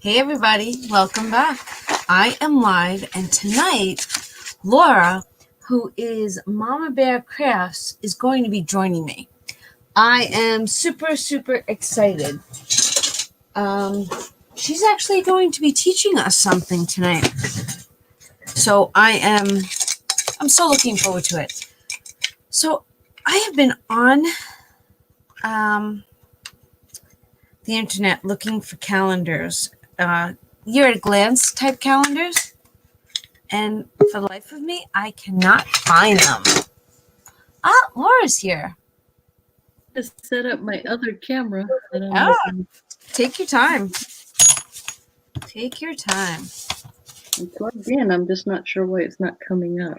Hey everybody, welcome back. I am live, and tonight, Laura, who is Mama Bear Crafts, is going to be joining me. I am super, super excited. She's actually going to be teaching us something tonight. So I'm so looking forward to it. So I have been on the internet looking for calendars, year at a glance type calendars, and for the life of me, I cannot find them. Ah, Laura's here. Just set up my other camera. Take your time. Take your time. I'm plugged in. I'm just not sure why it's not coming up.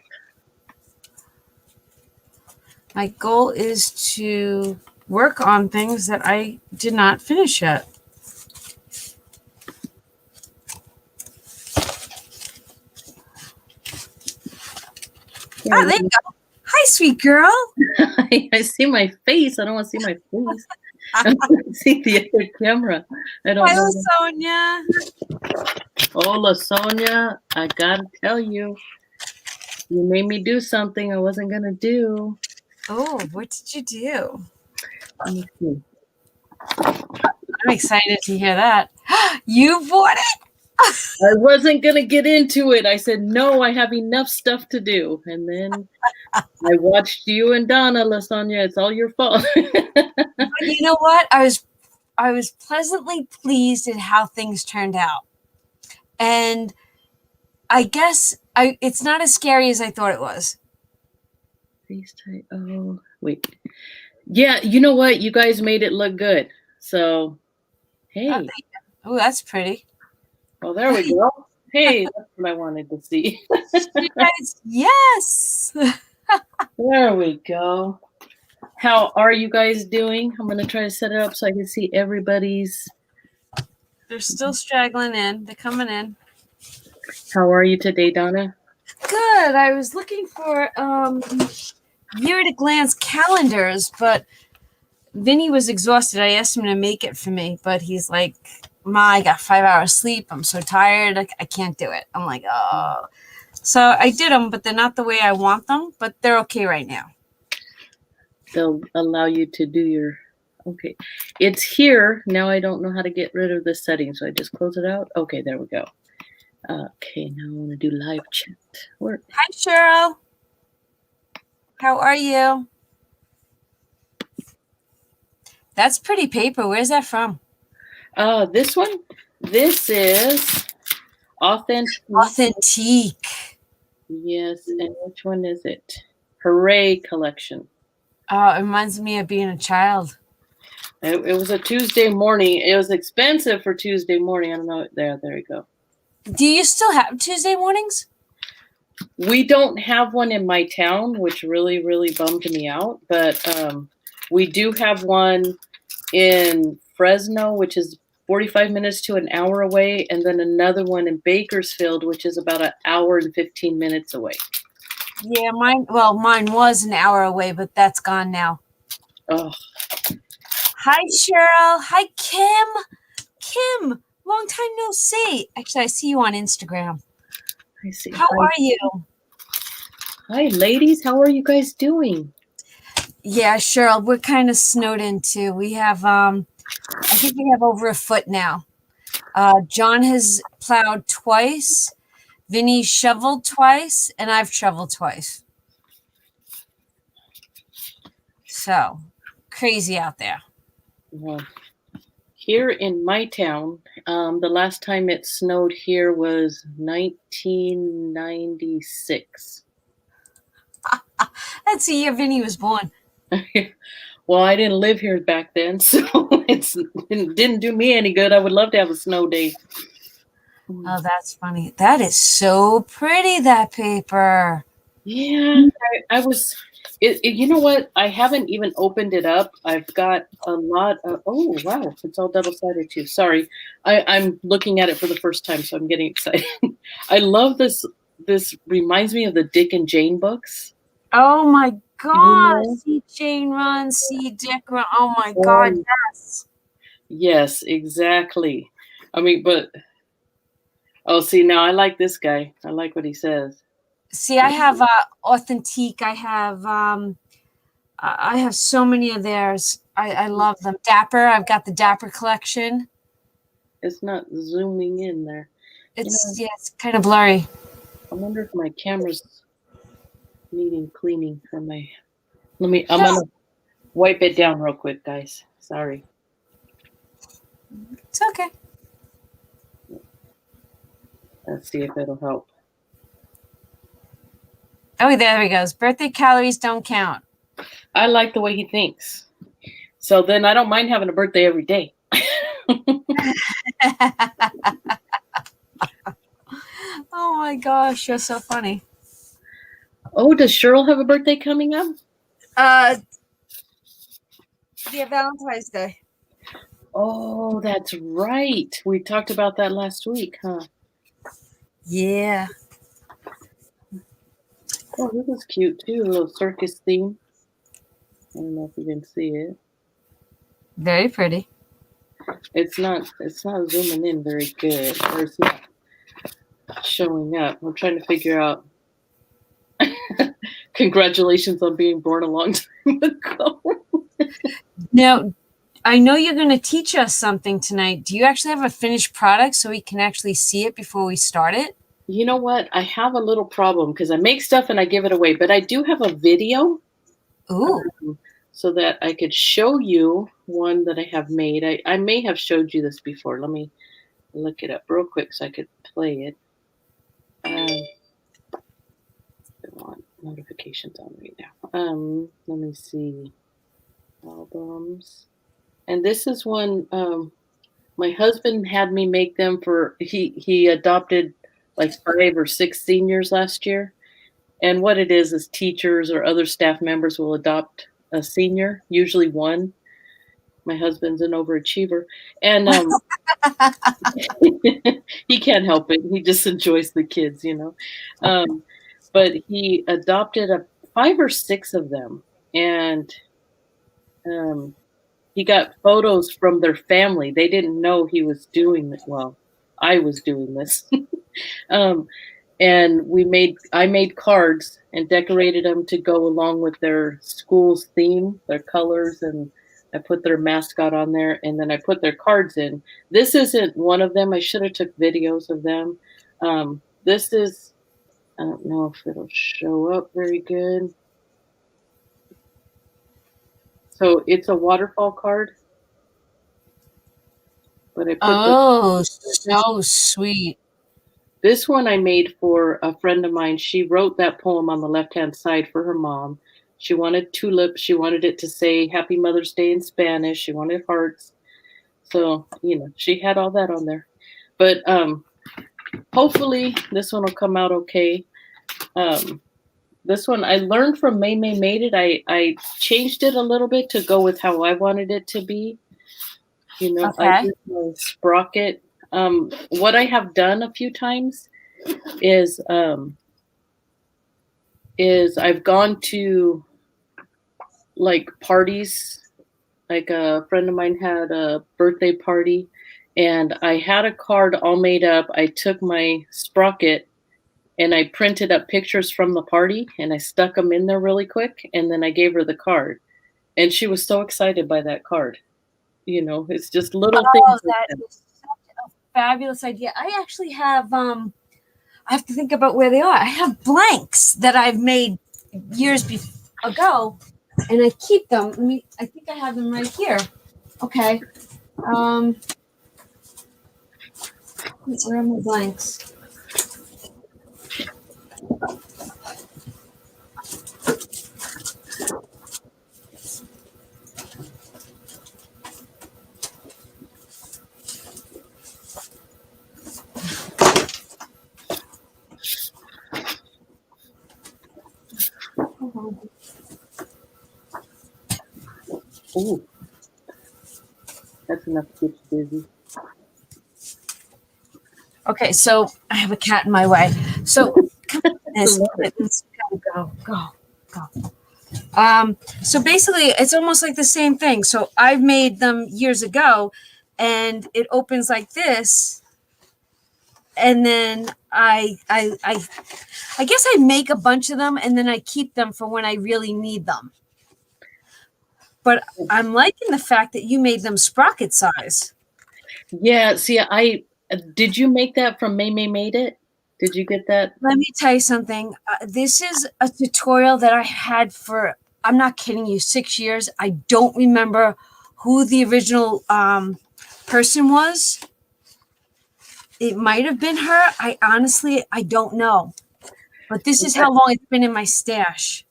My goal is to work on things that I did not finish yet. Yeah, there you go. Hi, sweet girl. I see my face. I don't want to see my face. I want to see the other camera. I don't know. Sonia. Hola, Sonia. I gotta tell you, you made me do something I wasn't gonna do. Oh, what did you do? Let me see. I'm excited to hear that. You bought it? I wasn't gonna get into it. I said no. I have enough stuff to do, and then I watched you and Donna, Sonia. It's all your fault. But you know what? I was pleasantly pleased at how things turned out, and I guess it's not as scary as I thought it was. FaceTime. Oh, wait. Yeah, you know what? You guys made it look good. So, hey. Oh, that's pretty. Oh, there we go. Hey, that's what I wanted to see. Yes. There we go. How are you guys doing? I'm going to try to set it up so I can see everybody's. They're still straggling in. They're coming in. How are you today, Donna? Good. I was looking for year at a glance calendars, but Vinny was exhausted. I asked him to make it for me, but he's like, Ma, I got 5 hours sleep. I'm so tired. I can't do it. I'm like, oh. So I did them, but they're not the way I want them, but they're okay right now. They'll allow you to do your, okay. It's here. Now I don't know how to get rid of the settings, so I just close it out. Okay, there we go. Okay, now I want to do live chat. Hi, Cheryl. How are you? That's pretty paper. Where's that from? This one. This is Authentique. Authentique. Yes, and which one is it? Hooray collection. Oh, it reminds me of being a child. It was a Tuesday morning. It was expensive for Tuesday morning. I don't know. There you go. Do you still have Tuesday mornings? We don't have one in my town, which really, really bummed me out. But we do have one in Fresno, which is 45 minutes to an hour away, and then another one in Bakersfield, which is about an hour and 15 minutes away. Yeah, mine was an hour away, but that's gone now. Oh. Hi, Cheryl. Hi, Kim. Kim, long time no see. Actually, I see you on Instagram. I see. How are you? Hi, ladies. How are you guys doing? Yeah, Cheryl, we're kind of snowed in too. We have, I think we have over a foot now. John has plowed twice. Vinny shoveled twice, and I've shoveled twice. So, crazy out there. Well, here in my town, the last time it snowed here was 1996. That's the year Vinny was born. Well, I didn't live here back then, so it didn't do me any good. I would love to have a snow day. Oh, that's funny. That is so pretty, that paper. Yeah, I was, you know what? I haven't even opened it up. I've got a lot of, oh, wow, it's all double-sided too. Sorry. I'm looking at it for the first time, so I'm getting excited. I love this. This reminds me of the Dick and Jane books. Oh, my God. See Jane run, see Dick run. Oh, my God, yes. Yes, exactly. I mean, but Oh, see, now I like this guy. I like what he says. See, I have Authentique. I have so many of theirs. I love them. Dapper. I've got the Dapper collection. It's not zooming in there. It's kind of blurry. I wonder if my camera's needing cleaning for my. I'm gonna wipe it down real quick, guys. Sorry. It's okay. Let's see if it'll help. Oh, there he goes. Birthday calories don't count. I like the way he thinks. So then I don't mind having a birthday every day. Oh my gosh, you're so funny. Oh, does Cheryl have a birthday coming up? Yeah, Valentine's Day. Oh, that's right. We talked about that last week, huh? Yeah. Oh, this is cute too. A little circus theme. I don't know if you can see it. Very pretty. It's not zooming in very good, or it's not showing up. I'm trying to figure out. Congratulations on being born a long time ago. Now, I know you're going to teach us something tonight. Do you actually have a finished product so we can actually see it before we start it? You know what? I have a little problem because I make stuff and I give it away, but I do have a video. Ooh. So that I could show you one that I have made. I may have showed you this before. Let me look it up real quick so I could play it. I want notifications on right now. Let me see. Albums. And this is one my husband had me make them for he adopted like 5 or 6 seniors last year. And what it is teachers or other staff members will adopt a senior, usually one. My husband's an overachiever, and he can't help it. He just enjoys the kids, But he adopted 5 or 6 of them, and he got photos from their family. They didn't know he was doing it. Well, I was doing this. And I made cards and decorated them to go along with their school's theme, their colors, and I put their mascot on there, and then I put their cards in. This isn't one of them. I should have took videos of them. This is, I don't know if it'll show up very good. So it's a waterfall card. But I put so sweet. This one I made for a friend of mine. She wrote that poem on the left-hand side for her mom. She wanted tulips. She wanted it to say Happy Mother's Day in Spanish. She wanted hearts. So, she had all that on there. But hopefully this one will come out okay. This one I learned from May Made It. I changed it a little bit to go with how I wanted it to be. Okay. I used my sprocket. What I have done a few times is I've gone to like parties. Like a friend of mine had a birthday party, and I had a card all made up. I took my sprocket and I printed up pictures from the party and I stuck them in there really quick, and then I gave her the card, and she was so excited by that card. It's just little things. That is such a fabulous idea. I actually have I have to think about where they are. I have blanks that I've made years ago, and I keep them. I think I have them right here. Okay. Where are my blanks? Ooh, that's enough to get you busy. Okay, so I have a cat in my way. So go. So basically, it's almost like the same thing. So I've made them years ago, and it opens like this, and then I guess I make a bunch of them and then I keep them for when I really need them. But I'm liking the fact that you made them sprocket size. Yeah, see, did you make that from May Made It? Did you get that? Let me tell you something. This is a tutorial that I had for, I'm not kidding you, 6 years. I don't remember who the original person was. It might have been her. I don't know. But this is how long it's been in my stash.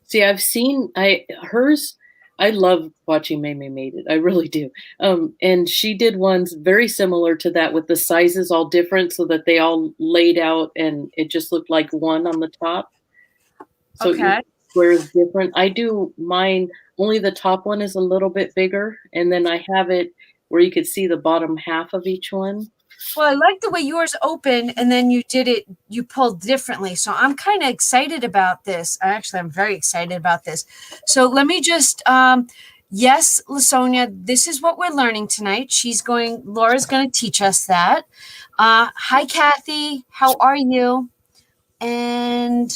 See, I've seen hers. I love watching May Made It. I really do. And she did ones very similar to that with the sizes all different so that they all laid out and it just looked like one on the top. So Okay. each square is different. I do mine, only the top one is a little bit bigger. And then I have it where you could see the bottom half of each one. Well, I like the way yours opened and then you pulled differently. So I'm kind of excited about this. I'm very excited about this. So let me just, yes, LaSonia, this is what we're learning tonight. Laura's going to teach us that. Hi, Kathy. How are you? And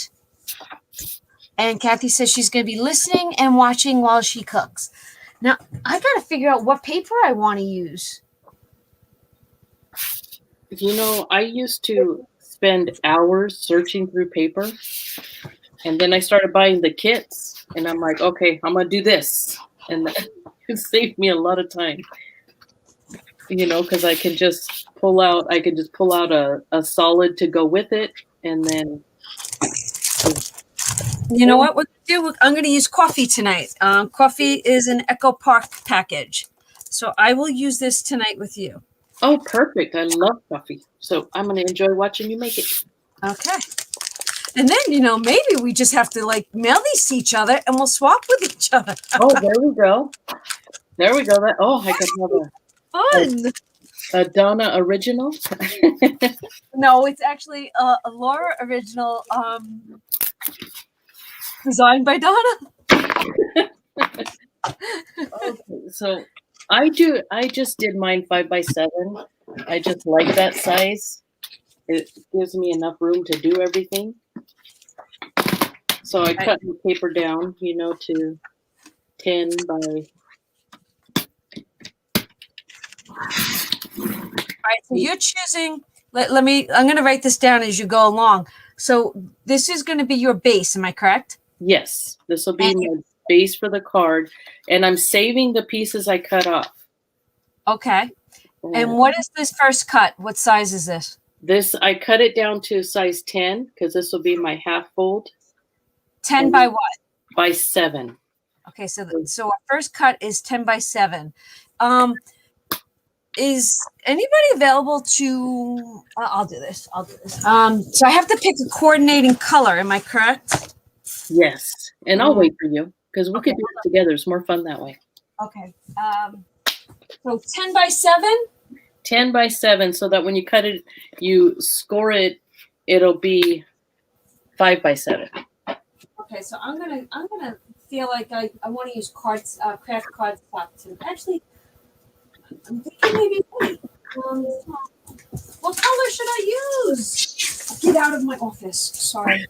Kathy says she's going to be listening and watching while she cooks. Now, I got to figure out what paper I want to use. You know, I used to spend hours searching through paper, and then I started buying the kits, and I'm like, okay, I'm going to do this. And it saved me a lot of time, you know, because I can just pull out a solid to go with it, and then. You know what we're going to do? I'm going to use coffee tonight. Coffee is an Echo Park package. So I will use this tonight with you. Oh, perfect. I love coffee. So I'm going to enjoy watching you make it. Okay. And then, maybe we just have to mail these to each other and we'll swap with each other. Oh, there we go. There we go. I could have a Donna original. No, it's actually a Laura original designed by Donna. Okay, so I just did mine 5x7. I just like that size. It gives me enough room to do everything. So I cut the paper down, to 10 by. All right, so you're choosing. I'm going to write this down as you go along. So this is going to be your base. Am I correct? This will be my base for the card, and I'm saving the pieces I cut off. Okay. And what is this first cut? What size is this? I cut it down to size 10 because this will be my half fold. 10 by what? By 7. Okay, so our first cut is 10 by 7. Is anybody available to? I'll do this. So I have to pick a coordinating color. Am I correct? Yes, and I'll wait for you because we could do it together. It's more fun that way. Okay. So 10 by 7. 10 by 7, so that when you cut it, you score it. It'll be 5 by 7. Okay, so I'm gonna feel like I want to use craft cardstock too. Actually, I'm thinking maybe white. What color should I use? Get out of my office. Sorry.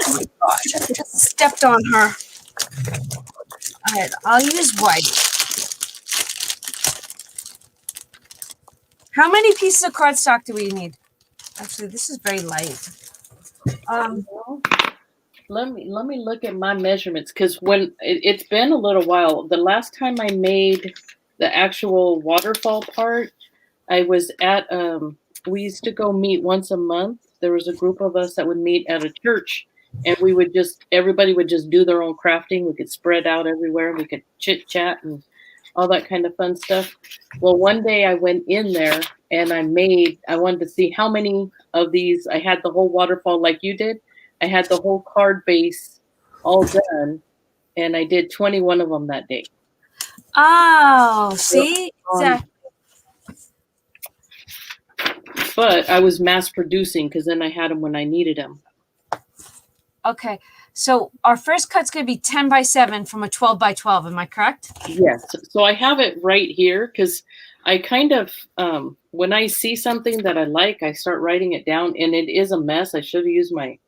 Oh my gosh, I just stepped on her. All right, I'll use white. How many pieces of cardstock do we need? Actually, this is very light. Let me look at my measurements because when it's been a little while. The last time I made the actual waterfall part, I was at we used to go meet once a month. There was a group of us that would meet at a church, and everybody would just do their own crafting. We could spread out everywhere. We could chit chat and all that kind of fun stuff. Well, one day I went in there and I wanted to see how many of these. I had the whole waterfall like you did. I had the whole card base all done, and I did 21 of them that day. Oh, see? Exactly. But I was mass producing because then I had them when I needed them. Okay. So our first cut's going to be 10 by 7 from a 12 by 12. Am I correct? Yes. So I have it right here because I kind of, when I see something that I like, I start writing it down, and it is a mess. I should have used my,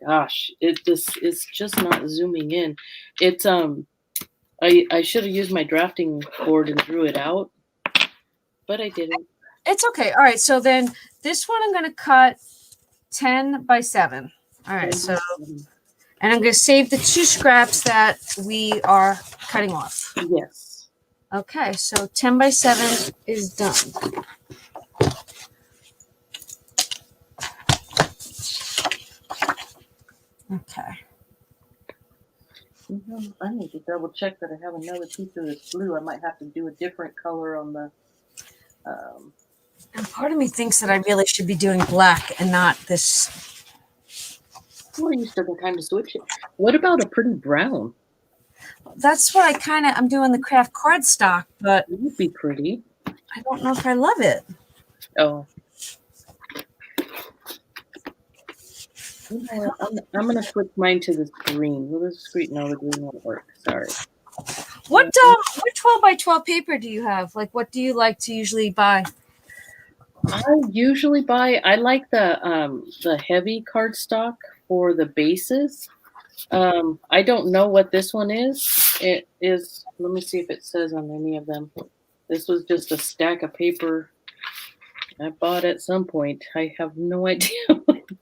gosh, it's just not zooming in. It's, I should have used my drafting board and drew it out, but I didn't. It's okay. All right. So then this one I'm going to cut 10 by 7. All right. So, and I'm going to save the 2 scraps that we are cutting off. Yes. Okay. So 10 by 7 is done. Okay. I need to double check that I have another piece of this blue. I might have to do a different color on the. And part of me thinks that I really should be doing black and not this. Well, you still can kind of switch it. What about a pretty brown? That's what I'm doing the craft cardstock, but It would be pretty. I don't know if I love it. Oh. You know what? I'm going to switch mine to this green. Well, this green, no, the green won't work. Sorry. What 12 by 12 paper do you have? Like, what do you like to usually buy? I usually buy. I like the heavy cardstock for the bases. I don't know what this one is. It is. Let me see if it says on any of them. This was just a stack of paper I bought at some point. I have no idea.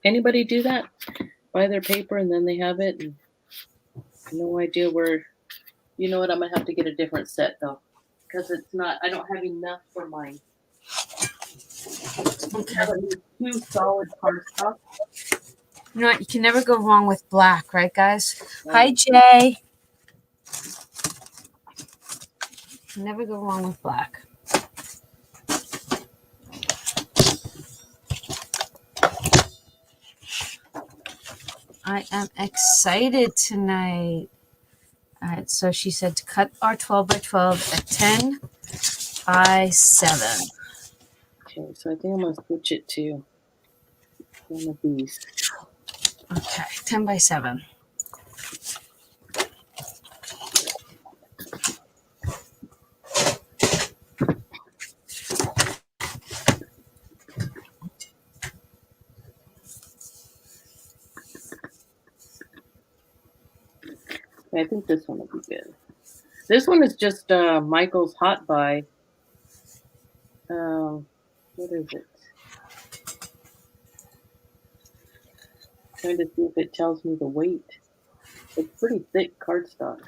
Anybody do that? Buy their paper and then they have it. And no idea where. You know what? I'm gonna have to get a different set though, because it's not. I don't have enough for mine. Okay. 2 solid cardstock. You know what? You can never go wrong with black, right, guys? Hi, Jay. You never go wrong with black. I am excited tonight. All right, so she said to cut our 12 by 12 at 10 by 7. Okay, so I think I'm going to switch it to one of these. Okay, 10 by 7. I think this one will be good. This one is just Michael's Hot Buy. What is it? Trying to see if it tells me the weight. It's pretty thick cardstock.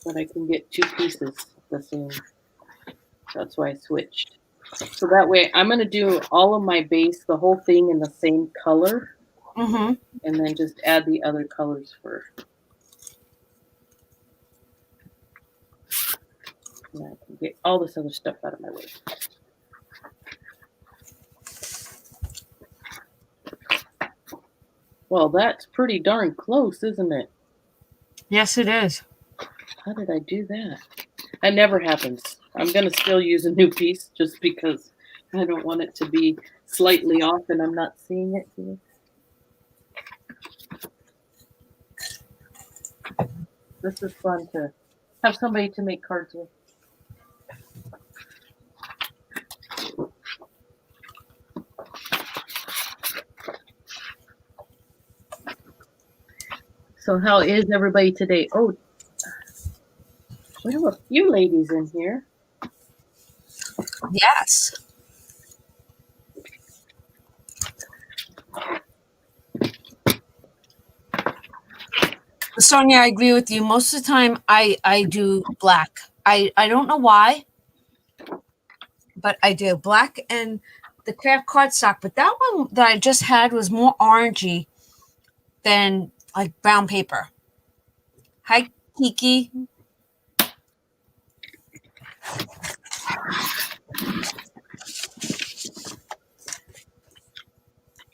But I can get 2 pieces the same. That's why I switched. So that way I'm going to do all of my base, the whole thing in the same color. Mm-hmm. And then just add the other colors for. And I can get all this other stuff out of my way. Well, that's pretty darn close, isn't it? Yes, it is. How did I do that? That never happens. I'm going to still use a new piece just because I don't want it to be slightly off and I'm not seeing it here. This is fun to have somebody to make cards with. So how is everybody today? Oh, we have a few ladies in here. Yes. Sonia, I agree with you. Most of the time I do black. I don't know why, but I do black and the craft cardstock. But that one that I just had was more orangey than like brown paper. Hi, Kiki.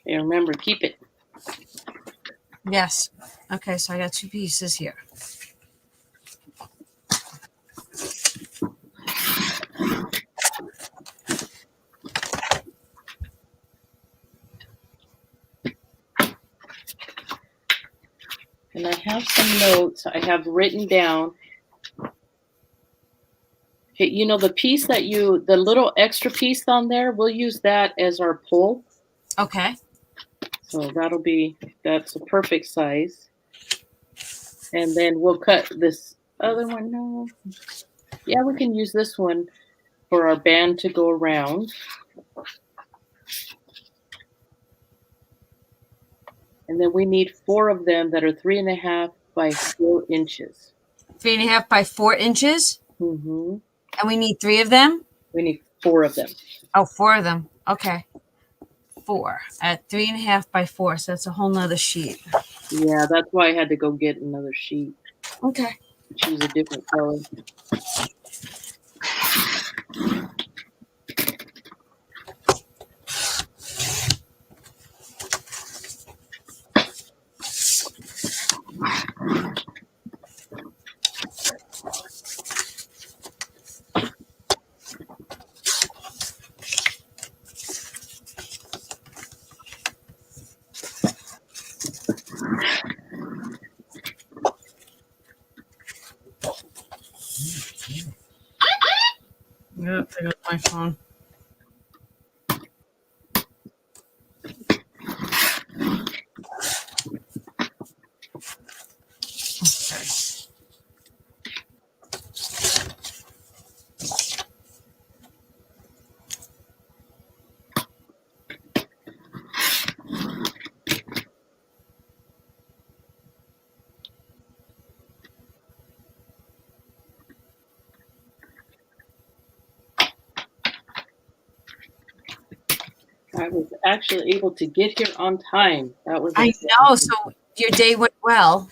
And remember, keep it. Yes. Okay, so I got 2 pieces here. And I have some notes I have written down Okay, you know the piece that the little extra piece on there, we'll use that as our pull. Okay. So that's a perfect size. And then we'll cut this other one. No. Yeah, we can use this one for our band to go around. And then we need 4 of them that are 3.5 by 4 inches. 3.5 by 4 inches. Mm-hmm. And we need 3 of them? We need 4 of them. Oh, 4 of them. Okay. 4 at 3.5 by 4. So that's a whole nother sheet. Yeah, that's why I had to go get another sheet. Okay. Choose a different color. Yep, there goes my phone. I was actually able to get here on time. That was I know. So your day went well.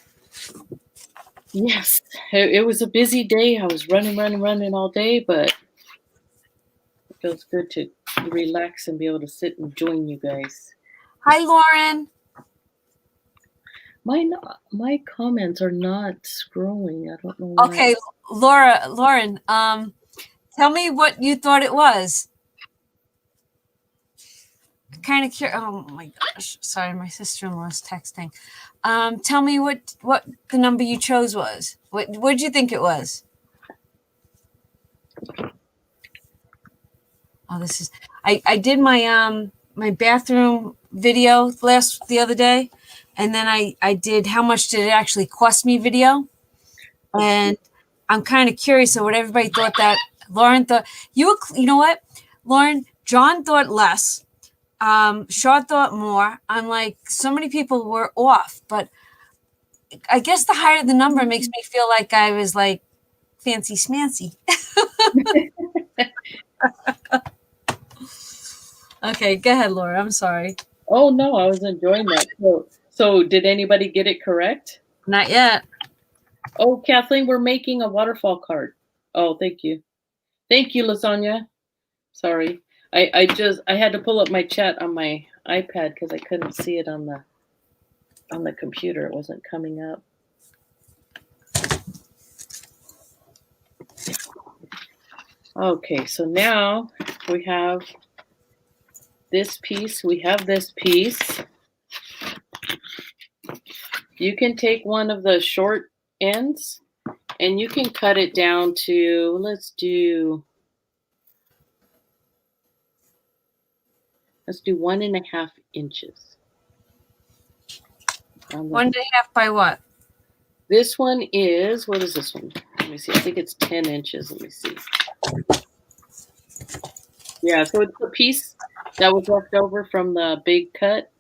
Yes, it was a busy day. I was running all day, but it feels good to relax and be able to sit and join you guys. Hi, Lauren. My comments are not scrolling. I don't know why. Okay, Lauren, tell me what you thought it was. Kind of curious. Oh my gosh. Sorry, my sister-in-law's texting. Tell me what the number you chose was. What did you think it was? Oh, this is I did my my bathroom video the other day, and then I did how much did it actually cost me video, and I'm kind of curious of what everybody thought. That Lauren thought you know what, Lauren, John thought less. Shaw thought more. I'm like, so many people were off, but I guess the higher the number makes me feel like I was like fancy smancy. Okay, go ahead, Laura. I'm sorry. Oh no, I was enjoying that. So did anybody get it correct? Not yet. Oh, Kathleen, we're making a waterfall card. Oh, thank you. Thank you, Lasagna. Sorry. I had to pull up my chat on my iPad because I couldn't see it on the computer. It wasn't coming up. Okay, so now we have this piece. We have this piece. You can take one of the short ends and you can cut it down to, let's do 1.5 inches. 1.5 by what? This one is, what is this one? Let me see. I think it's 10 inches. Let me see. Yeah, so it's a piece that was left over from the big cut.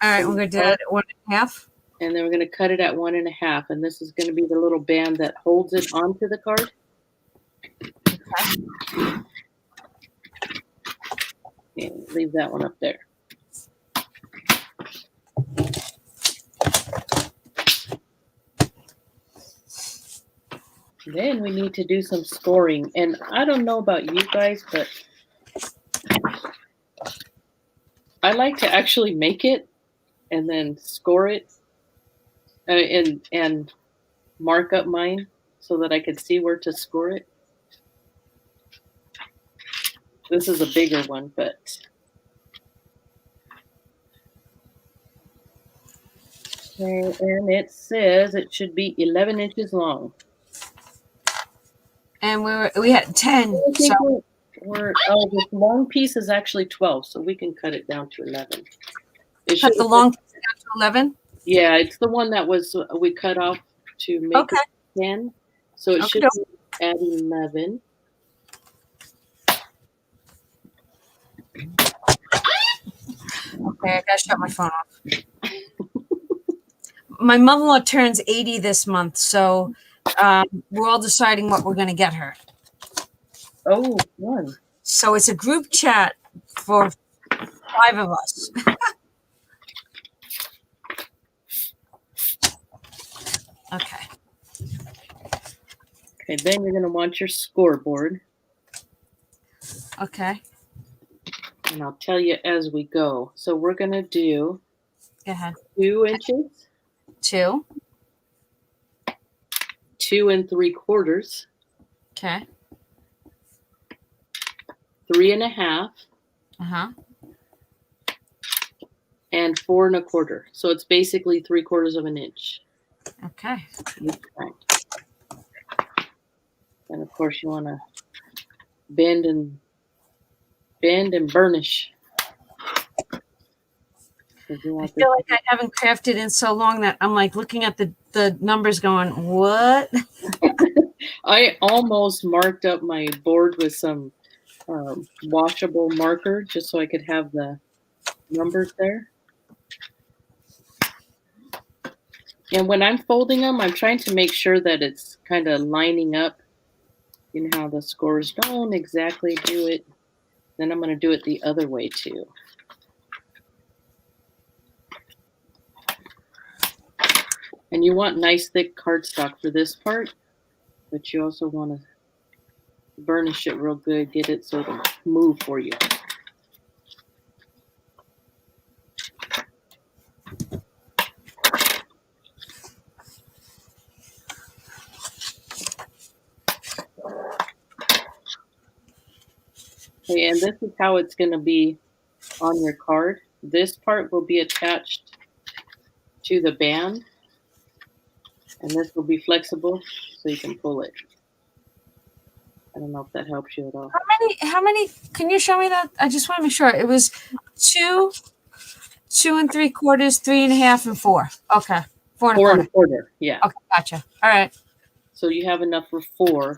All right, we're going to do that at 1.5. And then we're going to cut it at 1.5. And this is going to be the little band that holds it onto the card. Okay. And leave that one up there. Then we need to do some scoring. And I don't know about you guys, but I like to actually make it and then score it and mark up mine so that I could see where to score it. This is a bigger one, but okay, and it says it should be 11 inches long. and we had 10. I think So this long piece is actually 12, so we can cut it down to 11. It should cut the long piece down to 11. Yeah, it's the one that was we cut off to make Okay. it 10. So it should Okay. be at 11. Okay, I gotta shut my phone off. My mother-in-law turns 80 this month, so we're all deciding what we're gonna get her. Oh, one. So it's a group chat for 5 of us. Okay. Okay, then you're going to want your scoreboard. Okay. And I'll tell you as we go. So we're going to do Go ahead. 2 inches, 2. 2 3/4, Okay. 3 1/2, Uh-huh. and 4 1/4. So it's basically 3/4 of an inch. Okay. And of course you want to bend and burnish. I feel like I haven't crafted in so long that I'm like looking at the numbers going, what? I almost marked up my board with some washable marker just so I could have the numbers there. And when I'm folding them, I'm trying to make sure that it's kind of lining up. You know how the scores don't exactly do it. Then I'm going to do it the other way too. And you want nice thick cardstock for this part, but you also want to burnish it real good, get it so it'll move for you. Okay, and this is how it's going to be on your card. This part will be attached to the band, and this will be flexible so you can pull it. I don't know if that helps you at all. How many, can you show me that? I just want to make sure. It was 2, 2 3/4, 3 1/2, and 4. Okay. 4 1/4, yeah. Okay, gotcha. All right. So you have enough for 4.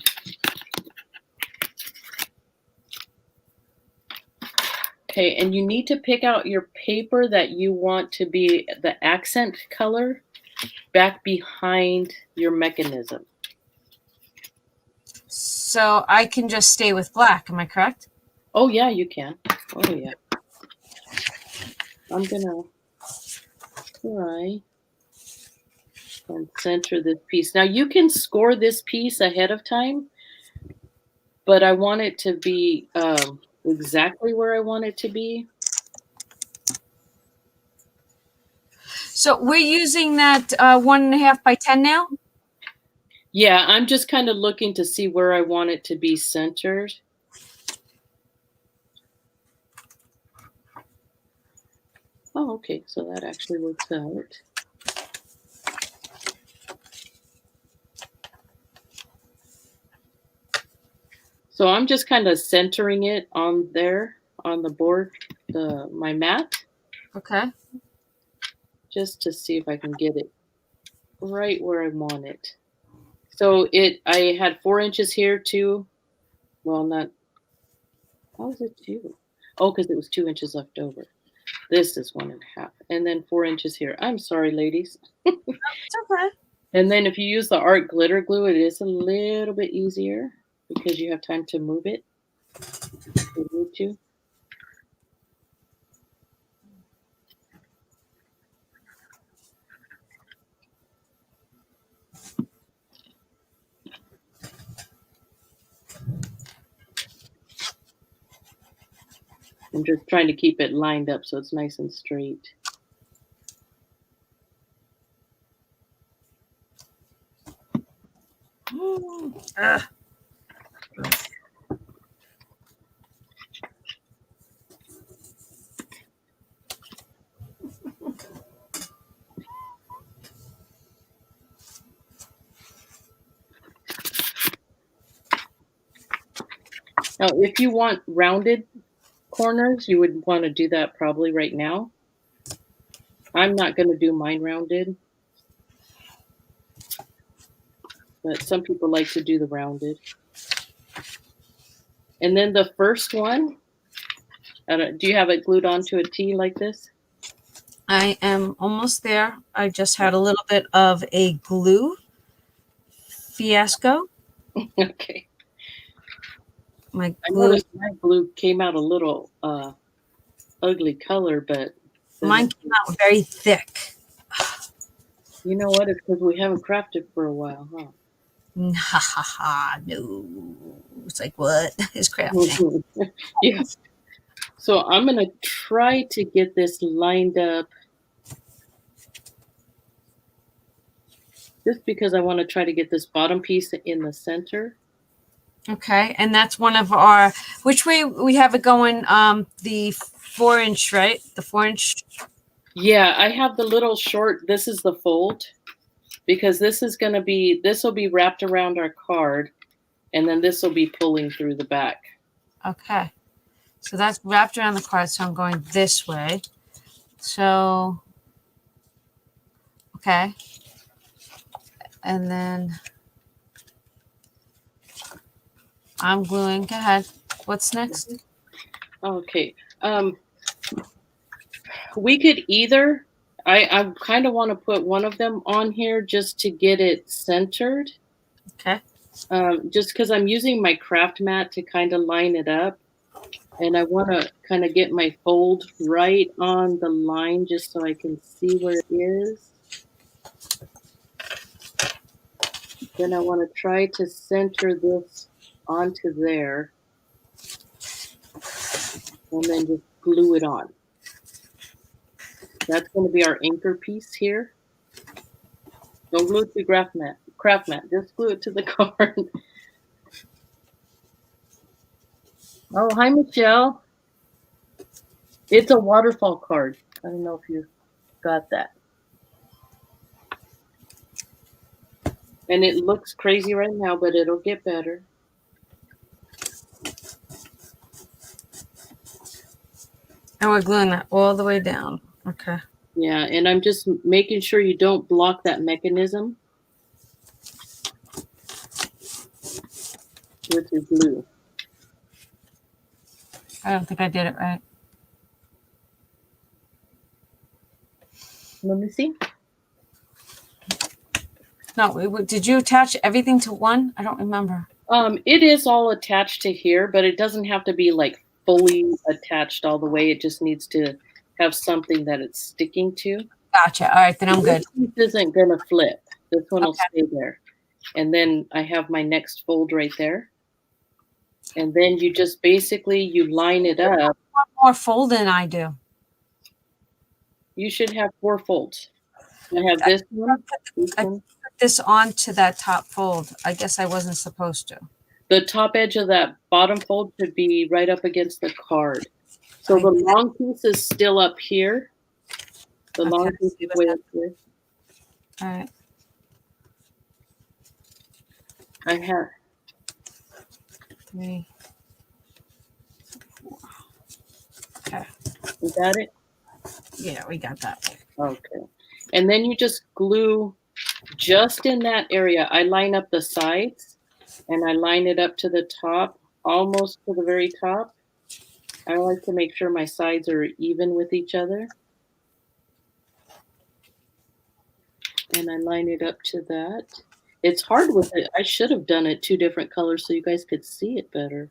Okay, and you need to pick out your paper that you want to be the accent color back behind your mechanism. So I can just stay with black, am I correct? Oh yeah, you can. Oh yeah. I'm gonna try and center this piece. Now you can score this piece ahead of time, but I want it to be exactly where I want it to be. So we're using that 1 1/2 by 10 now? Yeah, I'm just kind of looking to see where I want it to be centered. Oh, okay, so that actually works out. So I'm just kind of centering it on there, on the board, my mat. Okay. Just to see if I can get it right where I want it. So I had 4 inches here, 2. Well, not. How is it 2? Oh, because it was 2 inches left over. This is 1 1/2, and then 4 inches here. I'm sorry, ladies. It's okay. And then if you use the art glitter glue, it is a little bit easier because you have time to move it. If you need to. I'm just trying to keep it lined up so it's nice and straight. Now, if you want rounded corners, you would want to do that probably right now. I'm not going to do mine rounded, but some people like to do the rounded. And then the first one, do you have it glued onto a T like this? I am almost there. I just had a little bit of a glue fiasco. Okay. My I glue, noticed my glue came out a little ugly color, but mine came out very thick. you know what? It's because we haven't crafted for a while, huh? Ha ha ha! No, it's like what is crafting? Yeah. So I'm gonna try to get this lined up, just because I want to try to get this bottom piece in the center. Okay, and that's one of our. Which way we have it going? The 4-inch, right? The 4-inch. Yeah, I have the little short. This is the fold, because this will be wrapped around our card, and then this will be pulling through the back. Okay, so that's wrapped around the card. So I'm going this way. So, okay, and then I'm gluing. Go ahead. What's next? Okay. We could either. I kind of want to put one of them on here just to get it centered. Okay. Just because I'm using my craft mat to kind of line it up. And I want to kind of get my fold right on the line just so I can see where it is. Then I want to try to center this onto there. And then just glue it on. That's going to be our anchor piece here. Don't glue it to the craft mat. Just glue it to the card. Oh, hi, Michelle. It's a waterfall card. I don't know if you got that. And it looks crazy right now, but it'll get better. And we're gluing that all the way down. Okay. Yeah, and I'm just making sure you don't block that mechanism with your glue. I don't think I did it right. Let me see. No, did you attach everything to one? I don't remember. It is all attached to here, but it doesn't have to be like fully attached all the way. It just needs to have something that it's sticking to. Gotcha. All right, then I'm good. This isn't gonna flip. This one will stay there. And then I have my next fold right there. And then you just basically, you line it up. One more fold than I do. You should have 4 folds. I have this one. I put this onto that top fold. I guess I wasn't supposed to. The top edge of that bottom fold should be right up against the card. So the long piece is still up here. The long piece is way up here. All right. I have 3, 4. Okay. You got it? Yeah, we got that. Okay. And then you just glue just in that area. I line up the sides and I line it up to the top, almost to the very top. I like to make sure my sides are even with each other. And I line it up to that. It's hard with it. I should have done it 2 different colors so you guys could see it better.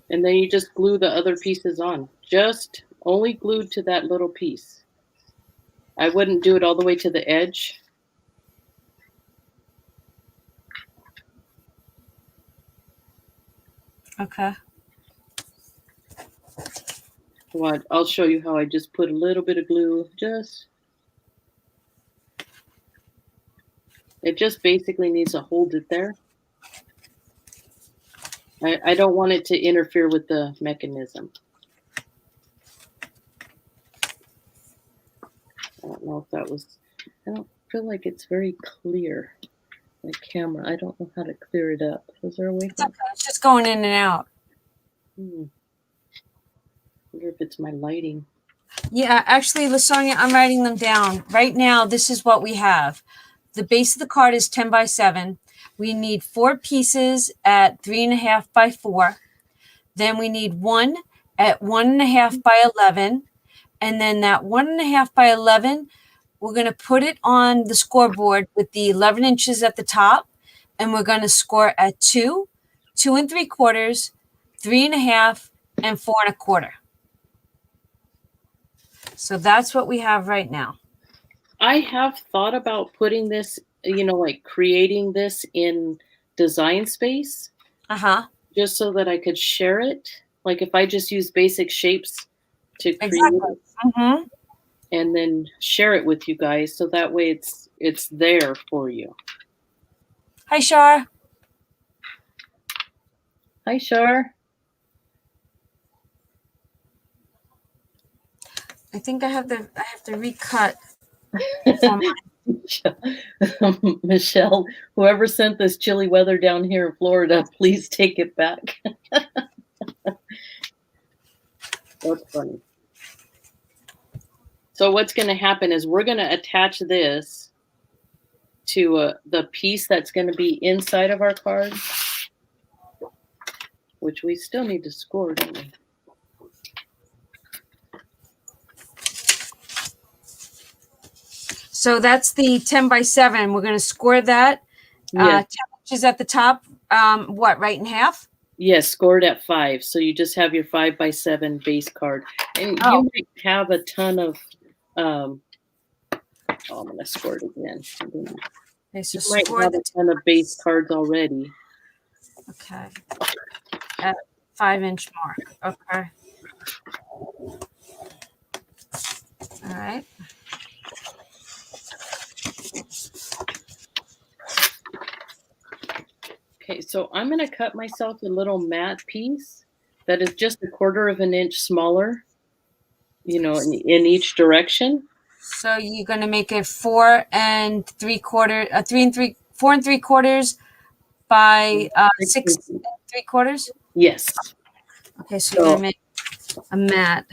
And then you just glue the other pieces on. Just only glued to that little piece. I wouldn't do it all the way to the edge. Okay. What? I'll show you how I just put a little bit of glue. It just basically needs to hold it there. I don't want it to interfere with the mechanism. I don't know if that was, I don't feel like it's very clear. My camera, I don't know how to clear it up. Is there a way? It's okay. It's just going in and out. I wonder if it's my lighting. Yeah, actually, Lasonia, I'm writing them down. Right now, this is what we have. The base of the card is 10 by 7. We need 4 pieces at 3.5 by 4. Then we need 1 at 1.5 by 11. And then that 1.5 by 11, we're going to put it on the scoreboard with the 11 inches at the top. And we're going to score at 2, 2 3/4, 3.5, and 4 1/4. So that's what we have right now. I have thought about putting this, like creating this in Design Space. Just so that I could share it. Like if I just use basic shapes to create it, and then share it with you guys, so that way it's there for you. Hi, Shar. Hi, Shar. I think I have to recut. Michelle, whoever sent this chilly weather down here in Florida, please take it back. That's funny. So what's going to happen is we're going to attach this to the piece that's going to be inside of our card, which we still need to score, don't we? So that's the 10 by 7. We're going to score that. Yes. 10 inches at the top. What, right in half? Yes, scored at 5. So you just have your 5 by 7 base card. And you might have a ton of, I'm going to score it again. Okay, so you might have a ton of base cards already. Okay. At 5-inch mark. Okay. All right. Okay, so I'm going to cut myself a little matte piece that is just 1/4 of an inch smaller, in each direction. So you're going to make it 4 3/4, 4 3/4 by 6 3/4? Yes. Okay, so you're going to make a mat.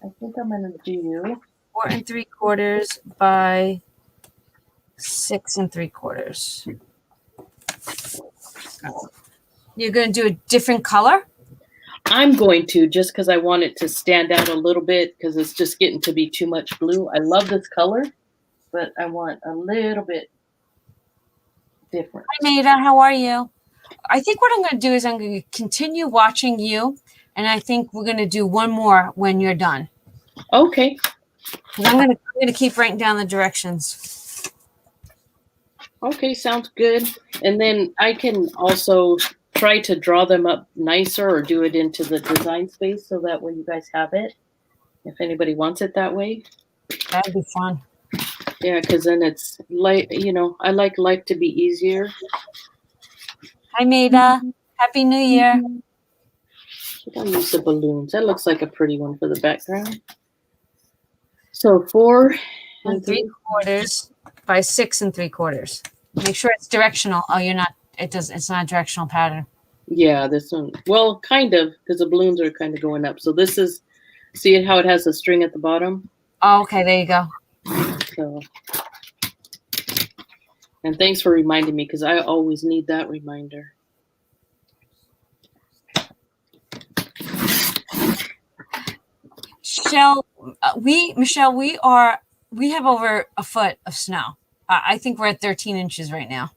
I think I'm going to do 4 3/4 by 6 3/4. You're going to do a different color? I'm going to, just because I want it to stand out a little bit, because it's just getting to be too much blue. I love this color, but I want a little bit different. Hi, Maida. How are you? I think what I'm going to do is I'm going to continue watching you, and I think we're going to do one more when you're done. Okay. I'm going to keep writing down the directions. Okay, sounds good. And then I can also try to draw them up nicer or do it into the Design Space so that way you guys have it, if anybody wants it that way. That'd be fun. Yeah, because then it's like, I like life to be easier. Hi, Maida. Happy New Year. I'll use the balloons. That looks like a pretty one for the background. So 4 3/4 by 6 3/4. Make sure it's directional. Oh, you're not. It's not a directional pattern. Yeah, this one. Well, kind of, because the balloons are kind of going up. So this is, see how it has a string at the bottom? Oh, okay. There you go. So, and thanks for reminding me, because I always need that reminder. Michelle, we have over a foot of snow. I think we're at 13 inches right now.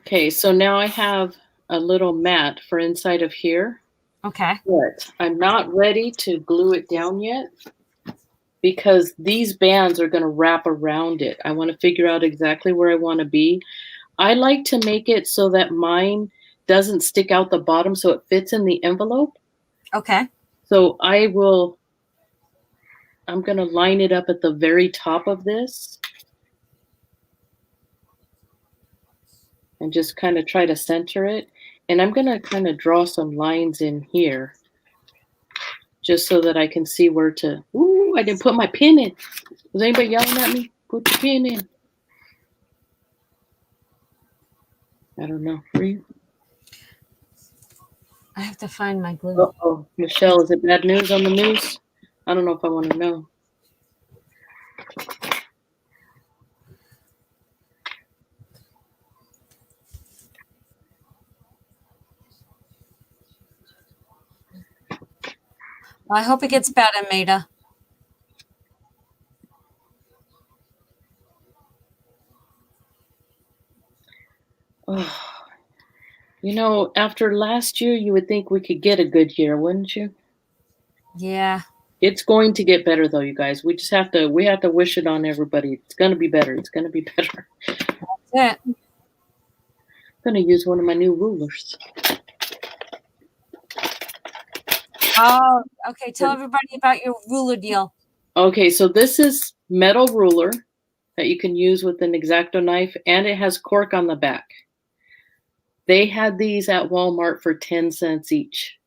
Okay, so now I have a little mat for inside of here. Okay. But I'm not ready to glue it down yet because these bands are going to wrap around it. I want to figure out exactly where I want to be. I like to make it so that mine doesn't stick out the bottom so it fits in the envelope. Okay. So I'm going to line it up at the very top of this and just kind of try to center it. And I'm going to kind of draw some lines in here just so that I can see where to. Ooh, I didn't put my pin in. Was anybody yelling at me? Put the pin in. I don't know. Were you? I have to find my glue. Uh-oh. Michelle, is it bad news on the news? I don't know if I want to know. Well, I hope it gets better, Maida. Oh, you know, after last year, you would think we could get a good year, wouldn't you? Yeah. It's going to get better, though, you guys. We have to wish it on everybody. It's going to be better. It's going to be better. That's it. I'm going to use one of my new rulers. Oh, okay. Tell everybody about your ruler deal. Okay, so this is metal ruler that you can use with an X-Acto knife, and it has cork on the back. They had these at Walmart for 10 cents each.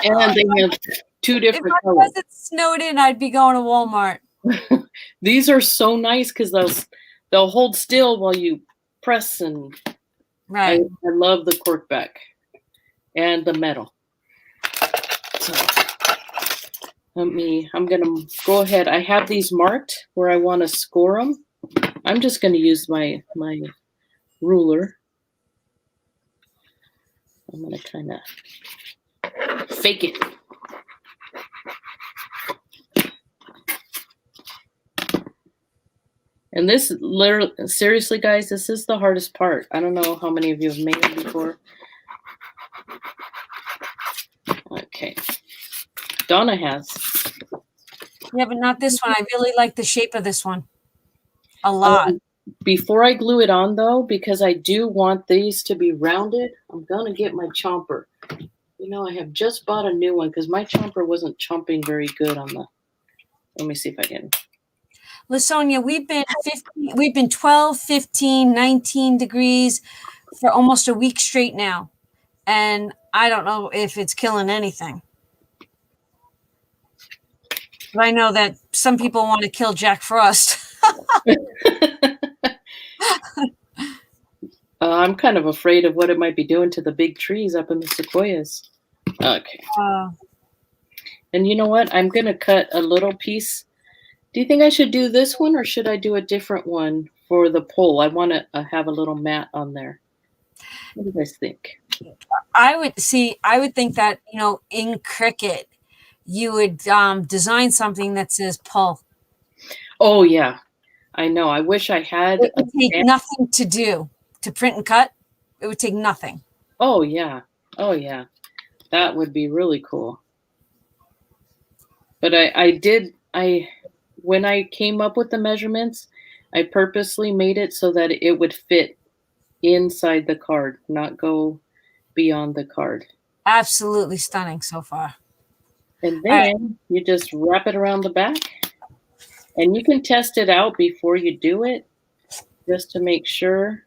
And they have two different If I colors. wasn't snowed in, I'd be going to Walmart. These are so nice because they'll hold still while you press, and Right. I love the cork back and the metal. So I'm gonna go ahead. I have these marked where I want to score them. I'm just gonna use my ruler. I'm gonna kind of fake it. And this literally, seriously, guys, this is the hardest part. I don't know how many of you have made them before. Okay. Donna has. Yeah, but not this one. I really like the shape of this one a lot. Before I glue it on, though, because I do want these to be rounded, I'm going to get my chomper. You know, I have just bought a new one because my chomper wasn't chomping very good on the. Let me see if I can. LaSonia, we've been 12, 15, 19 degrees for almost a week straight now. And I don't know if it's killing anything. But I know that some people want to kill Jack Frost. I'm kind of afraid of what it might be doing to the big trees up in the sequoias. Okay. And you know what? I'm going to cut a little piece. Do you think I should do this one or should I do a different one for the pole? I want to have a little mat on there. What do you guys think? I would think that, you know, in Cricut, you would design something that says pull. Oh, yeah. I know. I wish I had. It would take nothing to do to print and cut. It would take nothing. Oh, yeah. Oh, yeah. That would be really cool. But when I came up with the measurements, I purposely made it so that it would fit inside the card, not go beyond the card. Absolutely stunning so far. And then you just wrap it around the back. And you can test it out before you do it, just to make sure.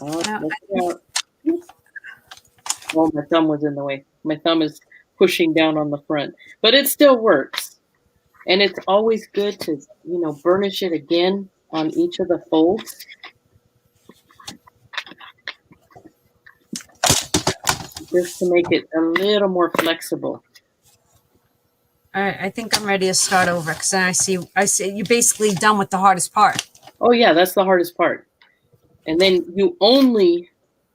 Oh, my thumb was in the way. My thumb is pushing down on the front. But it still works. And it's always good to, you know, burnish it again on each of the folds. Just to make it a little more flexible. All right, I think I'm ready to start over because I see you're basically done with the hardest part. Oh yeah, that's the hardest part. And then you only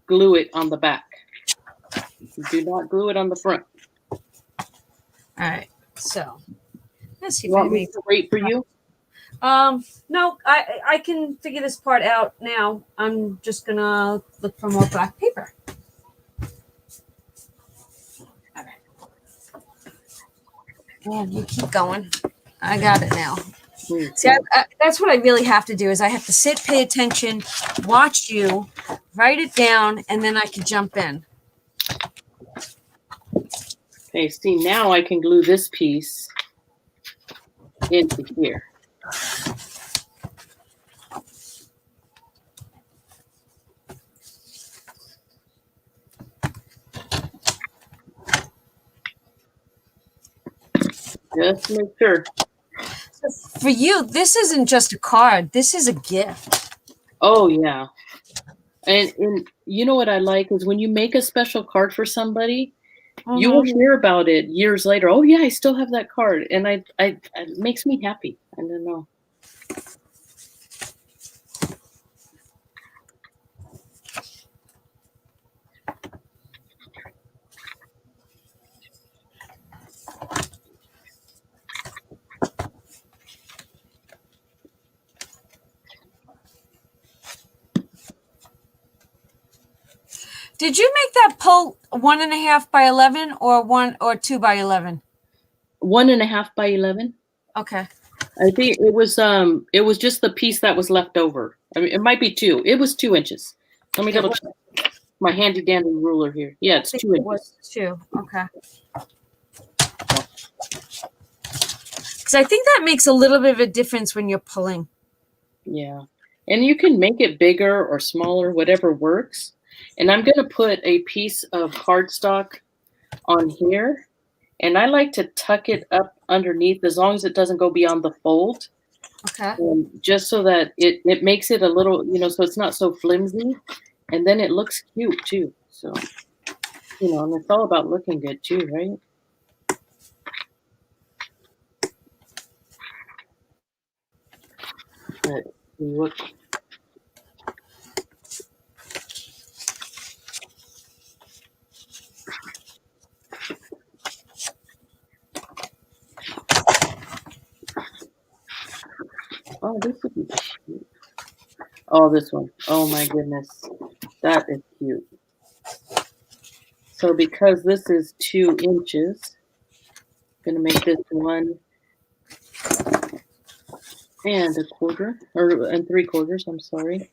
glue it on the back. You do not glue it on the front. All right, so let's see. You want me to wait for you? No, I can figure this part out now. I'm just gonna look for more black paper. And you keep going. I got it now. See, that's what I really have to do is I have to sit, pay attention, watch you, write it down, and then I can jump in. Okay, see, now I can glue this piece into here. Just make sure. For you, this isn't just a card. This is a gift. Oh, yeah. And you know what I like is when you make a special card for somebody, you will hear about it years later. Oh, yeah, I still have that card. And it makes me happy. I don't know. Did you make that pull 1.5 by 11 or 2 by 11? 1.5 by 11. Okay. I think it was just the piece that was left over. I mean, it might be 2. It was 2 inches. Let me double check my handy dandy ruler here. Yeah, it's 2 inches. It was 2. Okay. Because I think that makes a little bit of a difference when you're pulling. Yeah. And you can make it bigger or smaller, whatever works. And I'm going to put a piece of cardstock on here. And I like to tuck it up underneath as long as it doesn't go beyond the fold. Okay. Just so that it makes it a little, so it's not so flimsy. And then it looks cute too. So, and it's all about looking good too, right? But look. Oh, this would be cute. Oh, this one. Oh my goodness. That is cute. So because this is 2 inches, I'm going to make this 1 1/4 or 3/4. I'm sorry.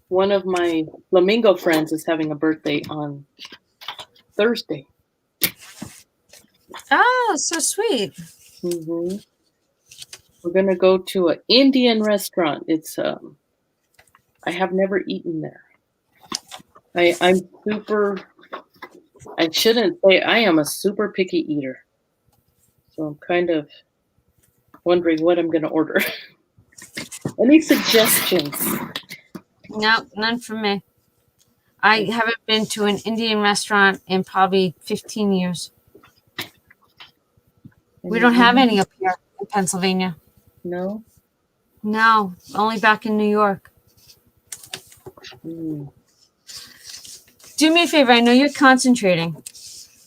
One of my flamingo friends is having a birthday on Thursday. Oh, so sweet. Mm-hmm. We're going to go to an Indian restaurant. It's I have never eaten there. I shouldn't say I am a super picky eater. So I'm kind of wondering what I'm going to order. Any suggestions? No, none for me. I haven't been to an Indian restaurant in probably 15 years. We don't have any up here in Pennsylvania. No? No, only back in New York. Mm. Do me a favor. I know you're concentrating,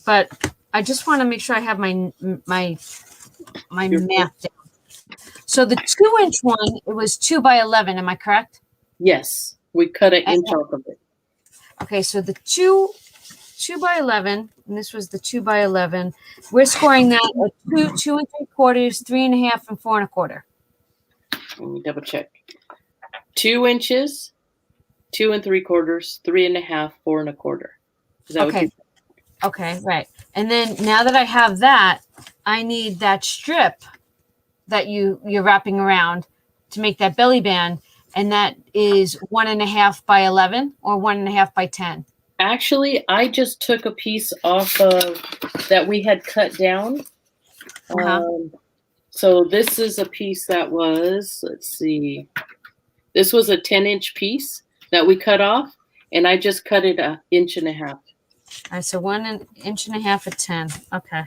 but I just want to make sure I have my math down. So the 2-inch one, it was 2 by 11. Am I correct? Yes, we cut an inch off of it. Okay, so the 2 by 11, and this was the 2 by 11. We're scoring that at 2 and 3/4, 3.5, and 4 1/4. Let me double check. 2 inches, 2 3/4, 3.5, 4 1/4. Is that okay. what you? Okay, right. And then now that I have that, I need that strip that you're wrapping around to make that belly band, and that is 1.5 by 11 or 1.5 by 10. Actually, I just took a piece off of that we had cut down. So this is a piece that was, let's see, this was a 10-inch piece that we cut off, and I just cut it 1.5 inches. All right, so 1.5 inches at 10. Okay.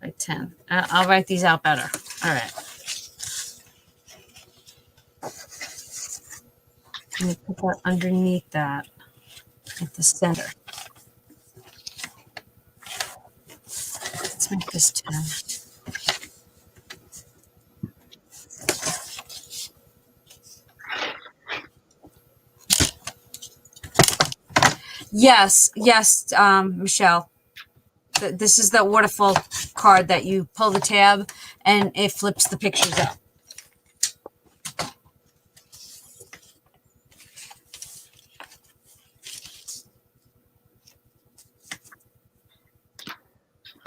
By 10. I'll write these out better. All right. Let me put that underneath that at the center. Let's make this 10. Yes, yes, Michelle. This is the waterfall card that you pull the tab and it flips the pictures up.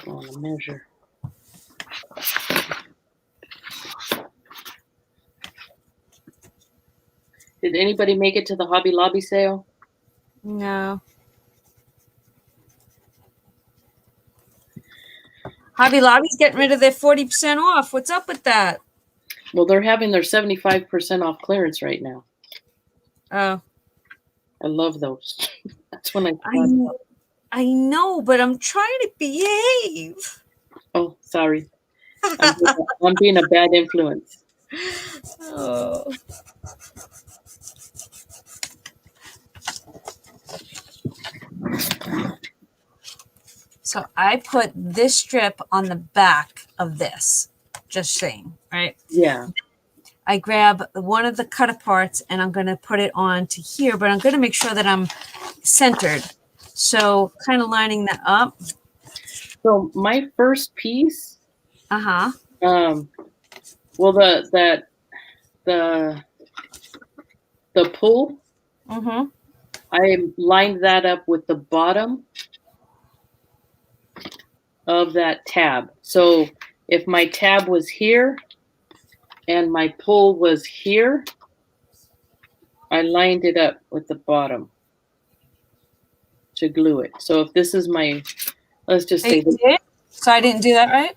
On a measure. Did anybody make it to the Hobby Lobby sale? No. Hobby Lobby's getting rid of their 40% off. What's up with that? Well, they're having their 75% off clearance right now. Oh. I love those. That's when I know, but I'm trying to behave. Oh, sorry. I'm being a bad influence. Oh. So I put this strip on the back of this, just saying, right? Yeah. I grab one of the cut aparts and I'm going to put it on to here, but I'm going to make sure that I'm centered. So kind of lining that up. So my first piece, Uh-huh. well, the pull, Mm-hmm. I lined that up with the bottom of that tab. So if my tab was here and my pull was here, I lined it up with the bottom to glue it. So if this is my, let's just say this. So I didn't do that right?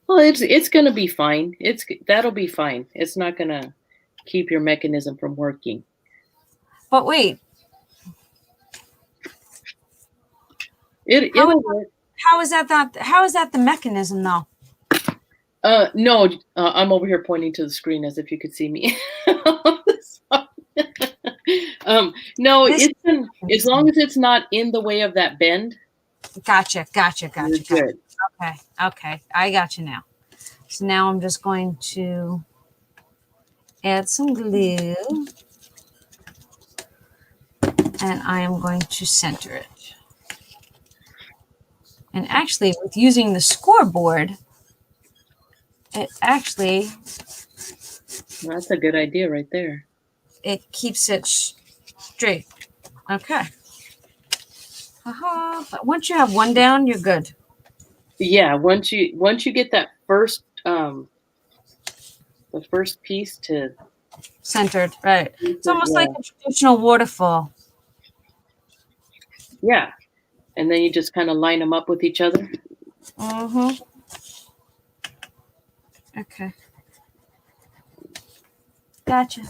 Well, it's gonna be fine. That'll be fine. It's not gonna keep your mechanism from working. But wait. It'll work. How is that the mechanism though? No, I'm over here pointing to the screen as if you could see me. No, as long as it's not in the way of that bend. Gotcha. Good. Okay. I got you now. So now I'm just going to add some glue and I am going to center it. And actually, with using the scoreboard, it actually... That's a good idea right there. It keeps it straight. Okay. Haha. But once you have one down, you're good. Yeah, once you get that first the first piece to centered, right? It's almost like a traditional waterfall. Yeah, and then you just kind of line them up with each other. Mm-hmm. Okay. Gotcha.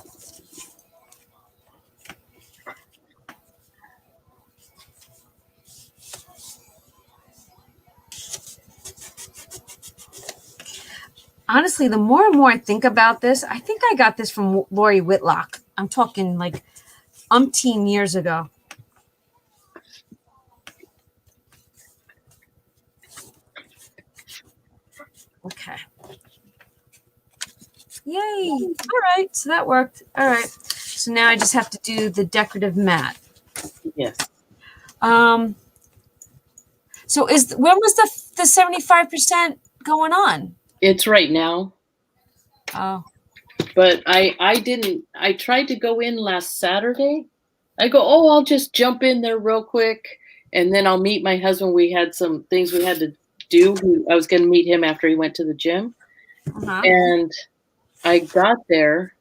Honestly, the more and more I think about this, I think I got this from Lori Whitlock. I'm talking like umpteen years ago. Okay. Yay. All right. So that worked. All right. So now I just have to do the decorative mat. Yes. So when was the 75% going on? It's right now. Oh. But I tried to go in last Saturday. I go, oh, I'll just jump in there real quick and then I'll meet my husband. We had some things we had to do. I was going to meet him after he went to the gym. Uh-huh. And I got there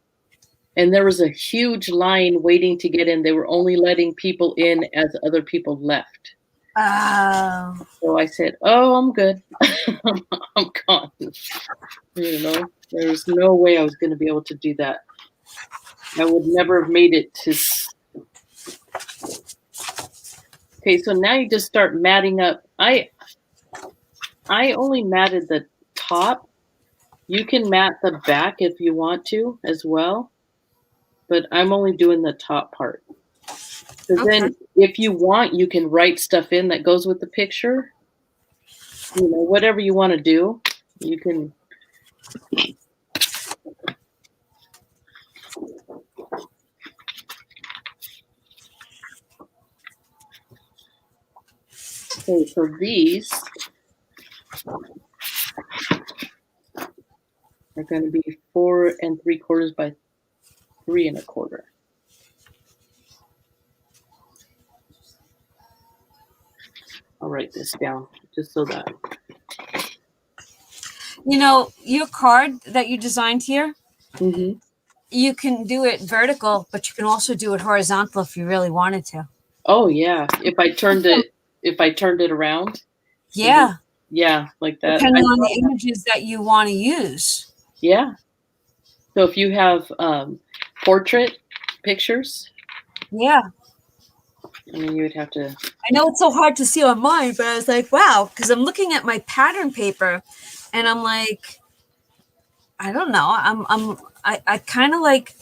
and there was a huge line waiting to get in. They were only letting people in as other people left. Oh. So I said, oh, I'm good. I'm gone. You know, there's no way I was going to be able to do that. I would never have made it to. Okay, so now you just start matting up. I only matted the top. You can mat the back if you want to as well, but I'm only doing the top part. So then if you want, you can write stuff in that goes with the picture. You know, whatever you want to do, you can. Okay, so these are going to be 4 3/4 by 3 1/4. I'll write this down just so that. You know, your card that you designed here, Mm-hmm. you can do it vertical, but you can also do it horizontal if you really wanted to. Oh yeah, if I turned it around. Yeah, Yeah, like that. depending on the images that you want to use. Yeah. So if you have portrait pictures, Yeah. I mean, you would have to. I know it's so hard to see on mine, but I was like, wow, because I'm looking at my pattern paper and I'm like, I don't know. I kind of like,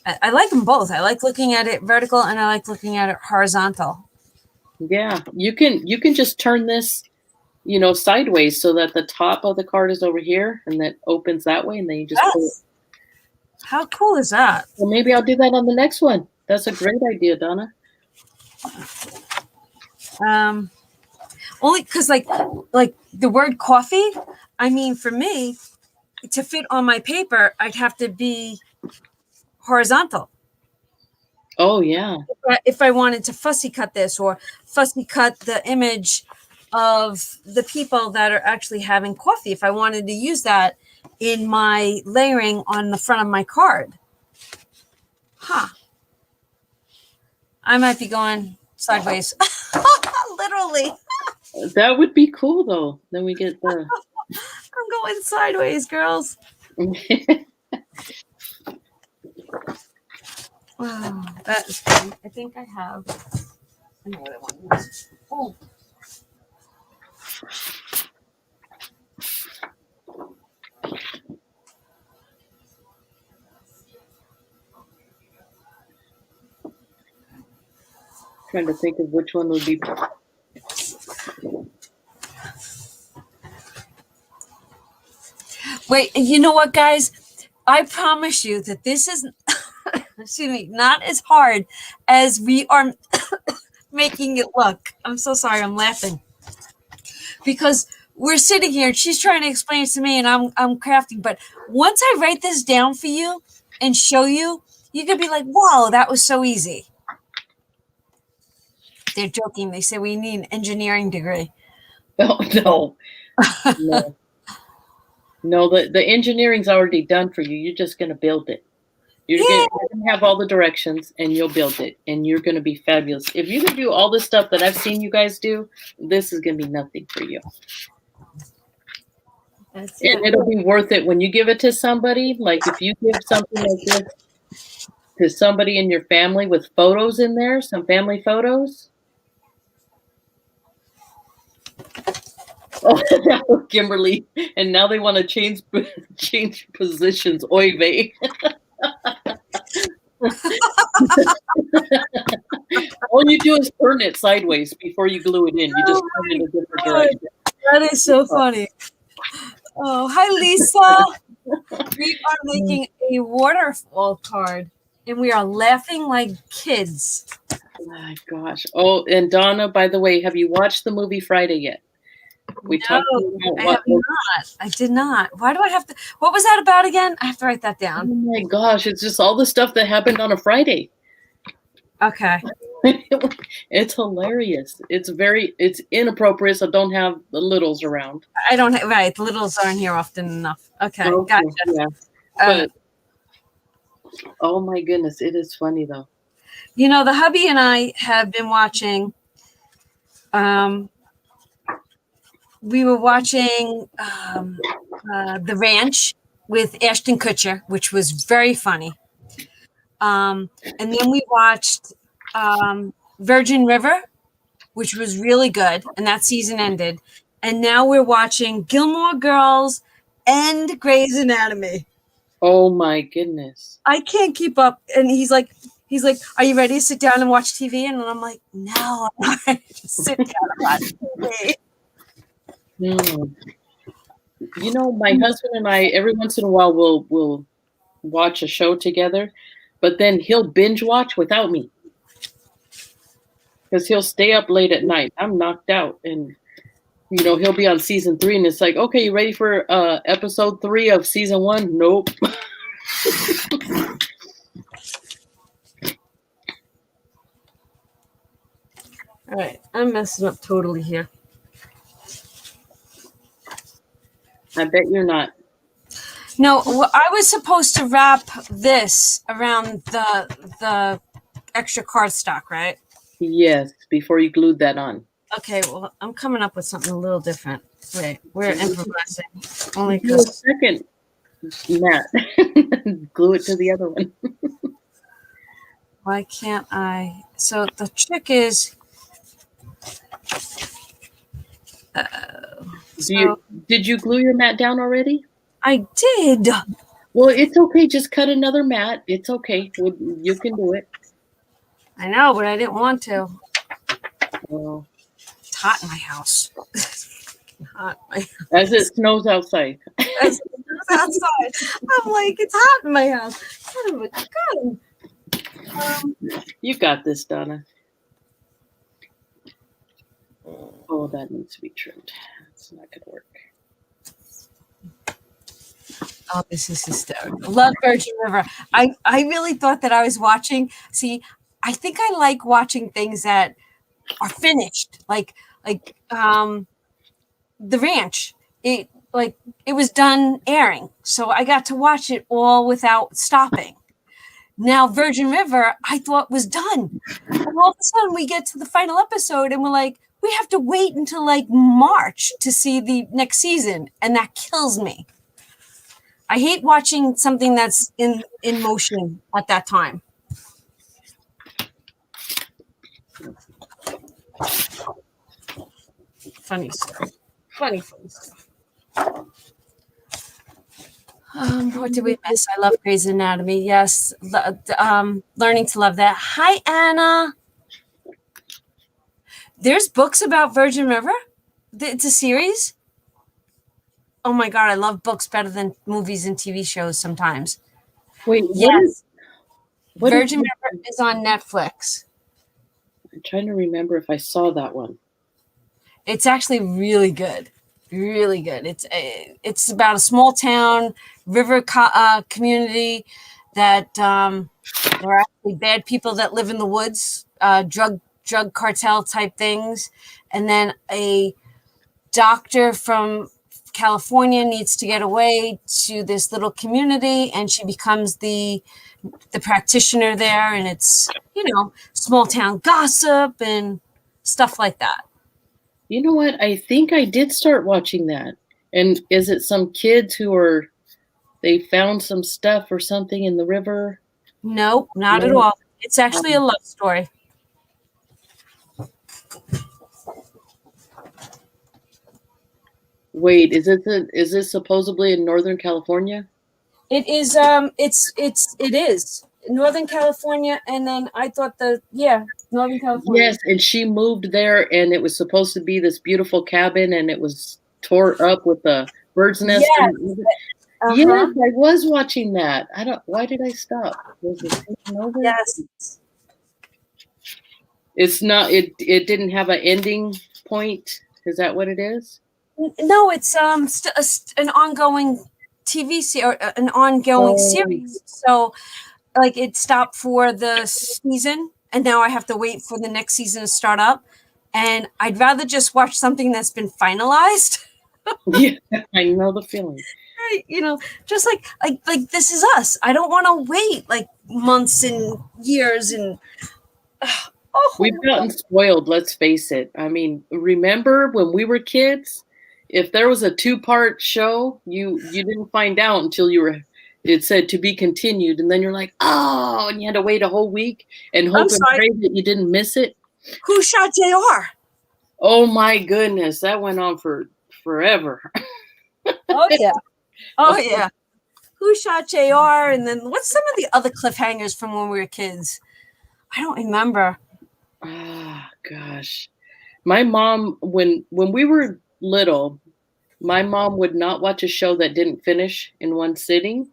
I like them both. I like looking at it vertical and I like looking at it horizontal. Yeah, you can just turn this, sideways so that the top of the card is over here and that opens that way, and then you just pull it. Yes. How cool is that? Well, maybe I'll do that on the next one. That's a great idea, Donna. Only because like the word coffee, I mean, for me to fit on my paper, I'd have to be horizontal. Oh yeah. If I wanted to fussy cut this or fussy cut the image of the people that are actually having coffee, if I wanted to use that in my layering on the front of my card. Huh. I might be going sideways. Literally. That would be cool though. Then we get the. I'm going sideways, girls. Wow, that is fun. I think I have another one. Oh. Trying to think of which one would be. Wait, you know what, guys? I promise you that this is, excuse me, not as hard as we are making it look. I'm so sorry, I'm laughing. Because we're sitting here, she's trying to explain it to me, and I'm crafting. But once I write this down for you and show you, you could be like, "Whoa, that was so easy." They're joking. They say we need an engineering degree. Oh no, no, no. The engineering's already done for you. You're just gonna build it. You're gonna have all the directions, and you'll build it, and you're gonna be fabulous. If you can do all the stuff that I've seen you guys do, this is gonna be nothing for you. And it'll be worth it when you give it to somebody. Like if you give something like this to somebody in your family with photos in there, some family photos. Oh, that was Kimberly, and now they want to change positions. Oy vey. All you do is turn it sideways before you glue it in. You just turn it in a different direction. That is so funny. Oh, hi, Lisa. We are making a waterfall card, and we are laughing like kids. Oh my gosh. Oh, and Donna, by the way, have you watched the movie Friday yet? We talked about I have not. I did not. Why do I have to? What was that about again? I have to write that down. Oh my gosh, it's just all the stuff that happened on a Friday. Okay. It's hilarious. It's inappropriate, so don't have the littles around. I don't have, right. The littles aren't here often enough. Okay. Gotcha. Yeah. But, oh my goodness, it is funny though. You know, the hubby and I have been watching, we were watching The Ranch with Ashton Kutcher, which was very funny. And then we watched Virgin River, which was really good, and that season ended. And now we're watching Gilmore Girls and Grey's Anatomy. Oh my goodness. I can't keep up. And he's like, are you ready to sit down and watch TV? And I'm like, no, I'm not ready to sit down and watch TV. You know, my husband and I, every once in a while, we'll watch a show together, but then he'll binge watch without me. because he'll stay up late at night. I'm knocked out, and he'll be on season 3, and it's like, okay, you ready for episode 3 of season 1? Nope. All right, I'm messing up totally here. I bet you're not. No, well, I was supposed to wrap this around the extra cardstock, right? Yes, before you glued that on. Okay, well, I'm coming up with something a little different. Wait, we're improvising. Only Do a because second mat. Glue it to the other one. why can't I? So the trick is, Did you glue your mat down already? I did. Well, it's okay. Just cut another mat. It's okay. You can do it. I know, but I didn't want to. Well, It's hot in my house. Hot in my house. as it snows outside. It's outside. I'm like, it's hot in my house. Son of a gun. You got this, Donna. Oh, that needs to be trimmed. It's not going to work. Oh, this is hysterical. Love Virgin River. I really thought that I was watching. See, I think I like watching things that are finished, like The Ranch. It was done airing, so I got to watch it all without stopping. Now Virgin River, I thought was done, and all of a sudden we get to the final episode, and we're like, we have to wait until like March to see the next season, and that kills me. I hate watching something that's in motion at that time. Funny stuff. Funny stuff. What did we miss? I love Grey's Anatomy. Yes. Learning to love that. Hi, Anna. There's books about Virgin River? It's a series? Oh my God, I love books better than movies and TV shows sometimes. Wait, yes. Virgin River is on Netflix. I'm trying to remember if I saw that one. It's actually really good. Really good. It's about a small town river community that there are actually bad people that live in the woods, drug cartel type things, and then a doctor from California needs to get away to this little community, and she becomes the practitioner there, and it's small town gossip and stuff like that. You know what? I think I did start watching that. And is it some kids they found some stuff or something in the river? Nope, not at all. It's actually a love story. Wait, is this supposedly in Northern California? It is. It is Northern California, and then I thought Northern California. Yes, and she moved there, and it was supposed to be this beautiful cabin, and it was tore up with a bird's nest. Yes, yes, I was watching that. Why did I stop? Was it over? Yes. It's not. It didn't have an ending point. Is that what it is? No, it's an ongoing TV series or an ongoing series. So, like, it stopped for the season, and now I have to wait for the next season to start up. And I'd rather just watch something that's been finalized. Yeah, I know the feeling. Just like This Is Us. I don't want to wait like months and years and. We've gotten spoiled. Let's face it. I mean, remember when we were kids? If there was a 2-part show, you didn't find out until it said to be continued, and then you're like, oh, and you had to wait a whole week and hope and pray that you didn't miss it. Who Shot JR? Oh my goodness, that went on for forever. Oh yeah. Who Shot JR? And then what's some of the other cliffhangers from when we were kids? I don't remember. Ah, gosh. My mom, when we were little, my mom would not watch a show that didn't finish in one sitting.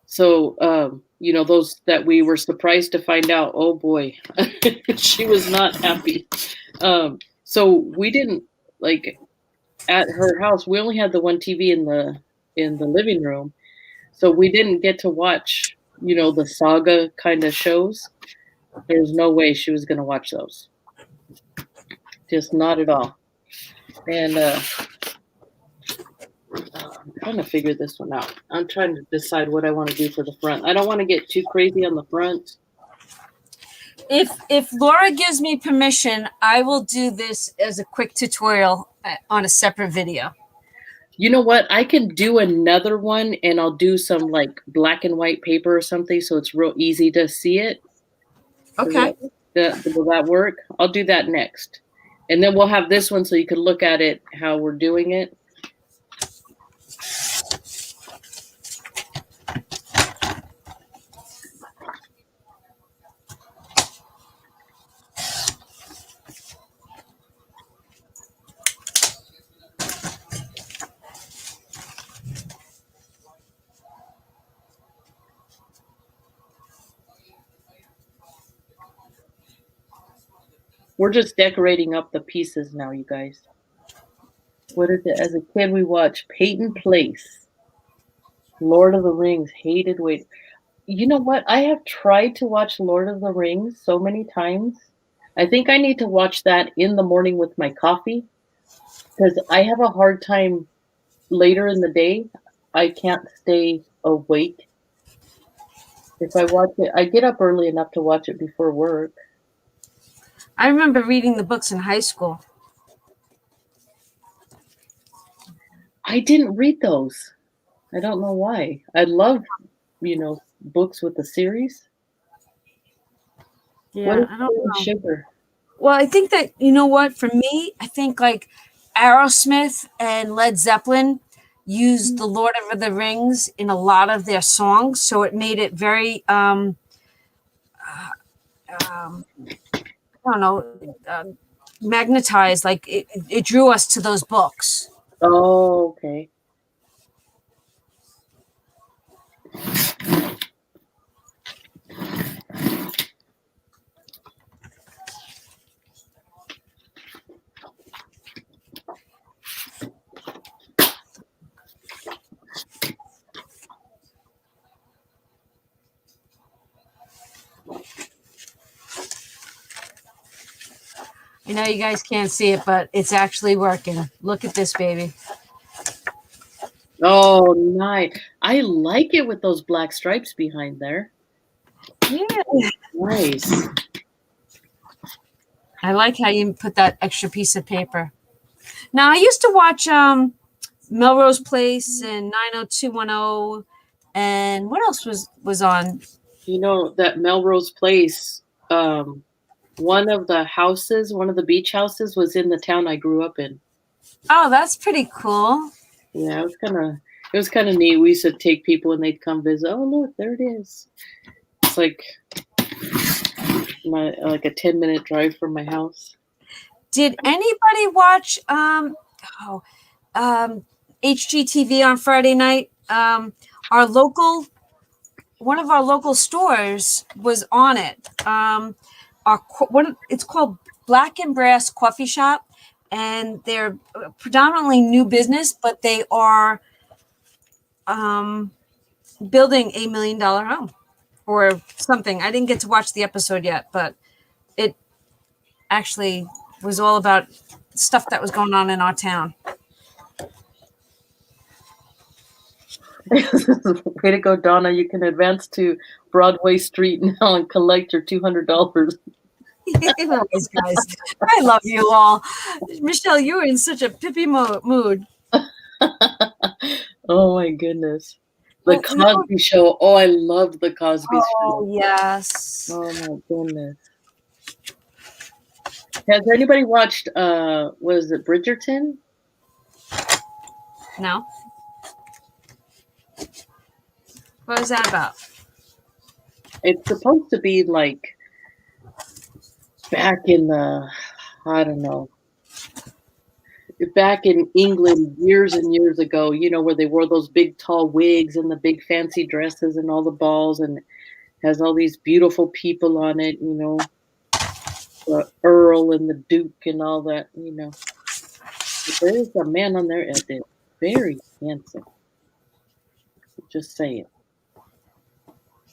So, those that we were surprised to find out, oh boy, she was not happy. So we didn't like at her house. We only had the one TV in the living room, so we didn't get to watch the saga kind of shows. There's no way she was gonna watch those. Just not at all. And I'm trying to figure this one out. I'm trying to decide what I want to do for the front. I don't want to get too crazy on the front. If Laura gives me permission, I will do this as a quick tutorial on a separate video. You know what? I can do another one, and I'll do some like black and white paper or something, so it's real easy to see it. Okay. Will that work? I'll do that next. And then we'll have this one so you can look at it, how we're doing it. We're just decorating up the pieces now, you guys. What is it? As a kid, we watched Peyton Place, Lord of the Rings, hated wait. You know what? I have tried to watch Lord of the Rings so many times. I think I need to watch that in the morning with my coffee because I have a hard time later in the day. I can't stay awake. If I watch it, I get up early enough to watch it before work. I remember reading the books in high school. I didn't read those. I don't know why. I love, books with the series. Yeah, I don't know. Sugar? Well, I think that, for me, I think like Aerosmith and Led Zeppelin used the Lord of the Rings in a lot of their songs. So it made it very, magnetized. Like it drew us to those books. Oh, okay. I know you guys can't see it, but it's actually working. Look at this, baby. Oh, nice. I like it with those black stripes behind there. Yeah. Nice. I like how you put that extra piece of paper. Now, I used to watch Melrose Place and 90210, and what else was on? That Melrose Place, one of the beach houses was in the town I grew up in. Oh, that's pretty cool. Yeah, it was kind of neat. We used to take people and they'd come visit. Oh, look, there it is. It's like a 10-minute drive from my house. Did anybody watch HGTV on Friday night? One of our local stores was on it. It's called Black and Brass Coffee Shop, and they're predominantly new business, but they are building $1 million home or something. I didn't get to watch the episode yet, but it actually was all about stuff that was going on in our town. Way to go, Donna. You can advance to Broadway Street now and collect your $200. Anyways, guys, I love you all. Michelle, you were in such a pippy mood. Oh, my goodness. The Cosby Show. Oh, I loved the Cosby Show. Oh, yes. Oh, my goodness. Has anybody watched, what is it, Bridgerton? No. What is that about? It's supposed to be like back in back in England years and years ago, where they wore those big tall wigs and the big fancy dresses and all the balls. And Has all these beautiful people on it, the Earl and the Duke and all that, But there is a man on there that is very handsome. Just saying.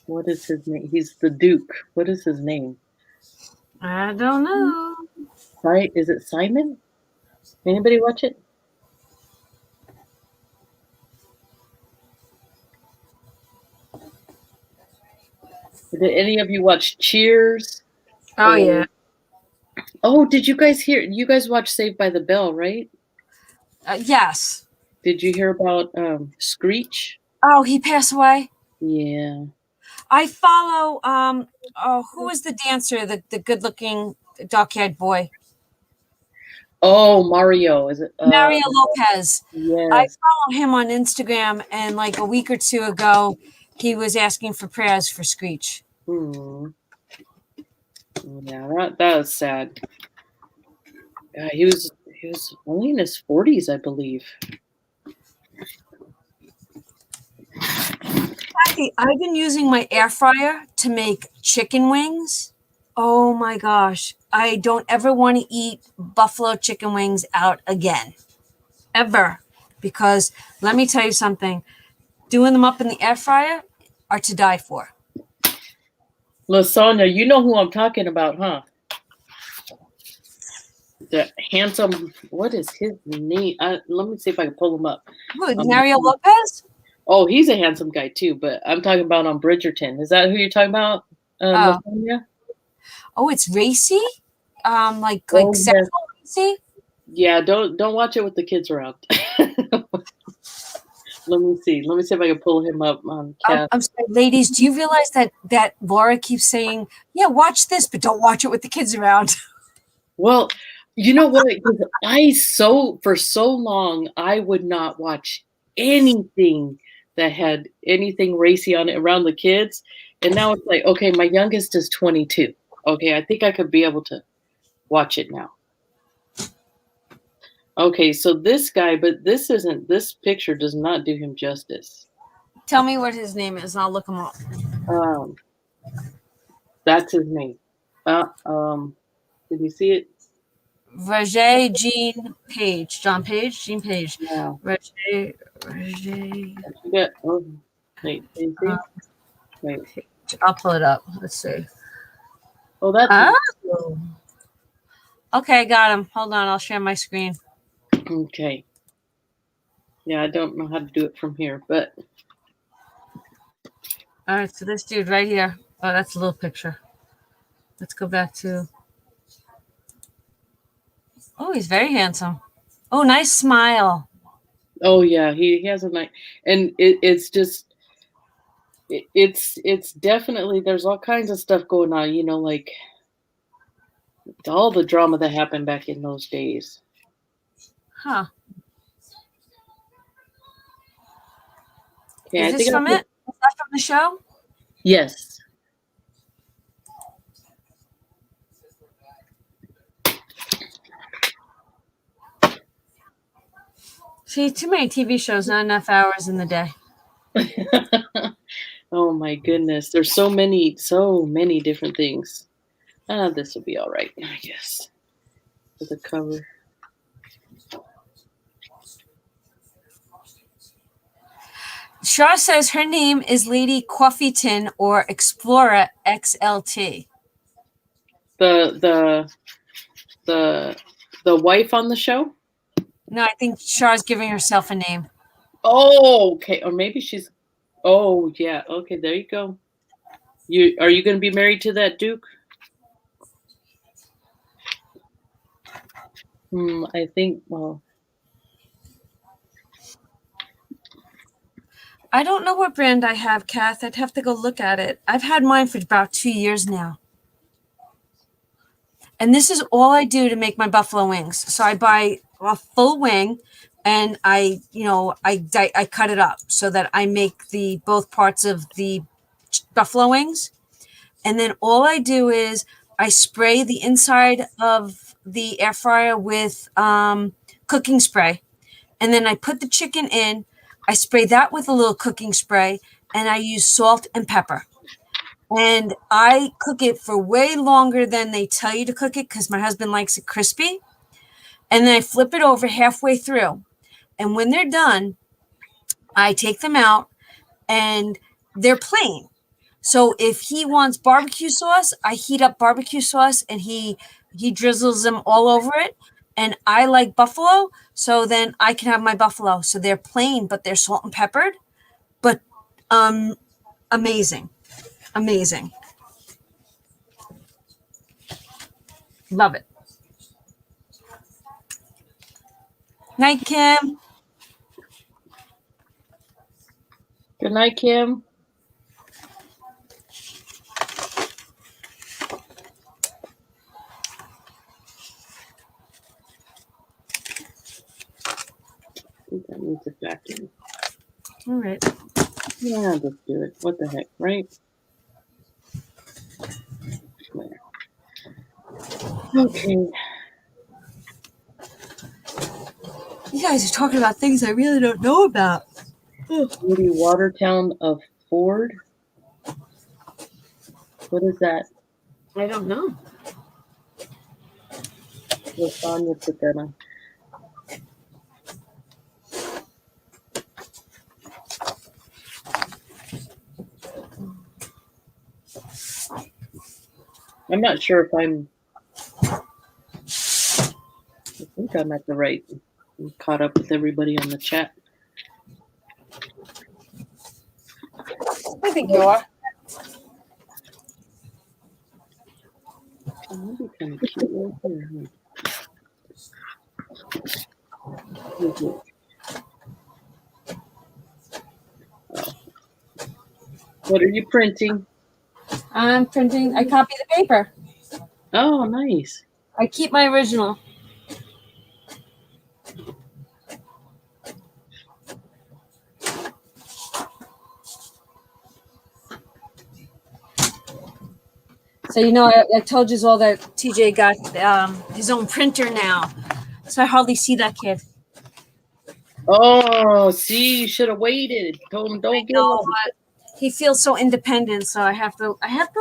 What is his name? He's the Duke. What is his name? I don't know. Is it Simon? Anybody watch it? Did any of you watch Cheers? Oh, yeah. Oh, did you guys hear? You guys watch Saved by the Bell, right? Yes. Did you hear about Screech? Oh, he passed away? Yeah. I follow, who was the dancer, the good-looking dark-haired boy? Oh, Mario. Is it? Mario Lopez. I Yes. follow him on Instagram, and like a week or two ago, he was asking for prayers for Screech. Yeah, that was sad. He was only in his 40s, I believe. Kathy, I've been using my air fryer to make chicken wings. Oh my gosh. I don't ever want to eat buffalo chicken wings out again. Ever. Because let me tell you something. Doing them up in the air fryer are to die for. Lasagna, you know who I'm talking about, huh? The handsome, what is his name? Let me see if I can pull him up. Who, Mario Lopez? Oh, he's a handsome guy too, but I'm talking about on Bridgerton. Is that who you're talking about, Lasagna? Oh, it's racy? Like Oh, sexual racy? Yeah, don't watch it with the kids around. Let me see. Let me see if I can pull him up on chat. I'm sorry, ladies, do you realize that Laura keeps saying, yeah, watch this, but don't watch it with the kids around? Well, you know what? For so long, I would not watch anything that had anything racy on it around the kids. And now it's like, okay, my youngest is 22. Okay, I think I could be able to watch it now. Okay, so this guy, but this picture does not do him justice. Tell me what his name is, and I'll look him up. That's his name. Did you see it? Roger Jean Page. Jean Page. Yeah. Roger. Wait. I'll pull it up. Let's see. Oh, that's. Oh. Okay, got him. Hold on, I'll share my screen. Okay. Yeah, I don't know how to do it from here, but. All right, so this dude right here. Oh, that's a little picture. Let's go back to. Oh, he's very handsome. Oh, nice smile. Oh yeah, he has a nice, and it's just, it's definitely, there's all kinds of stuff going on, like all the drama that happened back in those days. Huh. Okay, Is this from it? Is that from the show? Yes. See, too many TV shows, not enough hours in the day. Oh my goodness. There's so many different things. This will be all right, I guess. For the cover. Shaw says her name is Lady Coffeeton or Explorer XLT. The wife on the show? No, I think Shaw's giving herself a name. Oh, okay. Or maybe she's. Oh, yeah. Okay, there you go. Are you going to be married to that Duke? I think. Well. I don't know what brand I have, Kath. I'd have to go look at it. I've had mine for about 2 years now. And this is all I do to make my buffalo wings. So I buy a full wing and I cut it up so that I make both parts of the buffalo wings. And then all I do is I spray the inside of the air fryer with cooking spray. And then I put the chicken in. I spray that with a little cooking spray, and I use salt and pepper. And I cook it for way longer than they tell you to cook it because my husband likes it crispy. And then I flip it over halfway through. And when they're done, I take them out and they're plain. So if he wants barbecue sauce, I heat up barbecue sauce and he drizzles them all over it. And I like buffalo, so then I can have my buffalo. So they're plain, but they're salt and peppered. But amazing. Amazing. Love it. Night, Kim. Good night, Kim. I think that needs a vacuum. All right. Yeah, let's do it. What the heck, right? There. Okay. You guys are talking about things I really don't know about. Woody Watertown of Ford. What is that? I don't know. Lasagna put that on. I'm not sure if I think I'm at the right. I'm caught up with everybody on the chat. I think you are. Oh, that'd be kind of cute right there, huh? Oh. What are you printing? I'm printing. I copy the paper. Oh, nice. I keep my original. So, I told you all that TJ got his own printer now. So I hardly see that kid. Oh, see, you should have waited. Told him don't give up. But he feels so independent, so I have to let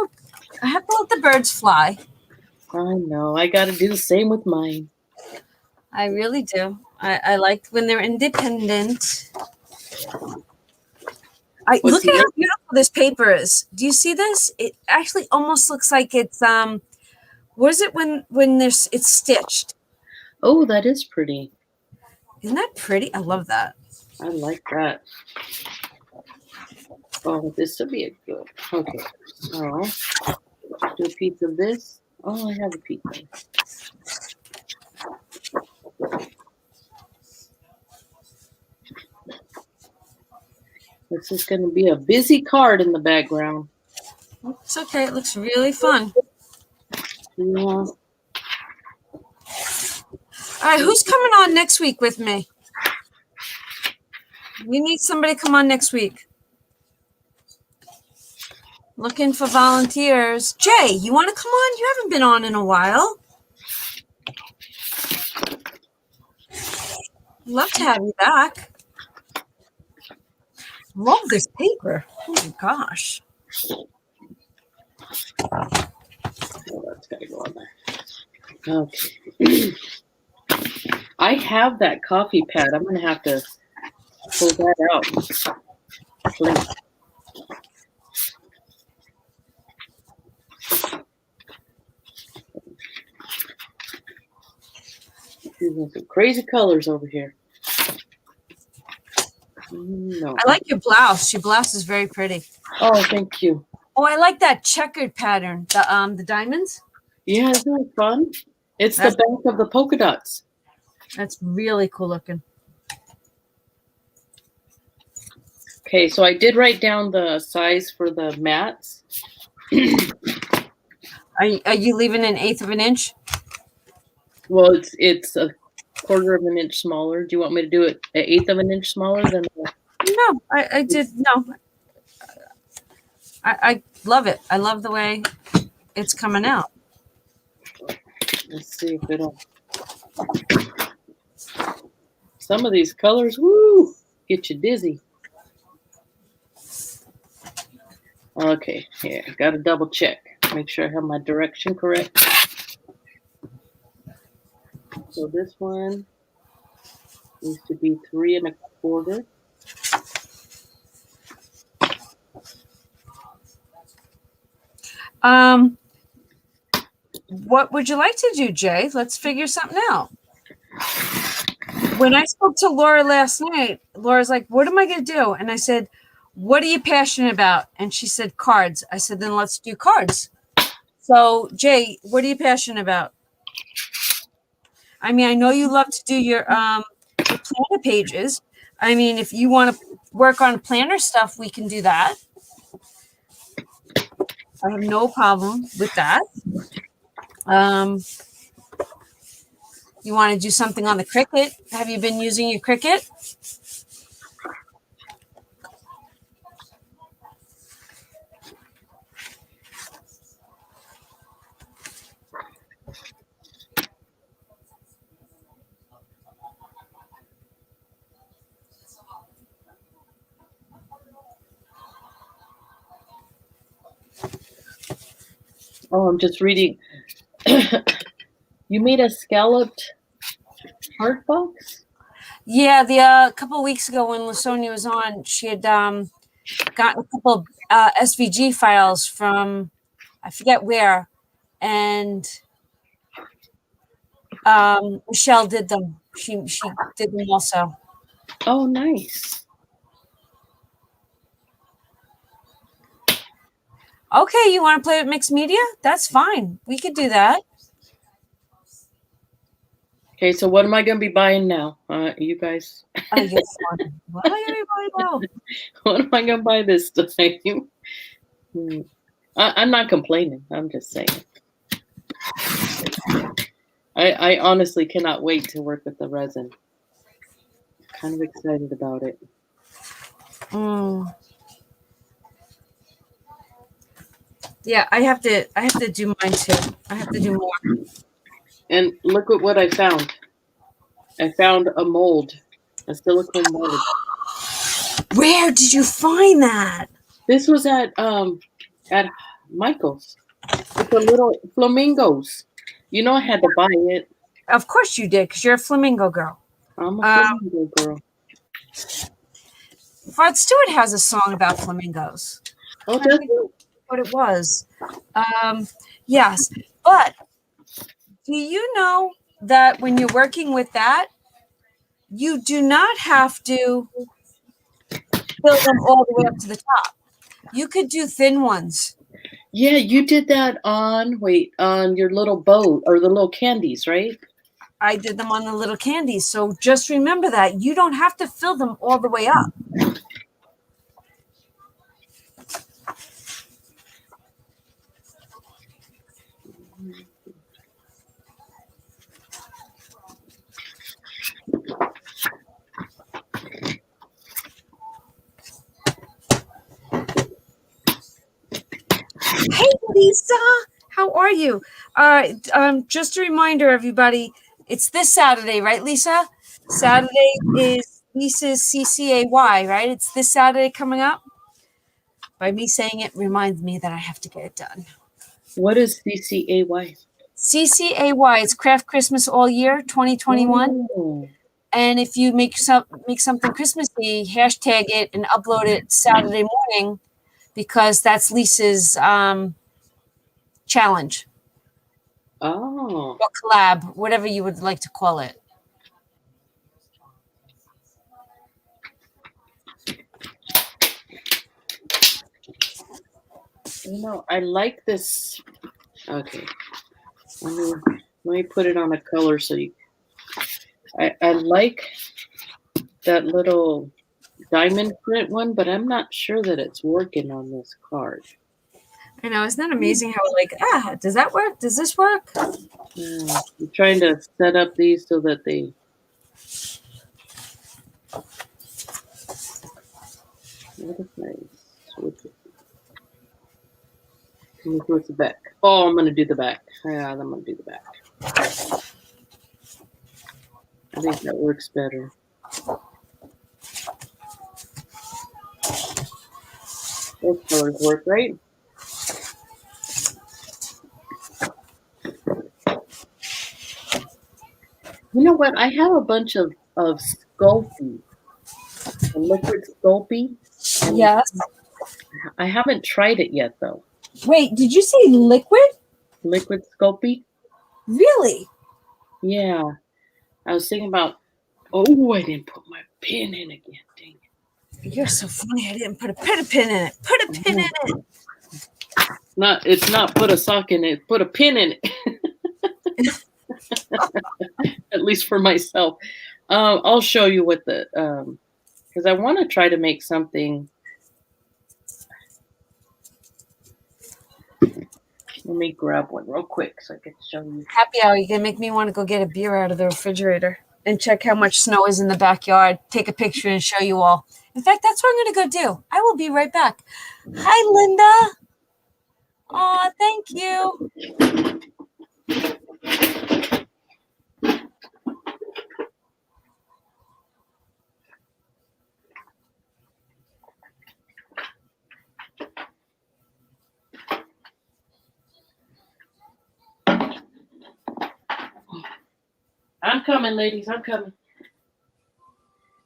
the birds fly. I know. I got to do the same with mine. I really do. I like when they're independent. Look at how beautiful this paper is. Do you see this? It actually almost looks like it's what is it when it's stitched? Oh, that is pretty. Isn't that pretty? I love that. I like that. Oh, this will be a good. Okay. So, do a piece of this. Oh, I have a piece of it. This is going to be a busy card in the background. It's okay. It looks really fun. Yeah. All right, who's coming on next week with me? We need somebody to come on next week. Looking for volunteers. Jay, you want to come on? You haven't been on in a while. Love to have you back. Love this paper. Oh my gosh. Oh, that's got to go on there. Okay. I have that coffee pad. I'm going to have to pull that out. Clean. Using some crazy colors over here. No. I like your blouse. Your blouse is very pretty. Oh, thank you. Oh, I like that checkered pattern. The diamonds. Yeah, isn't that fun? It's the back of the polka dots. That's really cool looking. Okay, so I did write down the size for the mats. Are you leaving an 1/8 of an inch? Well, it's a 1/4 of an inch smaller. Do you want me to do it 1/8 of an inch smaller than the... No, I did no. I love it. I love the way it's coming out. Let's see if it'll... Some of these colors, woo, get you dizzy. Okay, here, got to double check. Make sure I have my direction correct. So this one needs to be 3 1/4. What would you like to do, Jay? Let's figure something out. When I spoke to Laura last night, Laura's like, what am I going to do? And I said, what are you passionate about? And she said, cards. I said, then let's do cards. So, Jay, what are you passionate about? I mean, I know you love to do your planner pages. I mean, if you want to work on planner stuff, we can do that. I have no problem with that. You want to do something on the Cricut? Have you been using your Cricut? Oh, I'm just reading. You made a scalloped heart box? Yeah, the couple of weeks ago when LaSonia was on, she had gotten a couple SVG files from I forget where, and Michelle did them. She did them also. Oh, nice. Okay, you want to play with mixed media? That's fine. We could do that. Okay, so what am I going to be buying now? You guys? Oh, you're funny. What am I going to buy now? What am I going to buy this time? I'm not complaining. I'm just saying. I honestly cannot wait to work with the resin. Kind of excited about it. Yeah, I have to do mine too. I have to do more. And look at what I found. I found a mold, a silicone mold. Where did you find that? This was at Michael's. With the little flamingos. You know I had to buy it. Of course you did, because you're a flamingo girl. I'm a flamingo girl. Rod Stewart has a song about flamingos. Oh, does it? What it was. Yes. But do you know that when you're working with that, you do not have to fill them all the way up to the top. You could do thin ones. Yeah, you did that on your little boat or the little candies, right? I did them on the little candies. So just remember that. You don't have to fill them all the way up. Hey, Lisa, how are you? Just a reminder, everybody, it's this Saturday, right, Lisa? Saturday is Lisa's CCAY, right? It's this Saturday coming up. By me saying it reminds me that I have to get it done. What is CCAY? CCAY, it's Craft Christmas All Year 2021. Oh. And if you make something Christmassy, hashtag it and upload it Saturday morning, because that's Lisa's challenge. Oh. Or collab, whatever you would like to call it. You know, I like this. Okay. Let me put it on a color so you. I like that little diamond print one, but I'm not sure that it's working on this card. I know, isn't that amazing how does that work? Does this work? Yeah, I'm trying to set up these so that they. What is nice? What's the back? Oh, I'm gonna do the back. Yeah, I'm gonna do the back. I think that works better. Those colors work, right? You know what? I have a bunch of Sculpey, a liquid Sculpey, and Yes. I haven't tried it yet though. Wait, did you say liquid? Liquid Sculpey? Really? Yeah. I was thinking about. Oh, I didn't put my pin in again. Dang You're so funny. I didn't put a pin in it. Put a pin in it. it. It's not put a sock in it. Put a pin in it. At least for myself. I'll show you what the because I want to try to make something. Let me grab one real quick so I can show you. Happy hour. You're going to make me want to go get a beer out of the refrigerator and check how much snow is in the backyard. Take a picture and show you all. In fact, that's what I'm going to go do. I will be right back. Hi, Linda. Aw, thank you. I'm coming, ladies. I'm coming.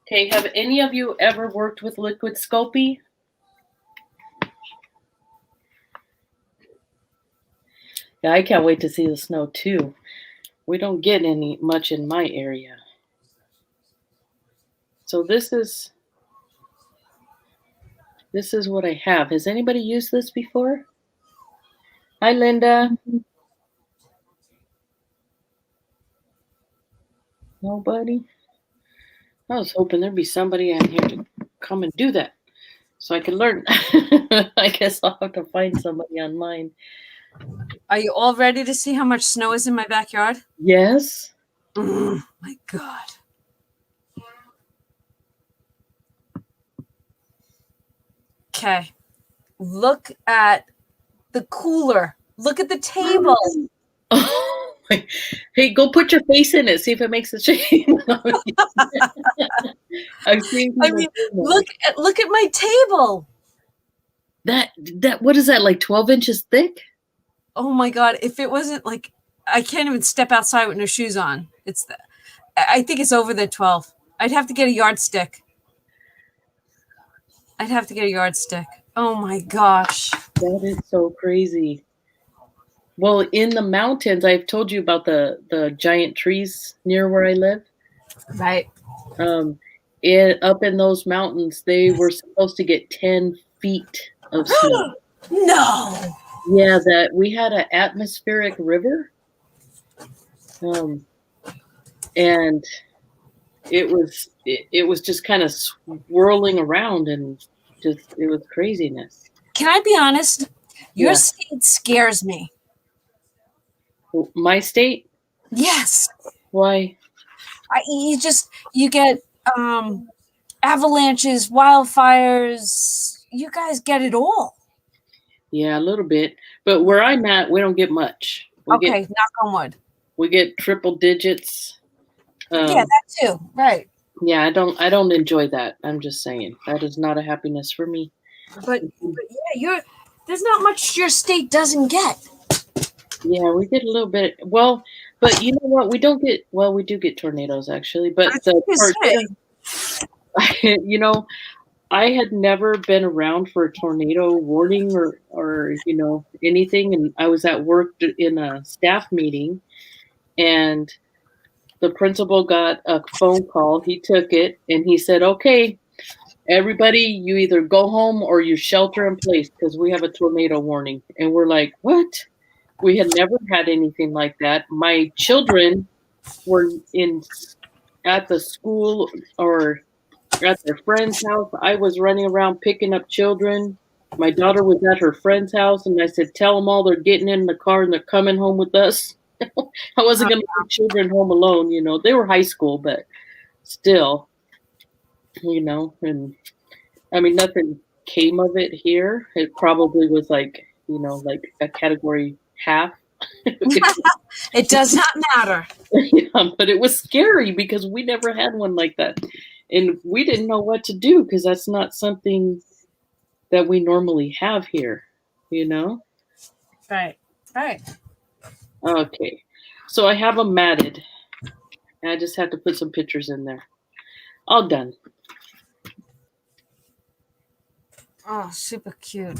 Okay, have any of you ever worked with liquid Sculpey? Yeah, I can't wait to see the snow too. We don't get any much in my area. So this is what I have. Has anybody used this before? Hi, Linda. Nobody? I was hoping there'd be somebody on here to come and do that so I can learn. I guess I'll have to find somebody online. Are you all ready to see how much snow is in my backyard? Yes. My God. Okay. Look at the cooler. Look at the table. Oh, hey, go put your face in it. See if it makes a change. I've seen. I mean, look at my table. That what is that, like 12 inches thick? Oh my God. If it wasn't like, I can't even step outside with no shoes on. I think it's over the 12. I'd have to get a yardstick. Oh my gosh. That is so crazy. Well, in the mountains, I've told you about the giant trees near where I live. Right. Up in those mountains, they were supposed to get 10 feet of snow. No. Yeah, that we had an atmospheric river, and it was just kind of swirling around, and just it was craziness. Can I be honest? Your state scares me. My state? Yes. Why? You get avalanches, wildfires. You guys get it all. Yeah, a little bit. But where I'm at, we don't get much. Knock on wood. We get triple digits. Yeah, that too. Right. Yeah, I don't enjoy that. I'm just saying. That is not a happiness for me. But yeah, there's not much your state doesn't get. Yeah, we get a little bit. Well, but you know what? We don't get. Well, we do get tornadoes actually. But you know, I had never been around for a tornado warning or anything, and I was at work in a staff meeting, and the principal got a phone call. He took it and he said, "Okay, everybody, you either go home or you shelter in place because we have a tornado warning." And we're like, "What?" We had never had anything like that. My children were at the school or at their friend's house. I was running around picking up children. My daughter was at her friend's house, and I said, "Tell them all they're getting in the car and they're coming home with us." I wasn't going to leave children home alone. They were high school, but still, and I mean, nothing came of it here. It probably was like a category half. It does not matter. Yeah, but it was scary because we never had one like that. And we didn't know what to do because that's not something that we normally have here, you know? Right. Right. Okay. So I have them matted. And I just have to put some pictures in there. All done. Oh, super cute.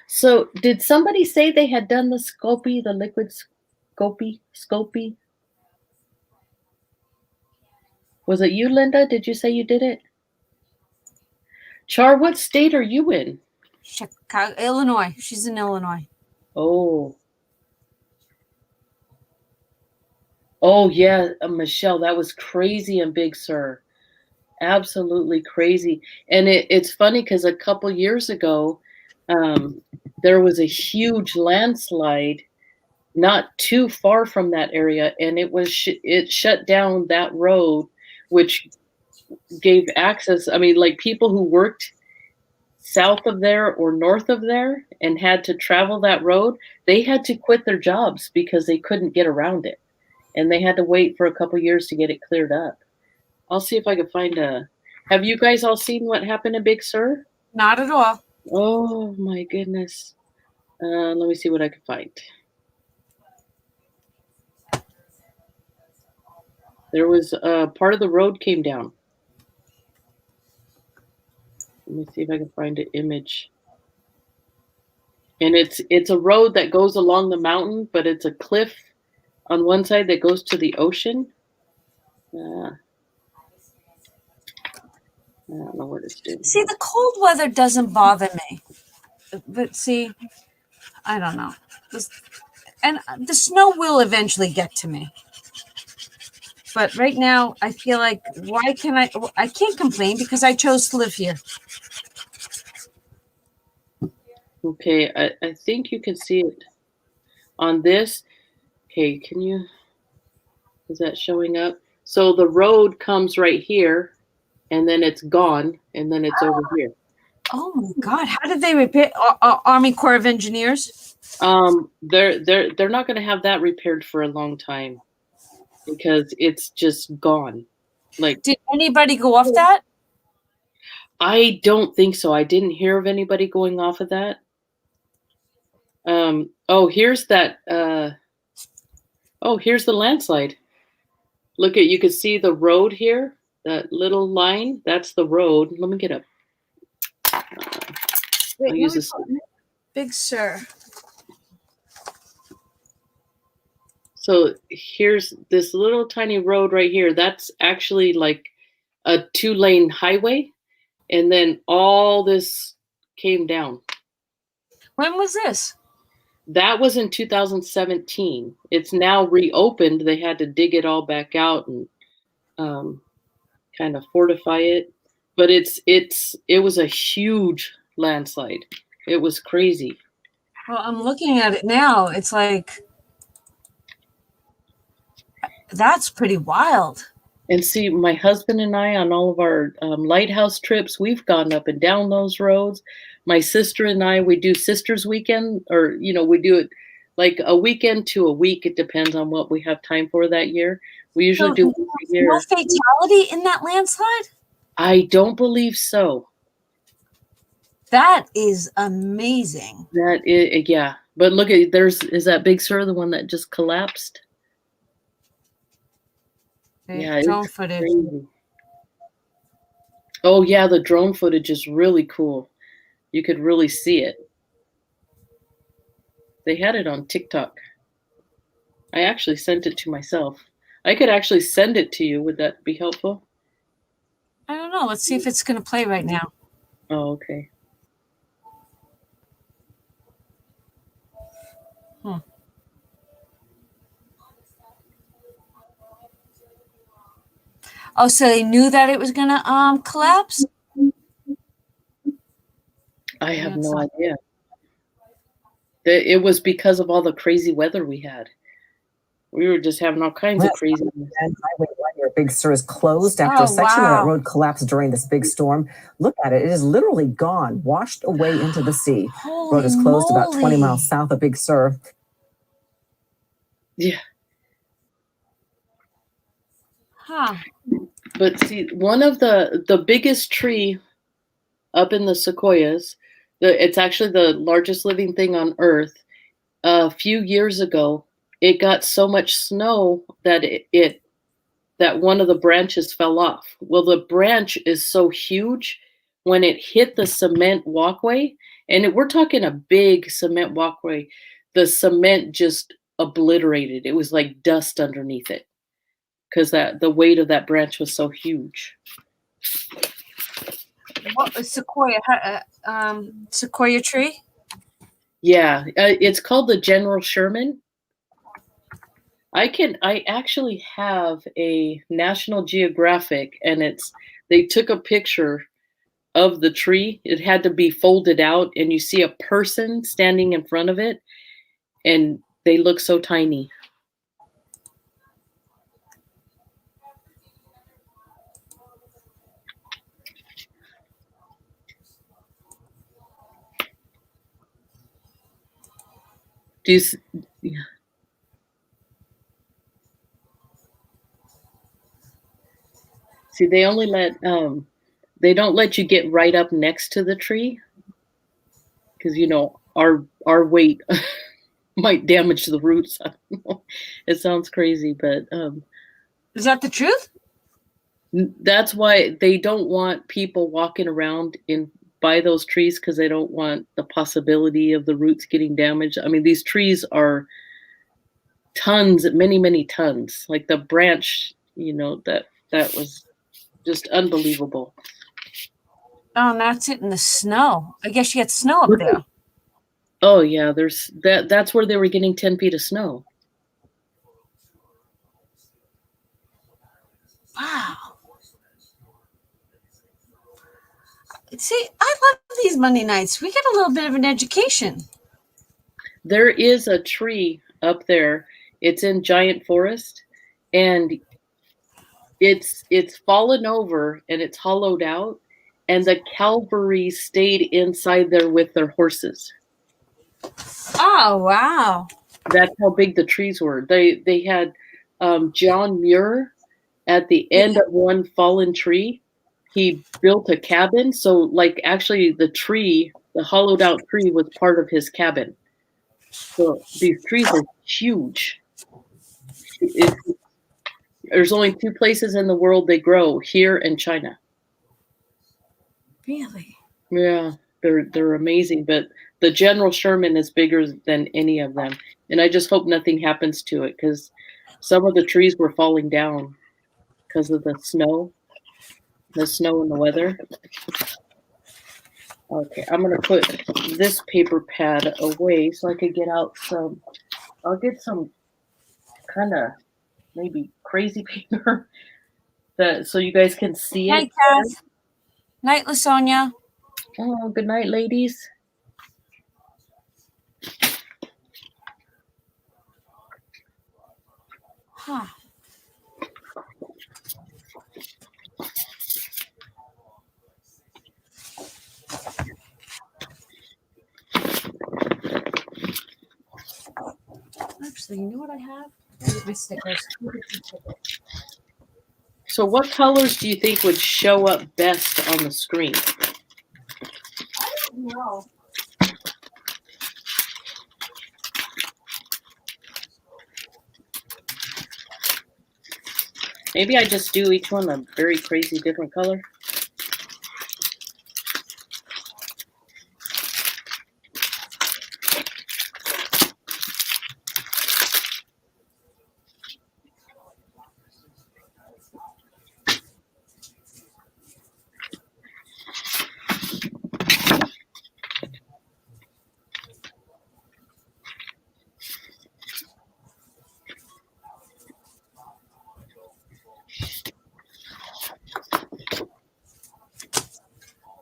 So did somebody say they had done the Sculpey, the liquid Sculpey? Was it you, Linda? Did you say you did it? Char, what state are you in? Chicago, Illinois. She's in Illinois. Oh. Oh, yeah, Michelle, that was crazy in Big Sur. Absolutely crazy. And it's funny because a couple years ago, there was a huge landslide not too far from that area, and it shut down that road, which gave access. I mean, like people who worked south of there or north of there and had to travel that road, they had to quit their jobs because they couldn't get around it, and they had to wait for a couple years to get it cleared up. I'll see if I can find a. Have you guys all seen what happened in Big Sur? Not at all. Oh my goodness. Let me see what I can find. There was part of the road came down. Let me see if I can find an image. And it's a road that goes along the mountain, but it's a cliff on one side that goes to the ocean. I don't know what it's doing. See, the cold weather doesn't bother me. But see, I don't know. And the snow will eventually get to me. But right now, I feel like, why can I can't complain because I chose to live here. Okay, I think you can see it on this. Okay, is that showing up? So the road comes right here, and then it's gone, and then it's over here. Oh my God! How did they repair Army Corps of Engineers? They're not going to have that repaired for a long time because it's just gone. Like, did anybody go off that? I don't think so. I didn't hear of anybody going off of that. Oh, here's that. Oh, here's the landslide. Look you can see the road here. That little line, that's the road. Let me get up. I'll use this. Big Sur. So here's this little tiny road right here. That's actually like a 2-lane highway. And then all this came down. When was this? That was in 2017. It's now reopened. They had to dig it all back out and kind of fortify it. But it was a huge landslide. It was crazy. Well, I'm looking at it now. It's like, that's pretty wild. And see, my husband and I, on all of our lighthouse trips, we've gone up and down those roads. My sister and I, we do Sisters Weekend, or, we do it like a weekend to a week. It depends on what we have time for that year. We usually do once a year. No fatality in that landslide? I don't believe so. That is amazing. Yeah. But look at, is that Big Sur, the one that just collapsed? Yeah, drone footage. Crazy. Oh yeah, the drone footage is really cool. You could really see it. They had it on TikTok. I actually sent it to myself. I could actually send it to you. Would that be helpful? I don't know. Let's see if it's going to play right now. Oh, okay. Oh, so they knew that it was going to collapse? I have no idea. It was because of all the crazy weather we had. We were just having all kinds of crazy. Highway 1 near Big Sur is closed after a section of that road collapsed during this big storm. Look at it. It is literally gone, washed away into the sea. Holy road is closed moly. about 20 miles south of Big Sur. Yeah. Huh. But see, one of the biggest tree up in the sequoias. It's actually the largest living thing on Earth. A few years ago, it got so much snow that that one of the branches fell off. Well, the branch is so huge when it hit the cement walkway, and we're talking a big cement walkway, the cement just obliterated. It was like dust underneath it because the weight of that branch was so huge. What was sequoia? Sequoia tree? Yeah, it's called the General Sherman. I actually have a National Geographic, and they took a picture of the tree. It had to be folded out, and you see a person standing in front of it, and they look so tiny. Do you yeah. See, they only they don't let you get right up next to the tree because our weight might damage the roots. I don't know. It sounds crazy, but Is that the truth? that's why they don't want people walking around by those trees, because they don't want the possibility of the roots getting damaged. I mean, these trees are tons, many tons. Like the branch, that was just unbelievable. Oh, that's it in the snow. I guess you had snow up there. Oh yeah, there's that's where they were getting 10 feet of snow. Wow. See, I love these Monday nights. We get a little bit of an education. There is a tree up there. It's in giant forest, and it's fallen over and it's hollowed out, and the cavalry stayed inside there with their horses. Oh, wow. That's how big the trees were. They had John Muir at the end of one fallen tree. He built a cabin. So like actually the hollowed out tree was part of his cabin. So these trees are huge. There's only 2 places in the world they grow, here and China. Really? Yeah, they're amazing. But the General Sherman is bigger than any of them. And I just hope nothing happens to it, because some of the trees were falling down because of the snow and the weather. Okay, I'm going to put this paper pad away so I could get out I'll get some kind of maybe crazy paper so you guys can see it. Night, Kath. Night, LaSonia. Oh, good night, ladies. Huh. Actually, you know what I have? My stickers. So what colors do you think would show up best on the screen? I don't know. Maybe I just do each one a very crazy different color.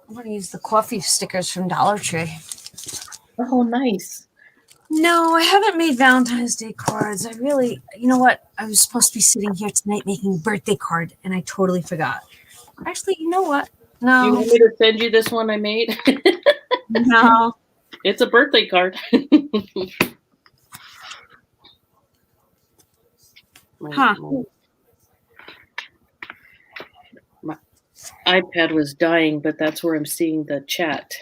I'm going to use the coffee stickers from Dollar Tree. Oh, nice. No, I haven't made Valentine's Day cards. You know what? I was supposed to be sitting here tonight making a birthday card, and I totally forgot. Actually, you know what? No. You want me to send you this one I made? No. It's a birthday card. Huh. iPad was dying, but that's where I'm seeing the chat.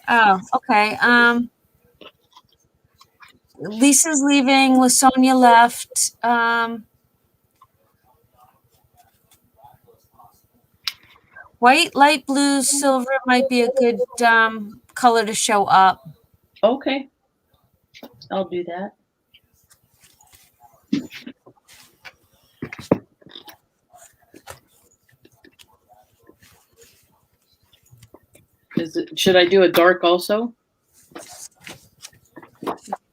Oh, okay. Lisa's leaving. Lasonia left. White, light blue, silver might be a good color to show up. Okay. I'll do that. Should I do a dark also?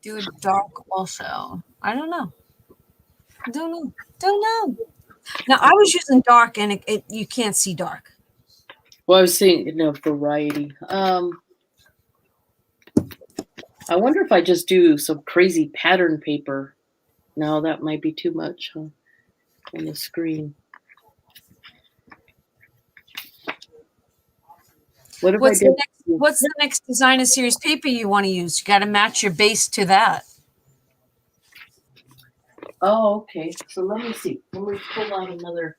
Do a dark also. I don't know. Don't know. Now I was using dark, and you can't see dark. Well, I was thinking of variety. I wonder if I just do some crazy pattern paper. No, that might be too much, huh, on the screen. What's the next designer series paper you want to use? You got to match your base to that. Oh, okay. So let me see. Let me pull out another.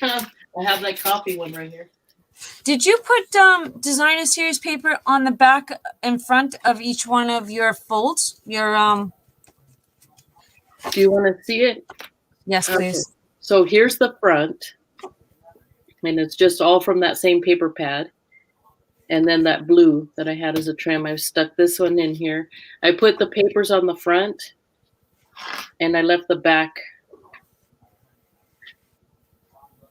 I have that coffee one right here. Did you put designer series paper on the back in front of each one of your folds? Your Do you want to see it? Yes, please. Okay. So here's the front, and it's just all from that same paper pad. And then that blue that I had as a trim, I've stuck this one in here. I put the papers on the front, and I left the back.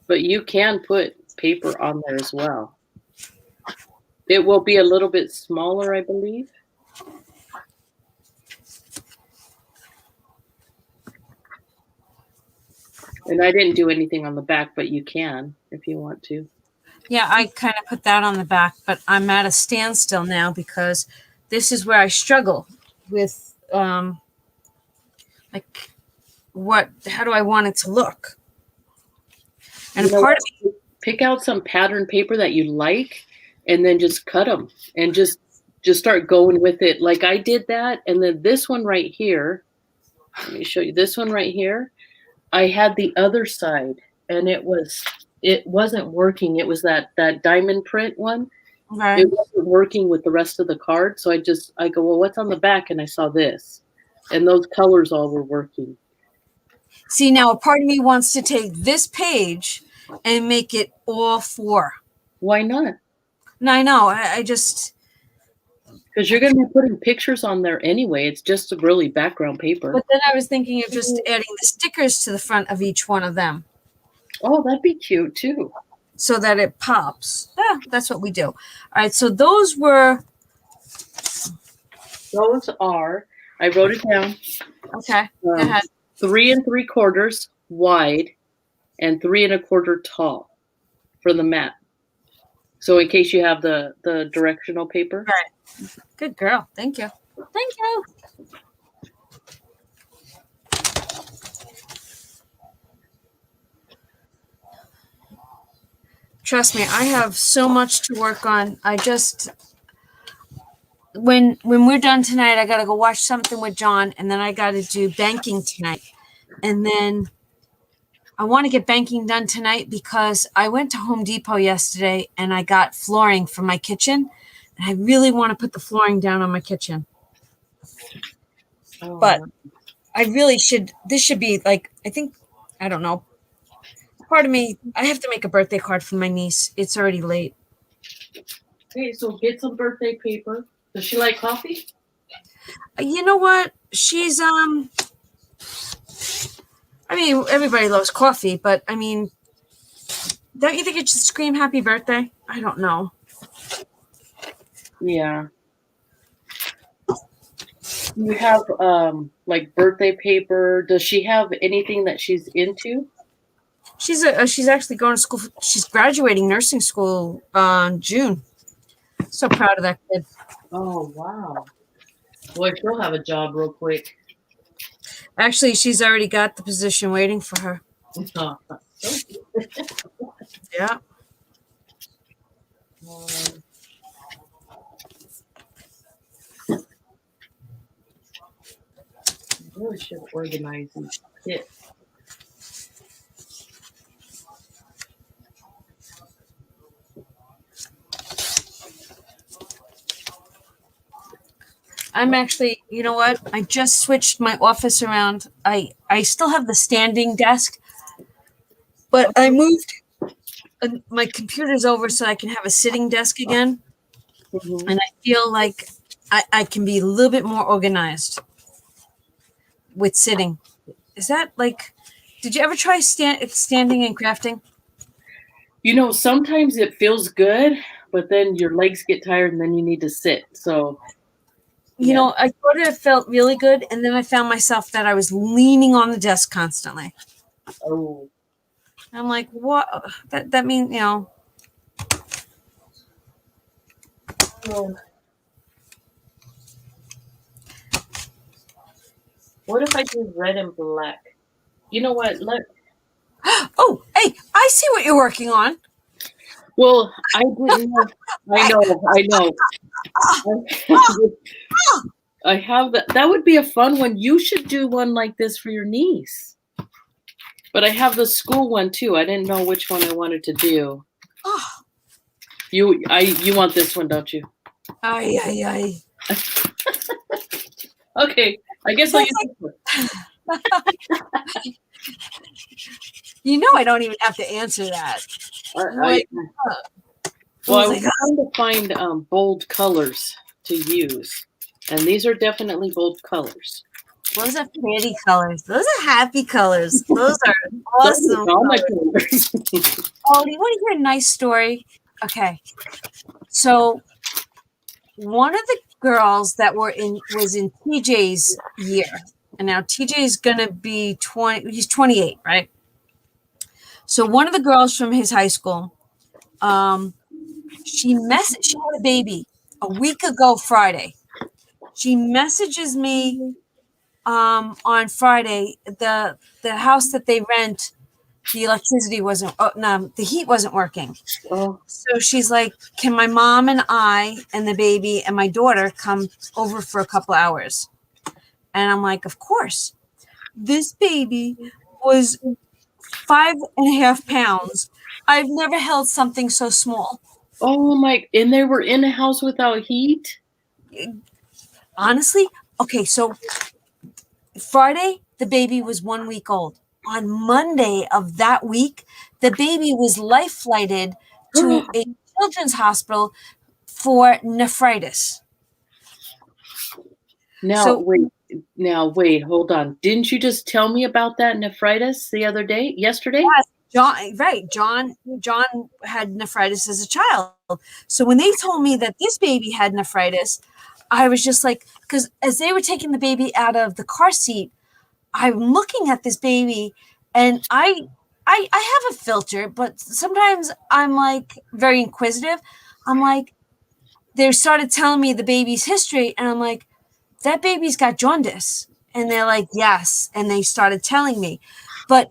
But you can put paper on there as well. It will be a little bit smaller, I believe. And I didn't do anything on the back, but you can if you want to. Yeah, I kind of put that on the back, but I'm at a standstill now because this is where I struggle with how do I want it to look? And part of me, pick out some pattern paper that you like, and then just cut them and just start going with it. Like I did that, and then this one right here. Let me show you this one right here. I had the other side, and it wasn't working. It was that diamond print one. right. It wasn't working with the rest of the card. So I go, well, what's on the back? And I saw this, and those colors all were working. See, now a part of me wants to take this page and make it all four. Why not? No, I know. I just... Because you're going to be putting pictures on there anyway. It's just a really background paper. But then I was thinking of just adding the stickers to the front of each one of them. Oh, that'd be cute too. So that it pops. Yeah, that's what we do. All right, so those are, I wrote it down. Okay, go ahead. 3 3/4 wide and 3 1/4 tall for the mat. So in case you have the directional paper. Right. Good girl. Thank you. Thank you. Trust me, I have so much to work on. I just, when we're done tonight, I got to go watch something with John, and then I got to do banking tonight. And then I want to get banking done tonight because I went to Home Depot yesterday and I got flooring for my kitchen. And I really want to put the flooring down on my kitchen. Oh. But I really should, this should be like, I don't know. Part of me, I have to make a birthday card for my niece. It's already late. Okay, so get some birthday paper. Does she like coffee? You know what? She's, I mean, everybody loves coffee, but I mean, don't you think it should scream happy birthday? I don't know. Yeah. You have like birthday paper. Does she have anything that she's into? She's actually going to school. She's graduating nursing school in June. So proud of that kid. Oh, wow. Boy, she'll have a job real quick. Actually, she's already got the position waiting for her. Yeah. I really should organize these kits. I'm actually, you know what? I just switched my office around. I still have the standing desk, but I moved my computer's over so I can have a sitting desk again. Mhm. And I feel like I can be a little bit more organized with sitting. Is that like, did you ever try standing and crafting? Sometimes it feels good, but then your legs get tired and then you need to sit. So, You yeah. know, I thought it felt really good, and then I found myself that I was leaning on the desk constantly. Oh. I'm like, what? That means, Oh. What if I do red and black? You know what? Oh, hey, I see what you're working on. Well, I didn't know. I know. I have that. That would be a fun one. You should do one like this for your niece. But I have the school one too. I didn't know which one I wanted to do. Oh, You want this one, don't you? ay. Okay, I guess I'll use this one. I don't even have to answer that. I was trying to find bold colors to use, and these are definitely bold colors. Those are pretty colors. Those are happy colors. Those are awesome colors. Oh, do you want to hear a nice story? Okay. So one of the girls that was in TJ's year, and now TJ's gonna be 20. He's 28, right? So one of the girls from his high school, she had a baby a week ago Friday. She messages me on Friday. The house that they rent, the electricity wasn't. Oh, no, the heat wasn't working. Oh. So she's like, "Can my mom and I and the baby and my daughter come over for a couple hours?" And I'm like, "Of course." This baby was 5.5 pounds. I've never held something so small. Oh my! And they were in a house without heat? Honestly, okay, so Friday, the baby was 1 week old. On Monday of that week, the baby was life flighted to a children's hospital for nephritis. Now, wait, hold on. Didn't you just tell me about that nephritis yesterday? Yes, John had nephritis as a child. So when they told me that this baby had nephritis, I was just like, because as they were taking the baby out of the car seat, I'm looking at this baby, and I have a filter, but sometimes I'm like very inquisitive. I'm like, they started telling me the baby's history, and I'm like, that baby's got jaundice. And they're like, yes. And they started telling me. But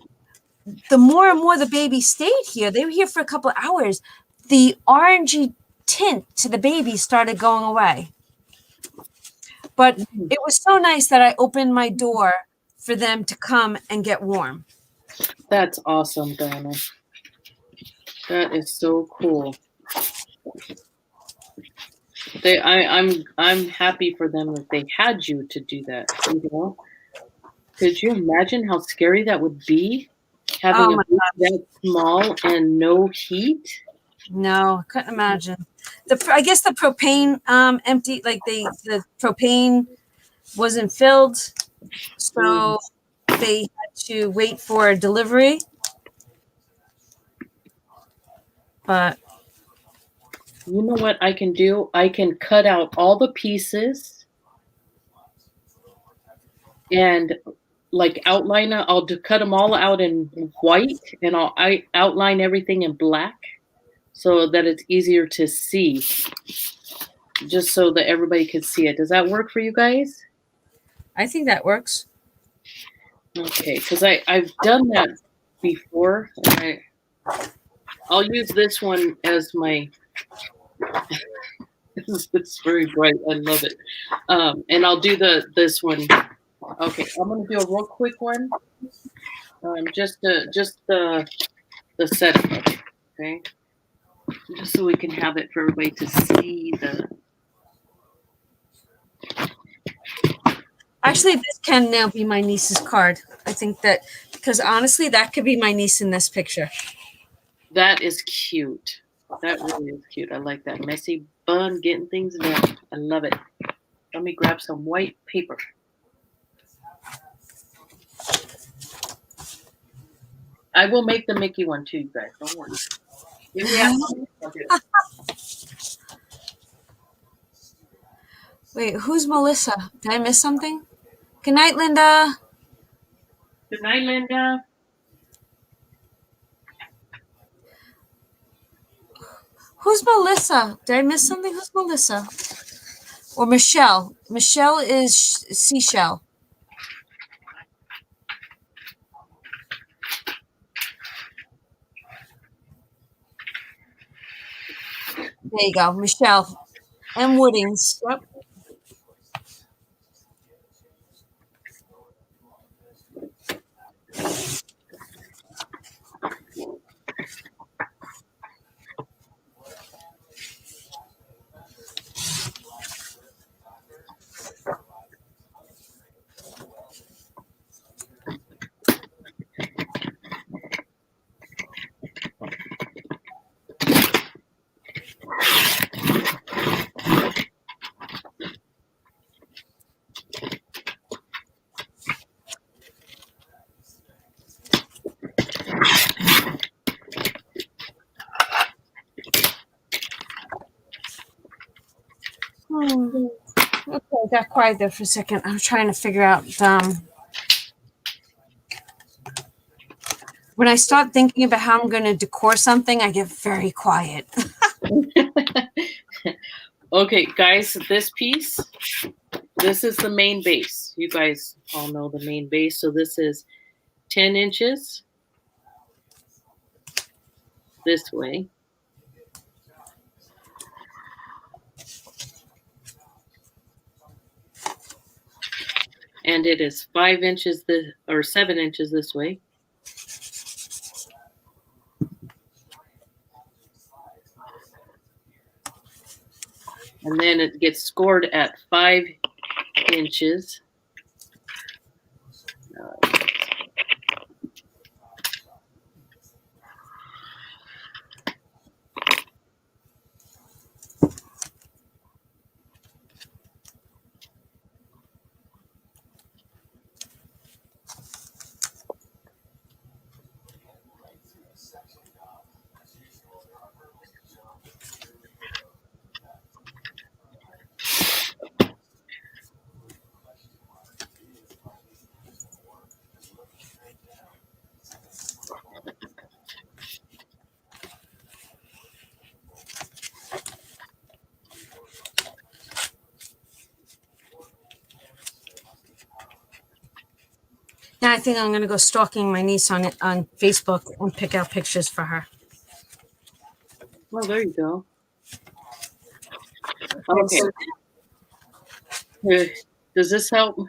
the more and more the baby stayed here, they were here for a couple of hours, the orangey tint to the baby started going away. But it was so nice that I opened my door for them to come and get warm. That's awesome, Donna. That is so cool. I'm happy for them that they had you to do that. Could you imagine how scary that would be? Having a baby that small and no heat? No, I couldn't imagine. I guess the propane empty, like the propane wasn't filled, so they had to wait for delivery. But you know what I can do? I can cut out all the pieces and like outline. I'll cut them all out in white, and I'll outline everything in black so that it's easier to see, just so that everybody can see it. Does that work for you guys? I think that works. Okay, because I've done that before. And I'll use this one as my. It's very bright. I love it. And I'll do this one. Okay, I'm gonna do a real quick one. Just the setup. Okay, just so we can have it for everybody to see Actually, this can now be my niece's card. I think that because honestly, that could be my niece in this picture. That is cute. That really is cute. I like that messy bun getting things done. I love it. Let me grab some white paper. I will make the Mickey one too, you guys. Don't worry. If we have one, I'll do it. Wait, who's Melissa? Did I miss something? Good night, Linda. Good night, Linda. Who's Melissa? Did I miss something? Who's Melissa? Or Michelle? Michelle is Seashell. There you go, Michelle. And Woodings. Yep. Okay, I got quiet there for a second. I'm trying to figure out when I start thinking about how I'm going to decor something, I get very quiet. Okay, guys, this piece, this is the main base. You guys all know the main base. So this is 10 inches this way. And it is 5 inches or 7 inches this way. And then it gets scored at 5 inches. Now I think I'm going to go stalking my niece on Facebook and pick out pictures for her. Well, there you go. Okay. Does this help?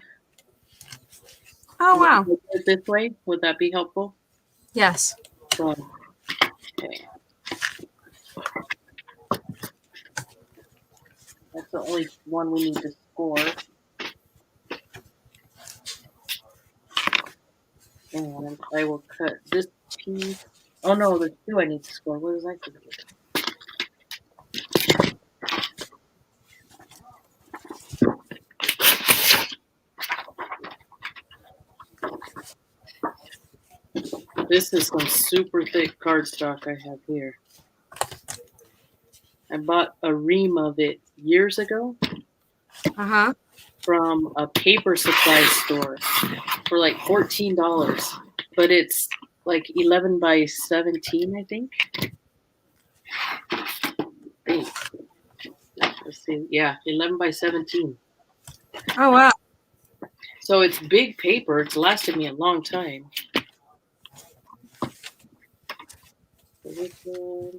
Oh, wow. This way? Would that be helpful? Yes. Okay. That's the only one we need to score. And I will cut this piece. Oh no, there's 2 I need to score. What is that going to do? This is some super thick cardstock I have here. I bought a ream of it years ago from a paper supply store for like $14. But it's like 11 by 17, I think. Let's see. Yeah, 11 by 17. Oh, wow. So it's big paper. It's lasted me a long time. So this one.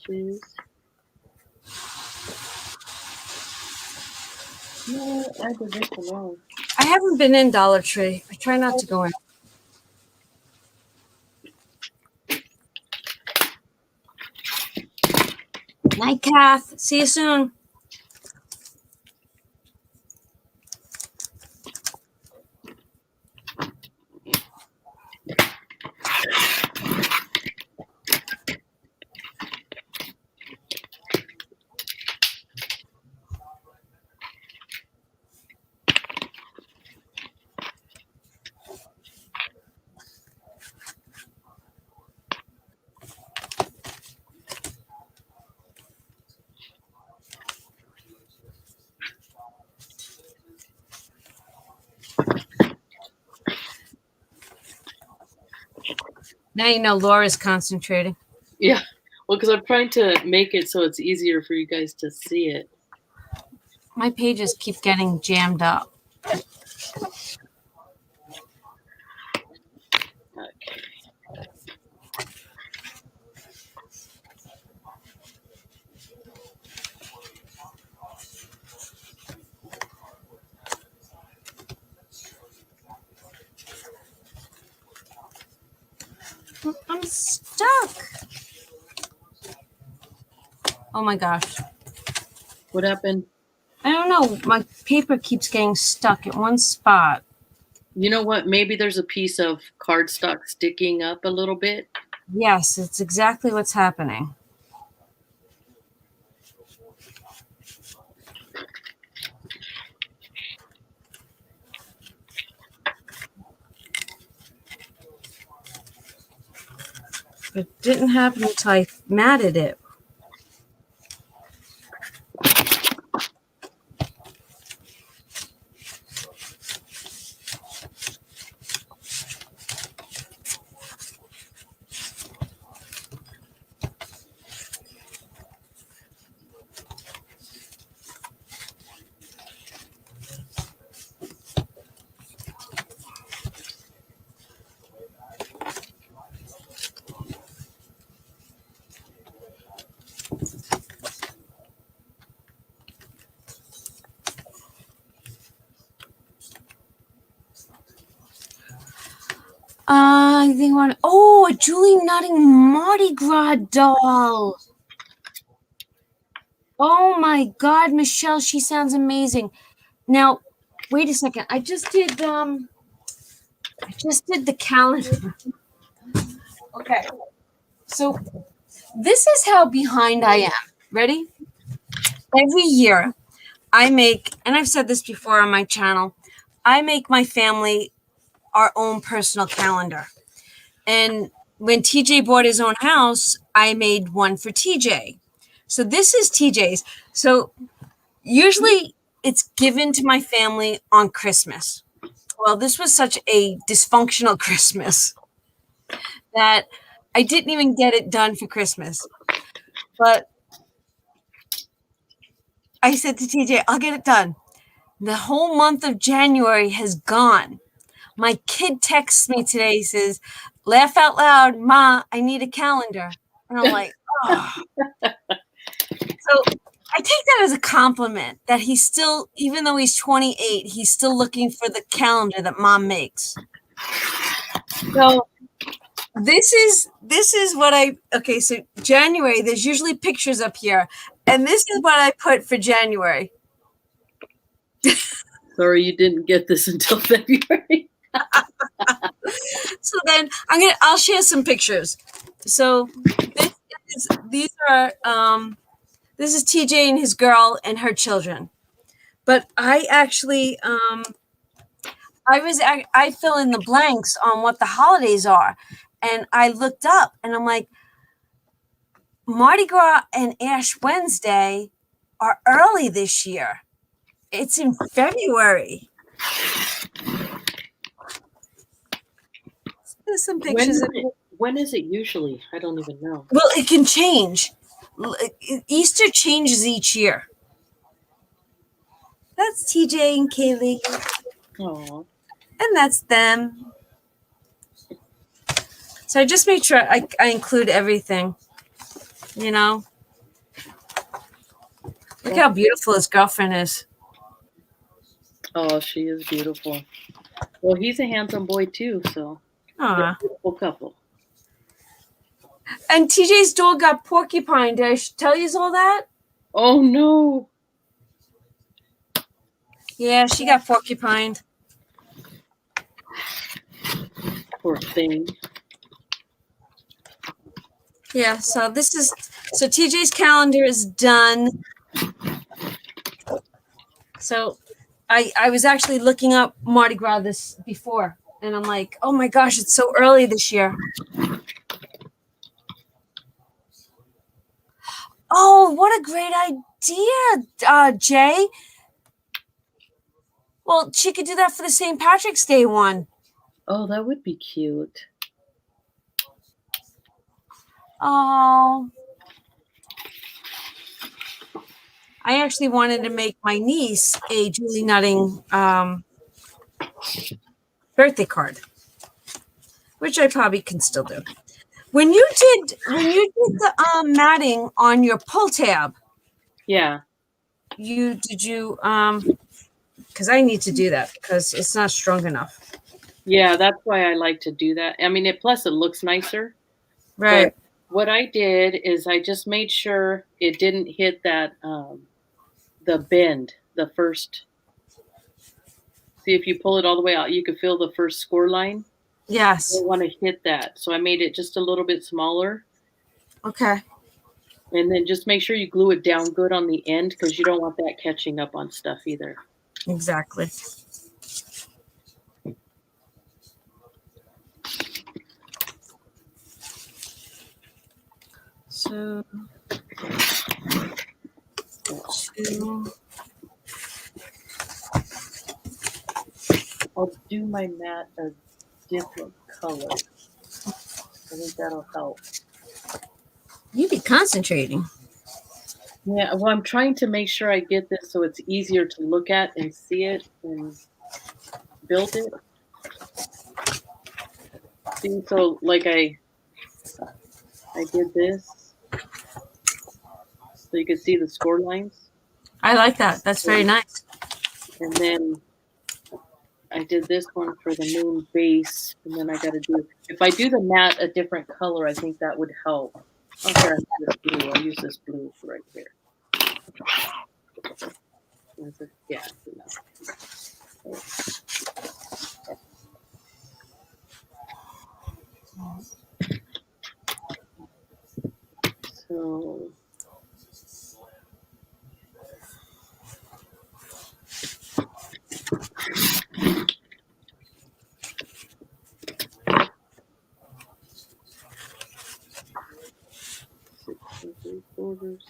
Peaches. No, I did this alone. I haven't been in Dollar Tree. I try not to go in. Night, Kath. See you soon. Now you know Laura's concentrating. Yeah. Well, because I'm trying to make it so it's easier for you guys to see it. My pages keep getting jammed up. Okay. I'm stuck. Oh my gosh. What happened? I don't know. My paper keeps getting stuck at one spot. You know what? Maybe there's a piece of cardstock sticking up a little bit. Yes, it's exactly what's happening. It didn't happen until I matted it. I think one. Oh, a Julie Nutting Mardi Gras doll. Oh my God, Michelle, she sounds amazing. Now, wait a second. I just did the calendar. Okay. So this is how behind I am. Ready? Every year I make, and I've said this before on my channel, I make my family our own personal calendar. And when TJ bought his own house, I made one for TJ. So this is TJ's. So usually it's given to my family on Christmas. Well, this was such a dysfunctional Christmas that I didn't even get it done for Christmas. But I said to TJ, I'll get it done. The whole month of January has gone. My kid texts me today, says, laugh out loud, Ma, I need a calendar. And I'm like, oh. So I take that as a compliment that he's still, even though he's 28, he's still looking for the calendar that Mom makes. So this is what okay, so January, there's usually pictures up here. And this is what I put for January. Sorry you didn't get this until February. So then I'll share some pictures. So this is TJ and his girl and her children. But I actually I fill in the blanks on what the holidays are. And I looked up and I'm like, Mardi Gras and Ash Wednesday are early this year. It's in February. There's some pictures. When is it usually? I don't even know. Well, it can change. Easter changes each year. That's TJ and Kaylee. Aww. And that's them. So I just make sure I include everything. you know. Look how beautiful his girlfriend is. Oh, she is beautiful. Well, he's a handsome boy too, so they're a Aw. beautiful couple. And TJ's dog got porcupined. Did I tell you all that? Oh no. Yeah, she got porcupined. Poor thing. Yeah, so TJ's calendar is done. So I was actually looking up Mardi Gras this before, and I'm like, oh my gosh, it's so early this year. Oh, what a great idea, Jay. Well, she could do that for the St. Patrick's Day one. Oh, that would be cute. Oh. I actually wanted to make my niece a Julie Nutting birthday card, which I probably can still do. When you did the matting on your pull tab, Yeah. because I need to do that because it's not strong enough. Yeah, that's why I like to do that. I mean, plus it looks nicer. Right. But what I did is I just made sure it didn't hit that the bend, the first. See, if you pull it all the way out, you can feel the first score line. Yes. You don't want to hit that. So I made it just a little bit smaller. Okay. And then just make sure you glue it down good on the end because you don't want that catching up on stuff either. Exactly. So, I'll do my mat a different color. I think that'll help. You be concentrating. Yeah, well, I'm trying to make sure I get this so it's easier to look at and see it and build it. See, so like I did this, so you can see the score lines. I like that. That's very nice. And then I did this one for the moon base, and then I got to do. If I do the mat a different color, I think that would help. Okay, I'll use this blue right here. Yeah. So. Quarters.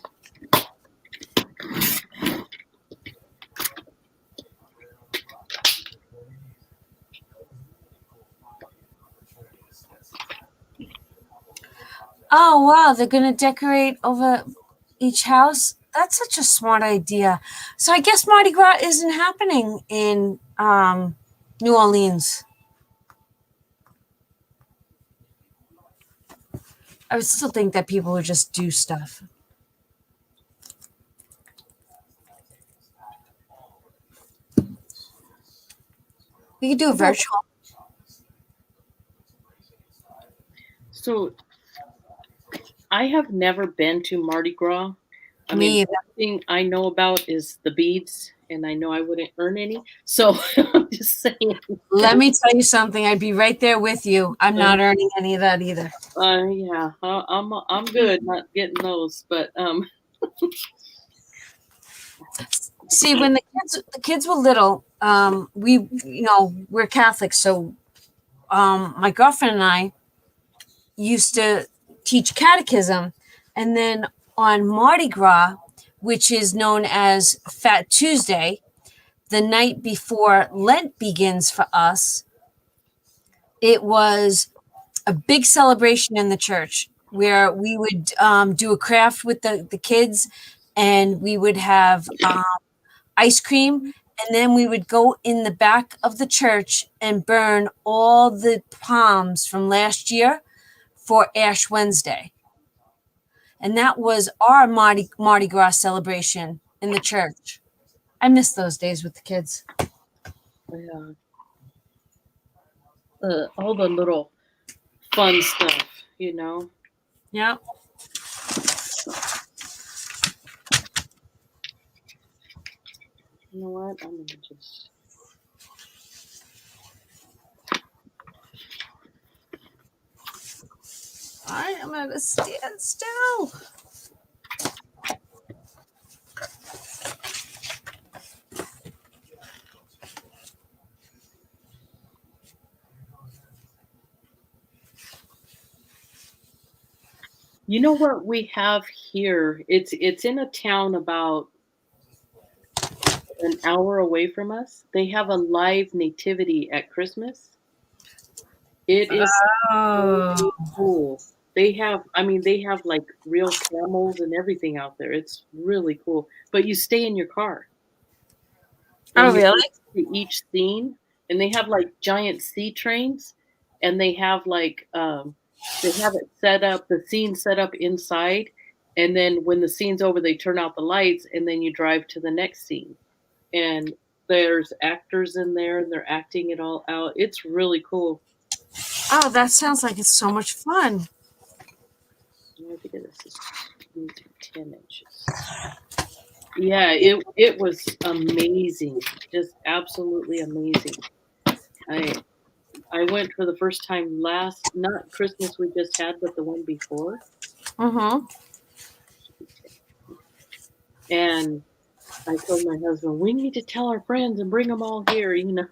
Oh wow, they're gonna decorate over each house. That's such a smart idea. So I guess Mardi Gras isn't happening in New Orleans. I would still think that people would just do stuff. We could do a virtual. So I have never been to Mardi Gras. Me either. The thing I know about is the beads, and I know I wouldn't earn any. So I'm just saying. Let me tell you something. I'd be right there with you. I'm not earning any of that either. Yeah, I'm good not getting those, but See, when the kids were little, we're Catholics, so my girlfriend and I used to teach catechism, and then on Mardi Gras, which is known as Fat Tuesday, the night before Lent begins for us, it was a big celebration in the church where we would do a craft with the kids, and we would have ice cream, and then we would go in the back of the church and burn all the palms from last year for Ash Wednesday. and that was our Mardi Gras celebration in the church. I miss those days with the kids. Yeah. All the little fun stuff, you know. Yeah. You know what? I'm gonna just. I am at a standstill. You know what we have here? It's in a town about an hour away from us. They have a live nativity at Christmas. It is Oh. so cool. They have like real camels and everything out there. It's really cool. But you stay in your car Oh, and you go really? to each scene, and they have like giant sea trains, and they have it set up, the scene set up inside, and then when the scene's over, they turn out the lights, and then you drive to the next scene. And there's actors in there, and they're acting it all out. It's really cool. Oh, that sounds like it's so much fun. I think this is 10 inches. Yeah, it was amazing, just absolutely amazing. I I went for the first time not Christmas we just had, but the one before, Mm-hmm. and I told my husband we need to tell our friends and bring them all here, you know.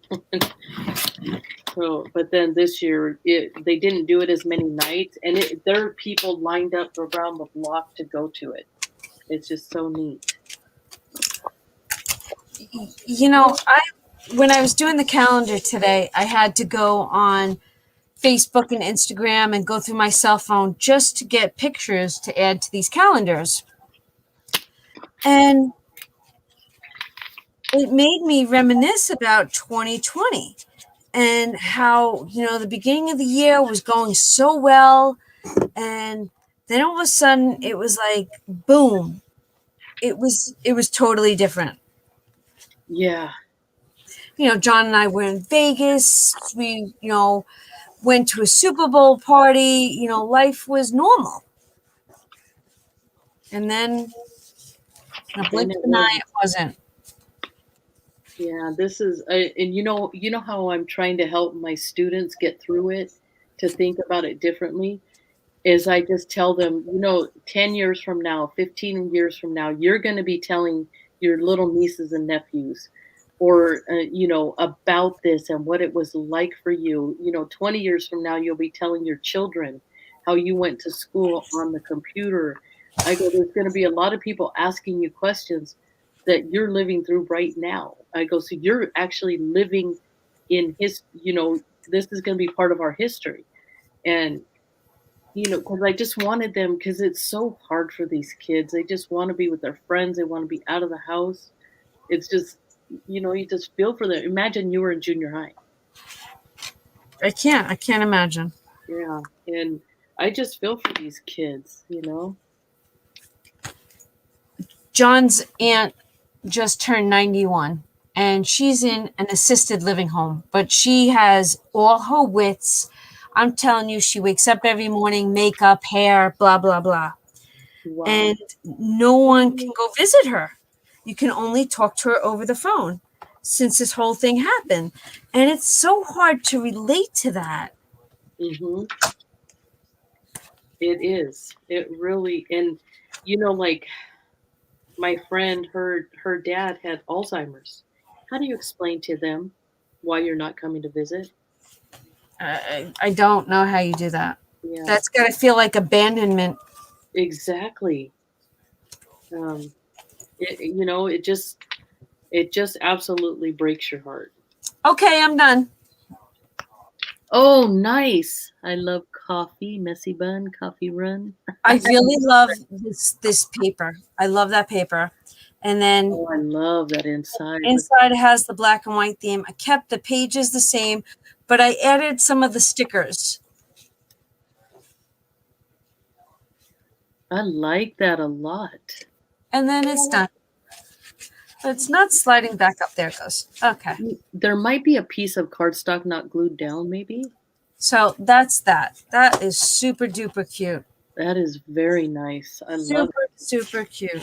So, but then this year they didn't do it as many nights, and there are people lined up around the block to go to it. It's just so neat. You know, when I was doing the calendar today, I had to go on Facebook and Instagram and go through my cell phone just to get pictures to add to these calendars. And it made me reminisce about 2020 and how, the beginning of the year was going so well. And then all of a sudden it was like, boom, it was totally different. Yeah. John and I were in Vegas. We, went to a Super Bowl party. Life was normal. And then in a blink of an eye, it wasn't. Yeah, this is, and you know how I'm trying to help my students get through it, to think about it differently, is I just tell them, 10 years from now, 15 years from now, you're going to be telling your little nieces and nephews, or, about this and what it was like for you. 20 years from now, you'll be telling your children how you went to school on the computer. I go, there's going to be a lot of people asking you questions that you're living through right now. I go, so you're actually living in this is going to be part of our history. And, because I just wanted them, because it's so hard for these kids. They just want to be with their friends. They want to be out of the house. It's just, you just feel for them. Imagine you were in junior high. I can't imagine. Yeah. And I just feel for these kids, John's aunt just turned 91, and she's in an assisted living home, but she has all her wits. I'm telling you, she wakes up every morning, makeup, hair, blah, blah, blah. Wow. And no one can go visit her. You can only talk to her over the phone since this whole thing happened. And it's so hard to relate to that. Mm-hmm. It is. It really, and, like my friend, her dad had Alzheimer's. How do you explain to them why you're not coming to visit? I don't know how you do that. Yeah. That's got to feel like abandonment. Exactly. It just absolutely breaks your heart. Okay, I'm done. Oh, nice. I love coffee, messy bun, coffee run. I really love this paper. I love that paper. And then I love that inside. Inside it has the black and white theme. I kept the pages the same, but I added some of the stickers. I like that a lot. And then it's done. But it's not sliding back up. There it goes. Okay. There might be a piece of cardstock not glued down, maybe. So that's that. That is super duper cute. That is very nice. I love it. Super cute.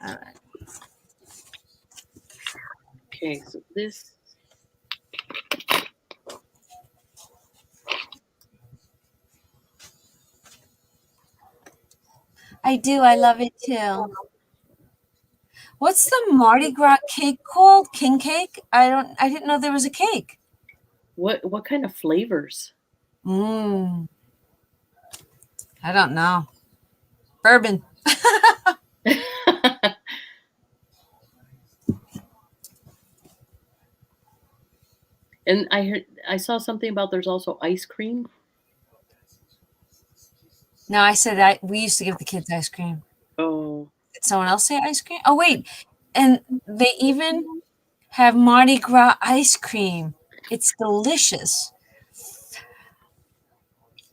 All right. Okay, so this. I do. I love it too. What's the Mardi Gras cake called? King cake? I didn't know there was a cake. What kind of flavors? I don't know. Bourbon. And I saw something about there's also ice cream. No, I said we used to give the kids ice cream. Oh. Did someone else say ice cream? Oh, wait. And they even have Mardi Gras ice cream. It's delicious.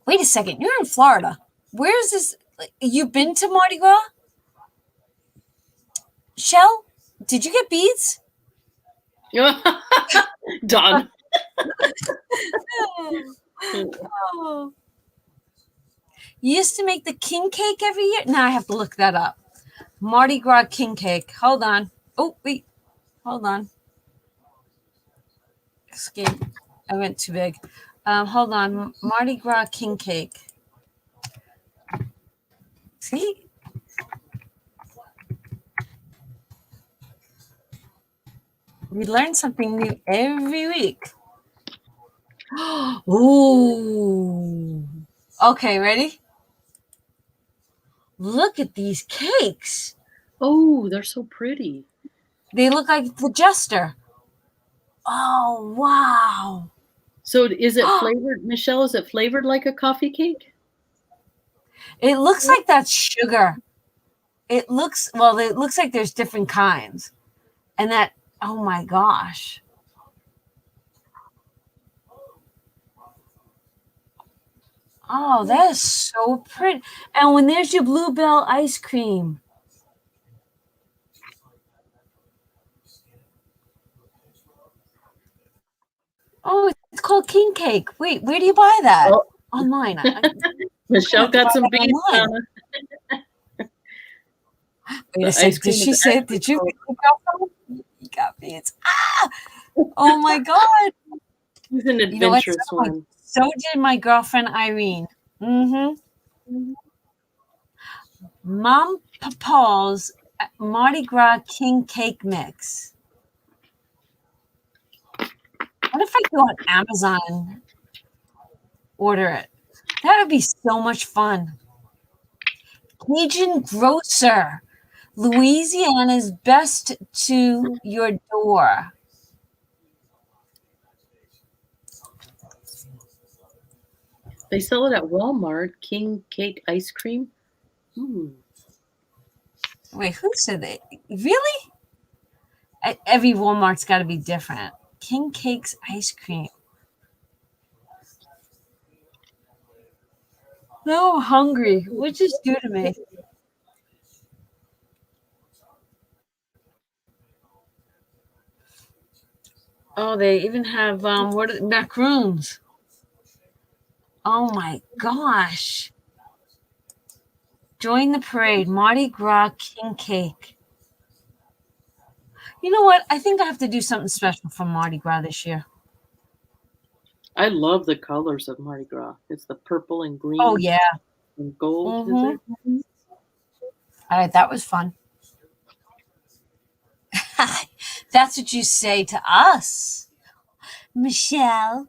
Wait a second. You're in Florida. Where is this? You've been to Mardi Gras? Shell, did you get beads? Done. Oh. You used to make the king cake every year? Now I have to look that up. Mardi Gras king cake. Hold on. Oh, wait. Hold on. Escape. I went too big. Hold on. Mardi Gras king cake. See? We learn something new every week. Ooh. Okay, ready? Look at these cakes. Oh, they're so pretty. They look like the jester. Oh, wow. So is it flavored, Michelle? Is it flavored like a coffee cake? It looks like that's sugar. It looks like there's different kinds. And that, oh my gosh. Oh, that is so pretty. And when there's your bluebell ice cream. Oh, it's called king cake. Wait, where do you buy that? Oh. Online. Michelle got some beads. Wait a second. Did she say, did you got beads? Ah! Oh my God. He's an adventurous one. So did my girlfriend Irene. Mom Papa's Mardi Gras king cake mix. What if I go on Amazon, order it? That would be so much fun. Cajun Grocer, Louisiana's best to your door. They sell it at Walmart. King cake ice cream. Wait, who said that? Really? Every Walmart's got to be different. King Cake's ice cream. No, I'm hungry. What'd you do to me? Oh, they even have macaroons. Oh my gosh. Join the parade. Mardi Gras king cake. You know what? I think I have to do something special for Mardi Gras this year. I love the colors of Mardi Gras. It's the purple and green. Oh, yeah. And gold, is it? All right, that was fun. That's what you say to us, Michelle.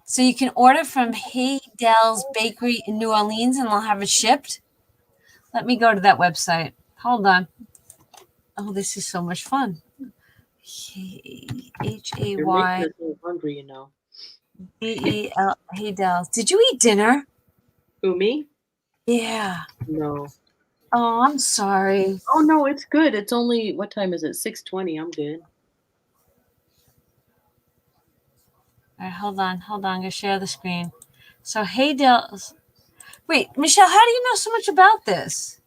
So you can order from Haydel's Bakery in New Orleans and they'll have it shipped. Let me go to that website. Hold on. Oh, this is so much fun. Hay. You're making us so hungry, you know. Bel. Haydel's. Did you eat dinner? Who, me? Yeah. No. Oh, I'm sorry. Oh no, it's good. It's only, what time is it? 6:20. I'm good. All right, hold on. I'm gonna share the screen. So Dale. Wait, Michelle, how do you know so much about this?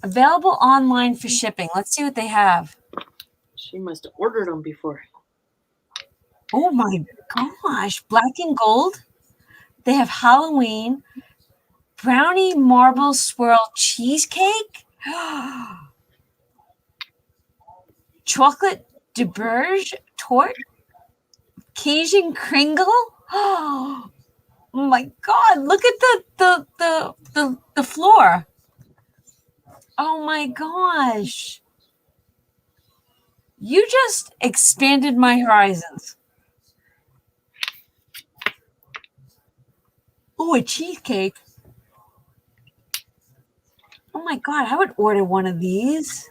Available online for shipping. Let's see what they have. She must have ordered them before. Oh my gosh, black and gold. They have Halloween, brownie marble swirl cheesecake, chocolate de Bourge tort, Cajun Kringle. Oh my God! Look at the floor. Oh my gosh! You just expanded my horizons. Oh, a cheesecake. Oh my God! I would order one of these.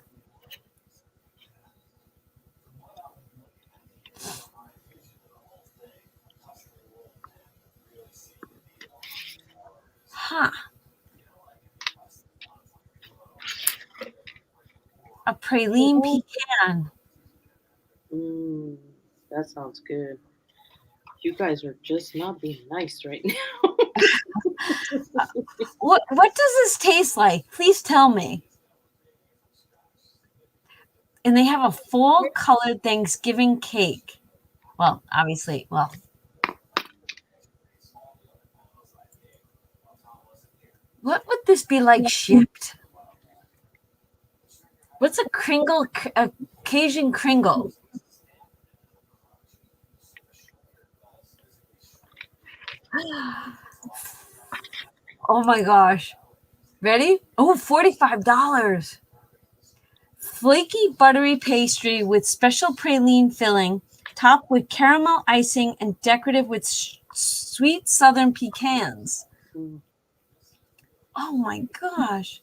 Huh. A praline pecan. That sounds good. You guys are just not being nice right now. What does this taste like? Please tell me. And they have a full colored Thanksgiving cake. Well, obviously, what would this be like shipped? What's a Cajun Kringle? Oh my gosh. Ready? Oh, $45. Flaky buttery pastry with special praline filling, topped with caramel icing and decorative with sweet southern pecans. Oh my gosh.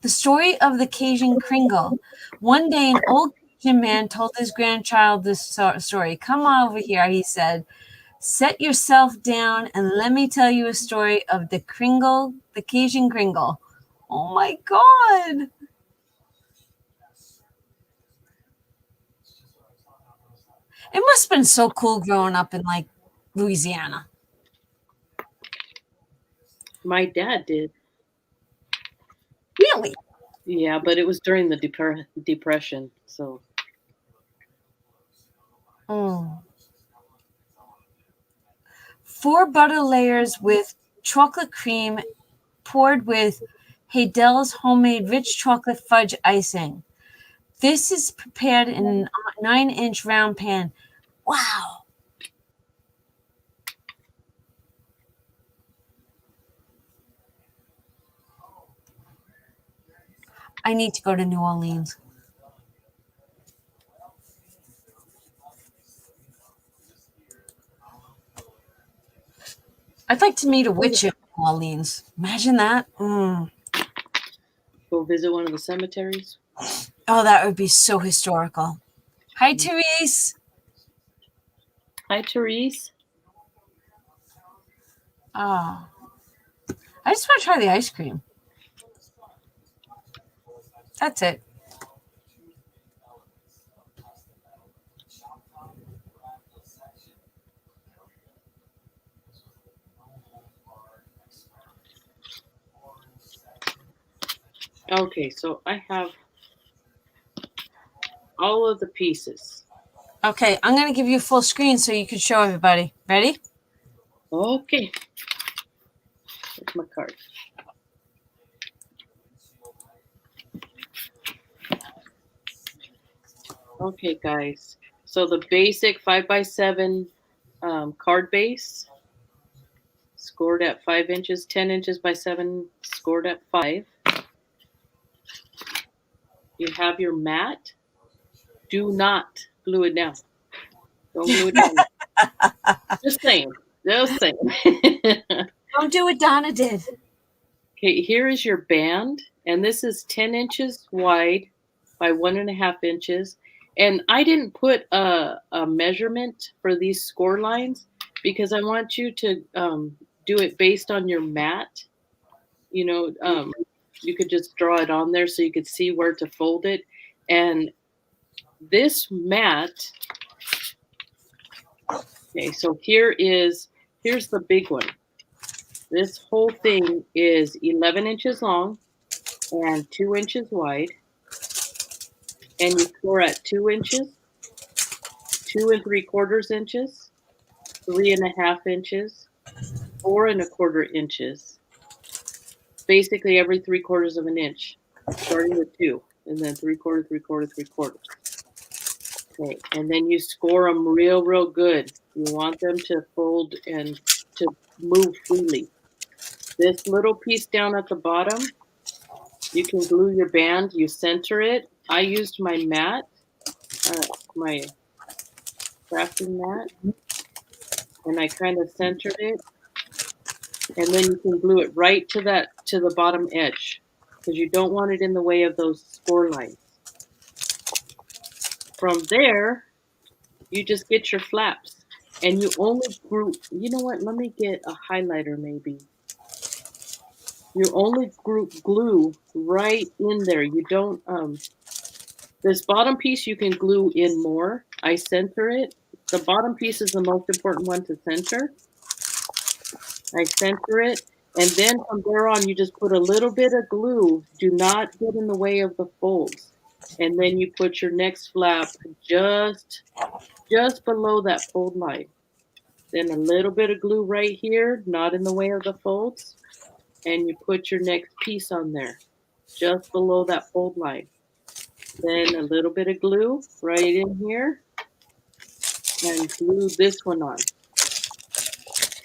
The story of the Cajun Kringle. One day, an old Cajun man told his grandchild this story. Come on over here, he said. Set yourself down and let me tell you a story of the Cajun Kringle. Oh my God. It must have been so cool growing up in like Louisiana. My dad did. Really? Yeah, but it was during the depression, so. Mm. 4 butter layers with chocolate cream poured with Heidel's homemade rich chocolate fudge icing. This is prepared in a 9-inch round pan. Wow. I need to go to New Orleans. I'd like to meet a witch in New Orleans. Imagine that. Go visit one of the cemeteries. Oh, that would be so historical. Hi, Therese. Hi, Therese. Oh, I just want to try the ice cream. That's it. Okay, so I have all of the pieces. Okay, I'm going to give you full screen so you can show everybody. Ready? Okay. Here's my card. Okay, guys. So the basic 5x7 card base, scored at 5 inches, 10 inches by 7, scored at 5. You have your mat. Do not glue it down. Don't glue it down. Just saying. Just saying. Don't do what Donna did. Okay, here is your band, and this is 10 inches wide by 1.5 inches. And I didn't put a measurement for these score lines because I want you to do it based on your mat. You know, you could just draw it on there so you could see where to fold it. And this mat, okay, so here's the big one. This whole thing is 11 inches long and 2 inches wide. And you score at 2 inches, 2 3/4 inches, 3.5 inches, 4 1/4 inches. Basically every 3/4 of an inch, starting with 2, and then 3/4, 3/4, 3/4. Okay, and then you score them real good. You want them to fold and to move freely. This little piece down at the bottom, you can glue your band. You center it. I used my mat, my crafting mat, and I kind of centered it. And then you can glue it right to the bottom edge, because you don't want it in the way of those score lines. From there, you just get your flaps, and you only group. You know what? Let me get a highlighter maybe. You only group glue right in there. You don't. This bottom piece you can glue in more. I center it. The bottom piece is the most important one to center. I center it, and then from there on, you just put a little bit of glue. Do not get in the way of the folds. And then you put your next flap just below that fold line. Then a little bit of glue right here, not in the way of the folds. And you put your next piece on there, just below that fold line. Then a little bit of glue right in here, and glue this one on.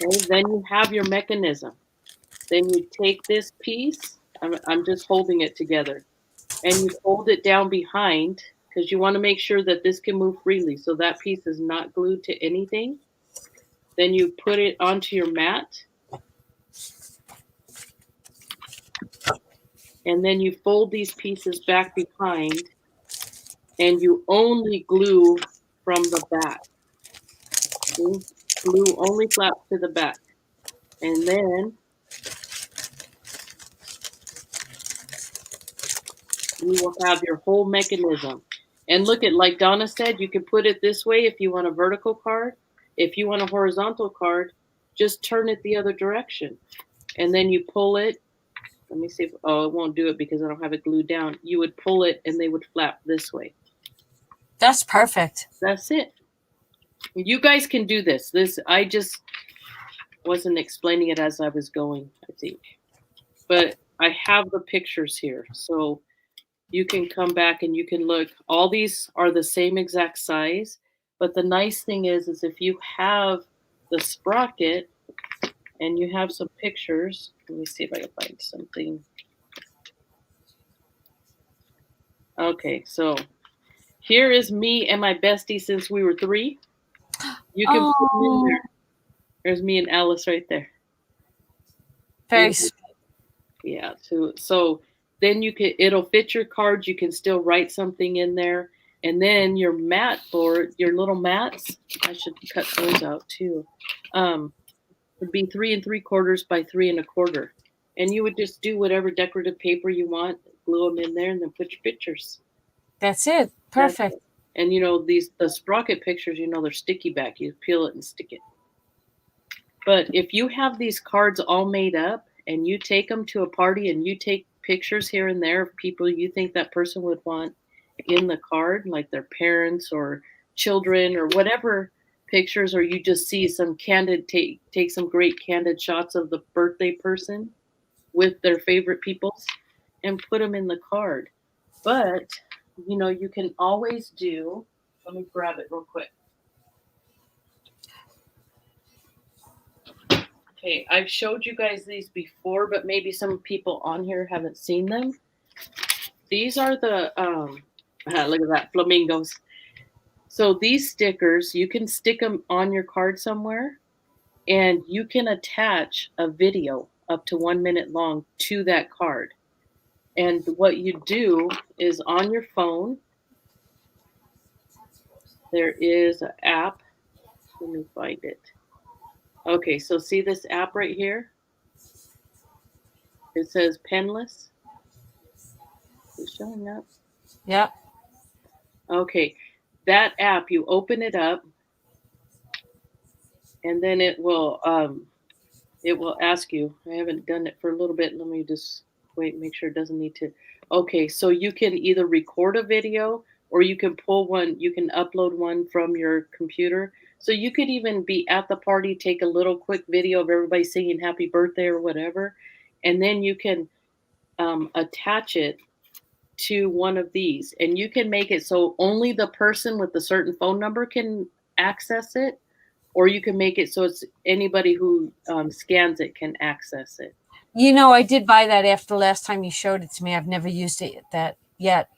Okay, then you have your mechanism. Then you take this piece, I'm just holding it together, and you fold it down behind, because you want to make sure that this can move freely, so that piece is not glued to anything. Then you put it onto your mat, and then you fold these pieces back behind, and you only glue from the back. Okay? Glue only flaps to the back. And then you will have your whole mechanism. And look at, like Donna said, you can put it this way if you want a vertical card. If you want a horizontal card, just turn it the other direction. And then you pull it. Let me see if, oh, it won't do it because I don't have it glued down. You would pull it and they would flap this way. That's perfect. That's it. You guys can do this. I just wasn't explaining it as I was going, I think. But I have the pictures here. So you can come back and you can look. All these are the same exact size. But the nice thing is if you have the sprocket and you have some pictures, let me see if I can find something. Okay, so here is me and my bestie since we were 3. You can put them in there. There's me and Alice right there. Very sweet. Yeah, so then it'll fit your cards. You can still write something in there. And then your mat board, your little mats, I should cut those out too, would be 3 3/4 by 3 1/4. And you would just do whatever decorative paper you want, glue them in there, and then put your pictures. That's it. Perfect. That's it. And the sprocket pictures, they're sticky back. You peel it and stick it. But if you have these cards all made up and you take them to a party and you take pictures here and there of people you think that person would want in the card, like their parents or children or whatever pictures, or you just see some candid, take some great candid shots of the birthday person with their favorite peoples and put them in the card. But, you can always do, let me grab it real quick. Okay, I've showed you guys these before, but maybe some people on here haven't seen them. These are the, look at that, flamingos. So these stickers, you can stick them on your card somewhere, and you can attach a video up to 1 minute long to that card. And what you do is on your phone, there is an app. Let me find it. Okay, so see this app right here? It says Penless. Is it showing up? Yep. Okay. That app, you open it up, and then it will ask you. I haven't done it for a little bit. Let me just wait, make sure it doesn't need to. Okay, so you can either record a video or you can pull one, you can upload one from your computer. So you could even be at the party, take a little quick video of everybody singing happy birthday or whatever, and then you can attach it to one of these, and you can make it so only the person with a certain phone number can access it, or you can make it so it's anybody who scans it can access it. You know, I did buy that after the last time you showed it to me. I've never used it yet.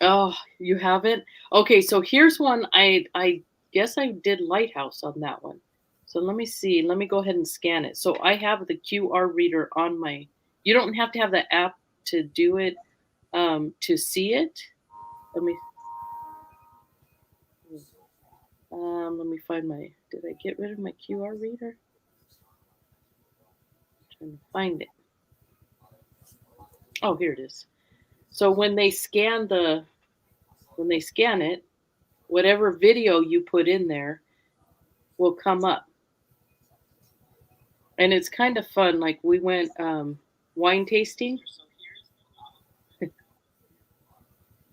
Oh, you haven't? Okay, so here's one. I guess I did Lighthouse on that one. So let me see. Let me go ahead and scan it. So I have the QR reader on my. You don't have to have the app to do it, to see it. Let me find my. Did I get rid of my QR reader? I'm trying to find it. Oh, here it is. So when they scan it, whatever video you put in there will come up. And it's kind of fun. Like we went wine tasting.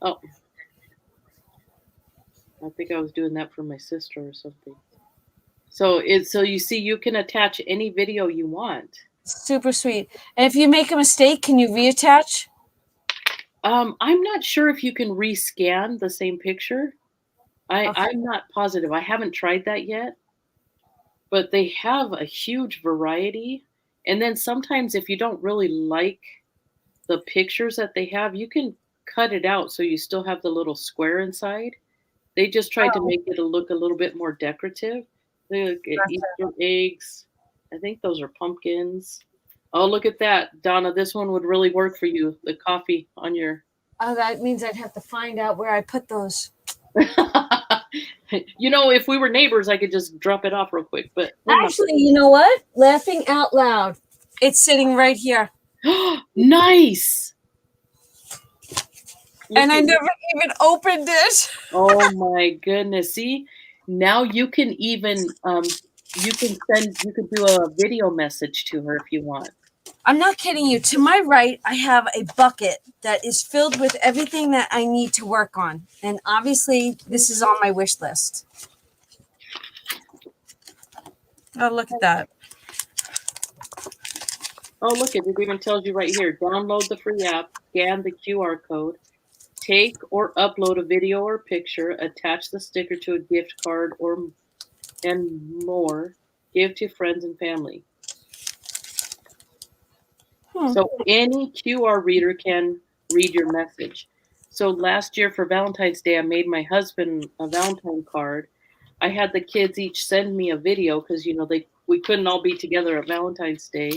Oh, I think I was doing that for my sister or something. So you see, you can attach any video you want. Super sweet. And if you make a mistake, can you reattach? I'm not sure if you can rescan the same picture. Okay. I'm not positive. I haven't tried that yet. But they have a huge variety. And then sometimes if you don't really like the pictures that they have, you can cut it out so you still have the little square inside. They just tried to make it look a little bit more decorative. Look at Easter eggs. I think those are pumpkins. Oh, look at that, Donna. This one would really work for you. The coffee on your. Oh, that means I'd have to find out where I put those. You know, if we were neighbors, I could just drop it off real quick. But actually, you know what? Laughing out loud. It's sitting right here. Nice. And I never even opened it. Oh my goodness. See, now you can even you can do a video message to her if you want. I'm not kidding you. To my right, I have a bucket that is filled with everything that I need to work on. And obviously, this is on my wish list. Oh, look at that. Oh, look, it even tells you right here. Download the free app, scan the QR code, take or upload a video or picture, attach the sticker to a gift card and more. Give to friends and family. So any QR reader can read your message. So last year for Valentine's Day, I made my husband a Valentine card. I had the kids each send me a video because, you know, we couldn't all be together at Valentine's Day.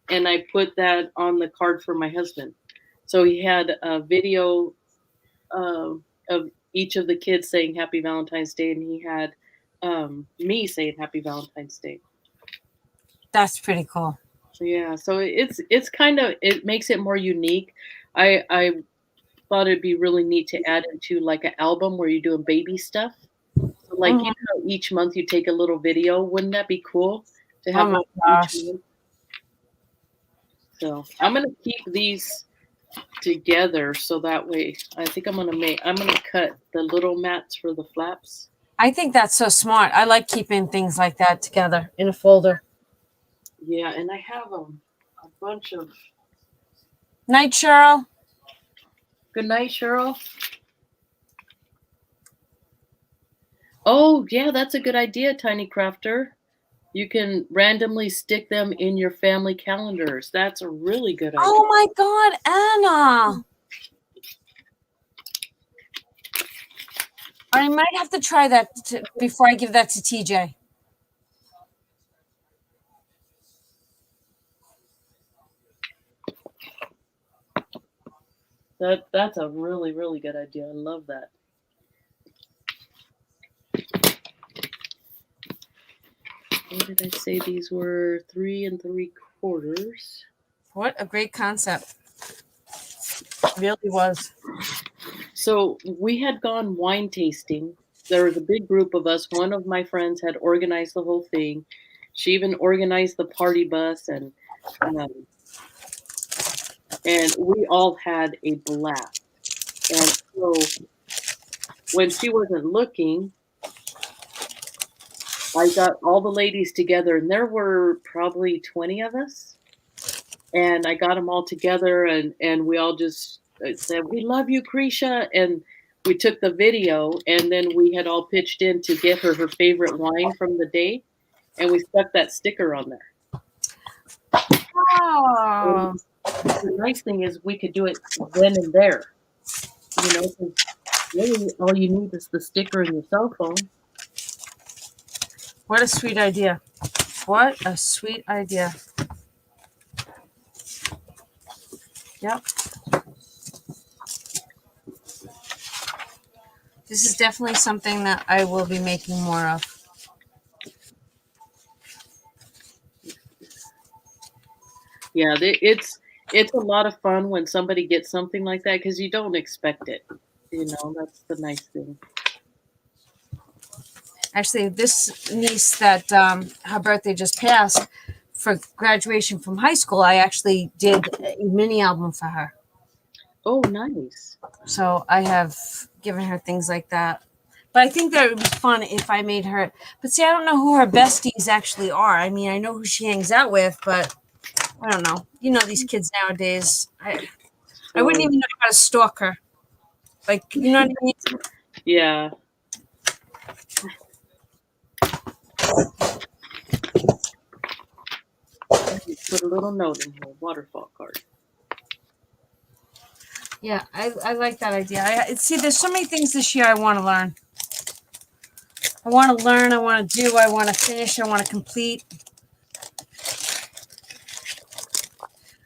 And I put that on the card for my husband. So he had a video of each of the kids saying Happy Valentine's Day, and he had me saying Happy Valentine's Day. That's pretty cool. Yeah, so it's kind of, it makes it more unique. I thought it'd be really neat to add into like an album where you're doing baby stuff. So like, you know, each month you take a little video. Wouldn't that be cool to have? Oh my gosh. Each month? So I'm gonna keep these together so that way I think I'm gonna cut the little mats for the flaps. I think that's so smart. I like keeping things like that together in a folder. Yeah, and I have a bunch of. Night, Cheryl. Good night, Cheryl. Oh, yeah, that's a good idea, Tiny Crafter. You can randomly stick them in your family calendars. That's a really good idea. Oh my God, Anna. I might have to try that before I give that to TJ. That's a really, really good idea. I love that. What did I say these were? 3 3/4. What a great concept. really was. So we had gone wine tasting. There was a big group of us. One of my friends had organized the whole thing. She even organized the party bus, and we all had a blast. And so when she wasn't looking, I got all the ladies together, and there were probably 20 of us. And I got them all together, and we all just said, "We love you, Krisha." And we took the video, and then we had all pitched in to get her favorite wine from the day, and we stuck that sticker on there. Oh. The nice thing is we could do it then and there. You know, 'cause really all you need is the sticker and your cell phone. What a sweet idea. What a sweet idea. Yep. This is definitely something that I will be making more of. Yeah, it's a lot of fun when somebody gets something like that because you don't expect it. You know, that's the nice thing. Actually, this niece that her birthday just passed, for graduation from high school, I actually did a mini album for her. Oh, nice. So I have given her things like that. But I think that it would be fun if I made her. But see, I don't know who her besties actually are. I mean, I know who she hangs out with, but I don't know. You know, these kids nowadays. I wouldn't even know how to stalk her. Like, you know what I mean? Yeah. Put a little note in here, waterfall card. Yeah, I like that idea. See, there's so many things this year I want to learn. I want to learn, I want to do, I want to finish, I want to complete.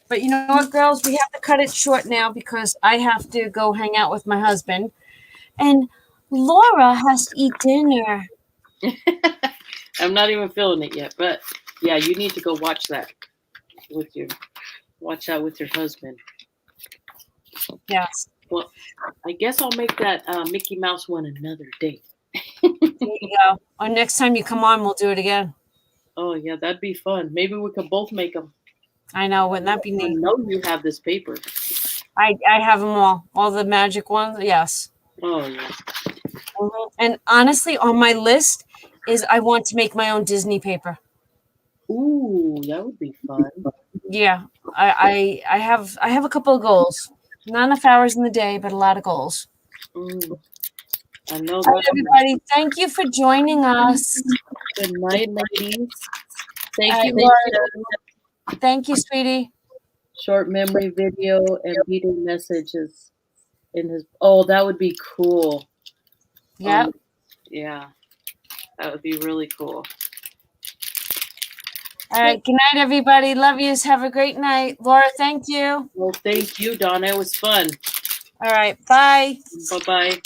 But you know what, girls? We have to cut it short now because I have to go hang out with my husband. And Laura has to eat dinner. I'm not even feeling it yet, but yeah, you need to go watch that with your husband. Yes. Well, I guess I'll make that Mickey Mouse one another day. There you go. Or next time you come on, we'll do it again. Oh yeah, that'd be fun. Maybe we could both make them. I know, wouldn't that be neat? I know you have this paper. I have them all the magic ones. Yes. Oh yeah. And honestly, on my list is I want to make my own Disney paper. Ooh, that would be fun. Yeah, I have a couple of goals. Not enough hours in the day, but a lot of goals. I know. All right, everybody, thank you for joining us. Good night, ladies. Thank you, Laura. Thank you, sweetie. Short memory video and reading messages in his. Oh, that would be cool. Yeah. Yeah, that would be really cool. All right. Good night, everybody. Love yous. Have a great night. Laura, thank you. Well, thank you, Donna. It was fun. All right. Bye. Bye-bye.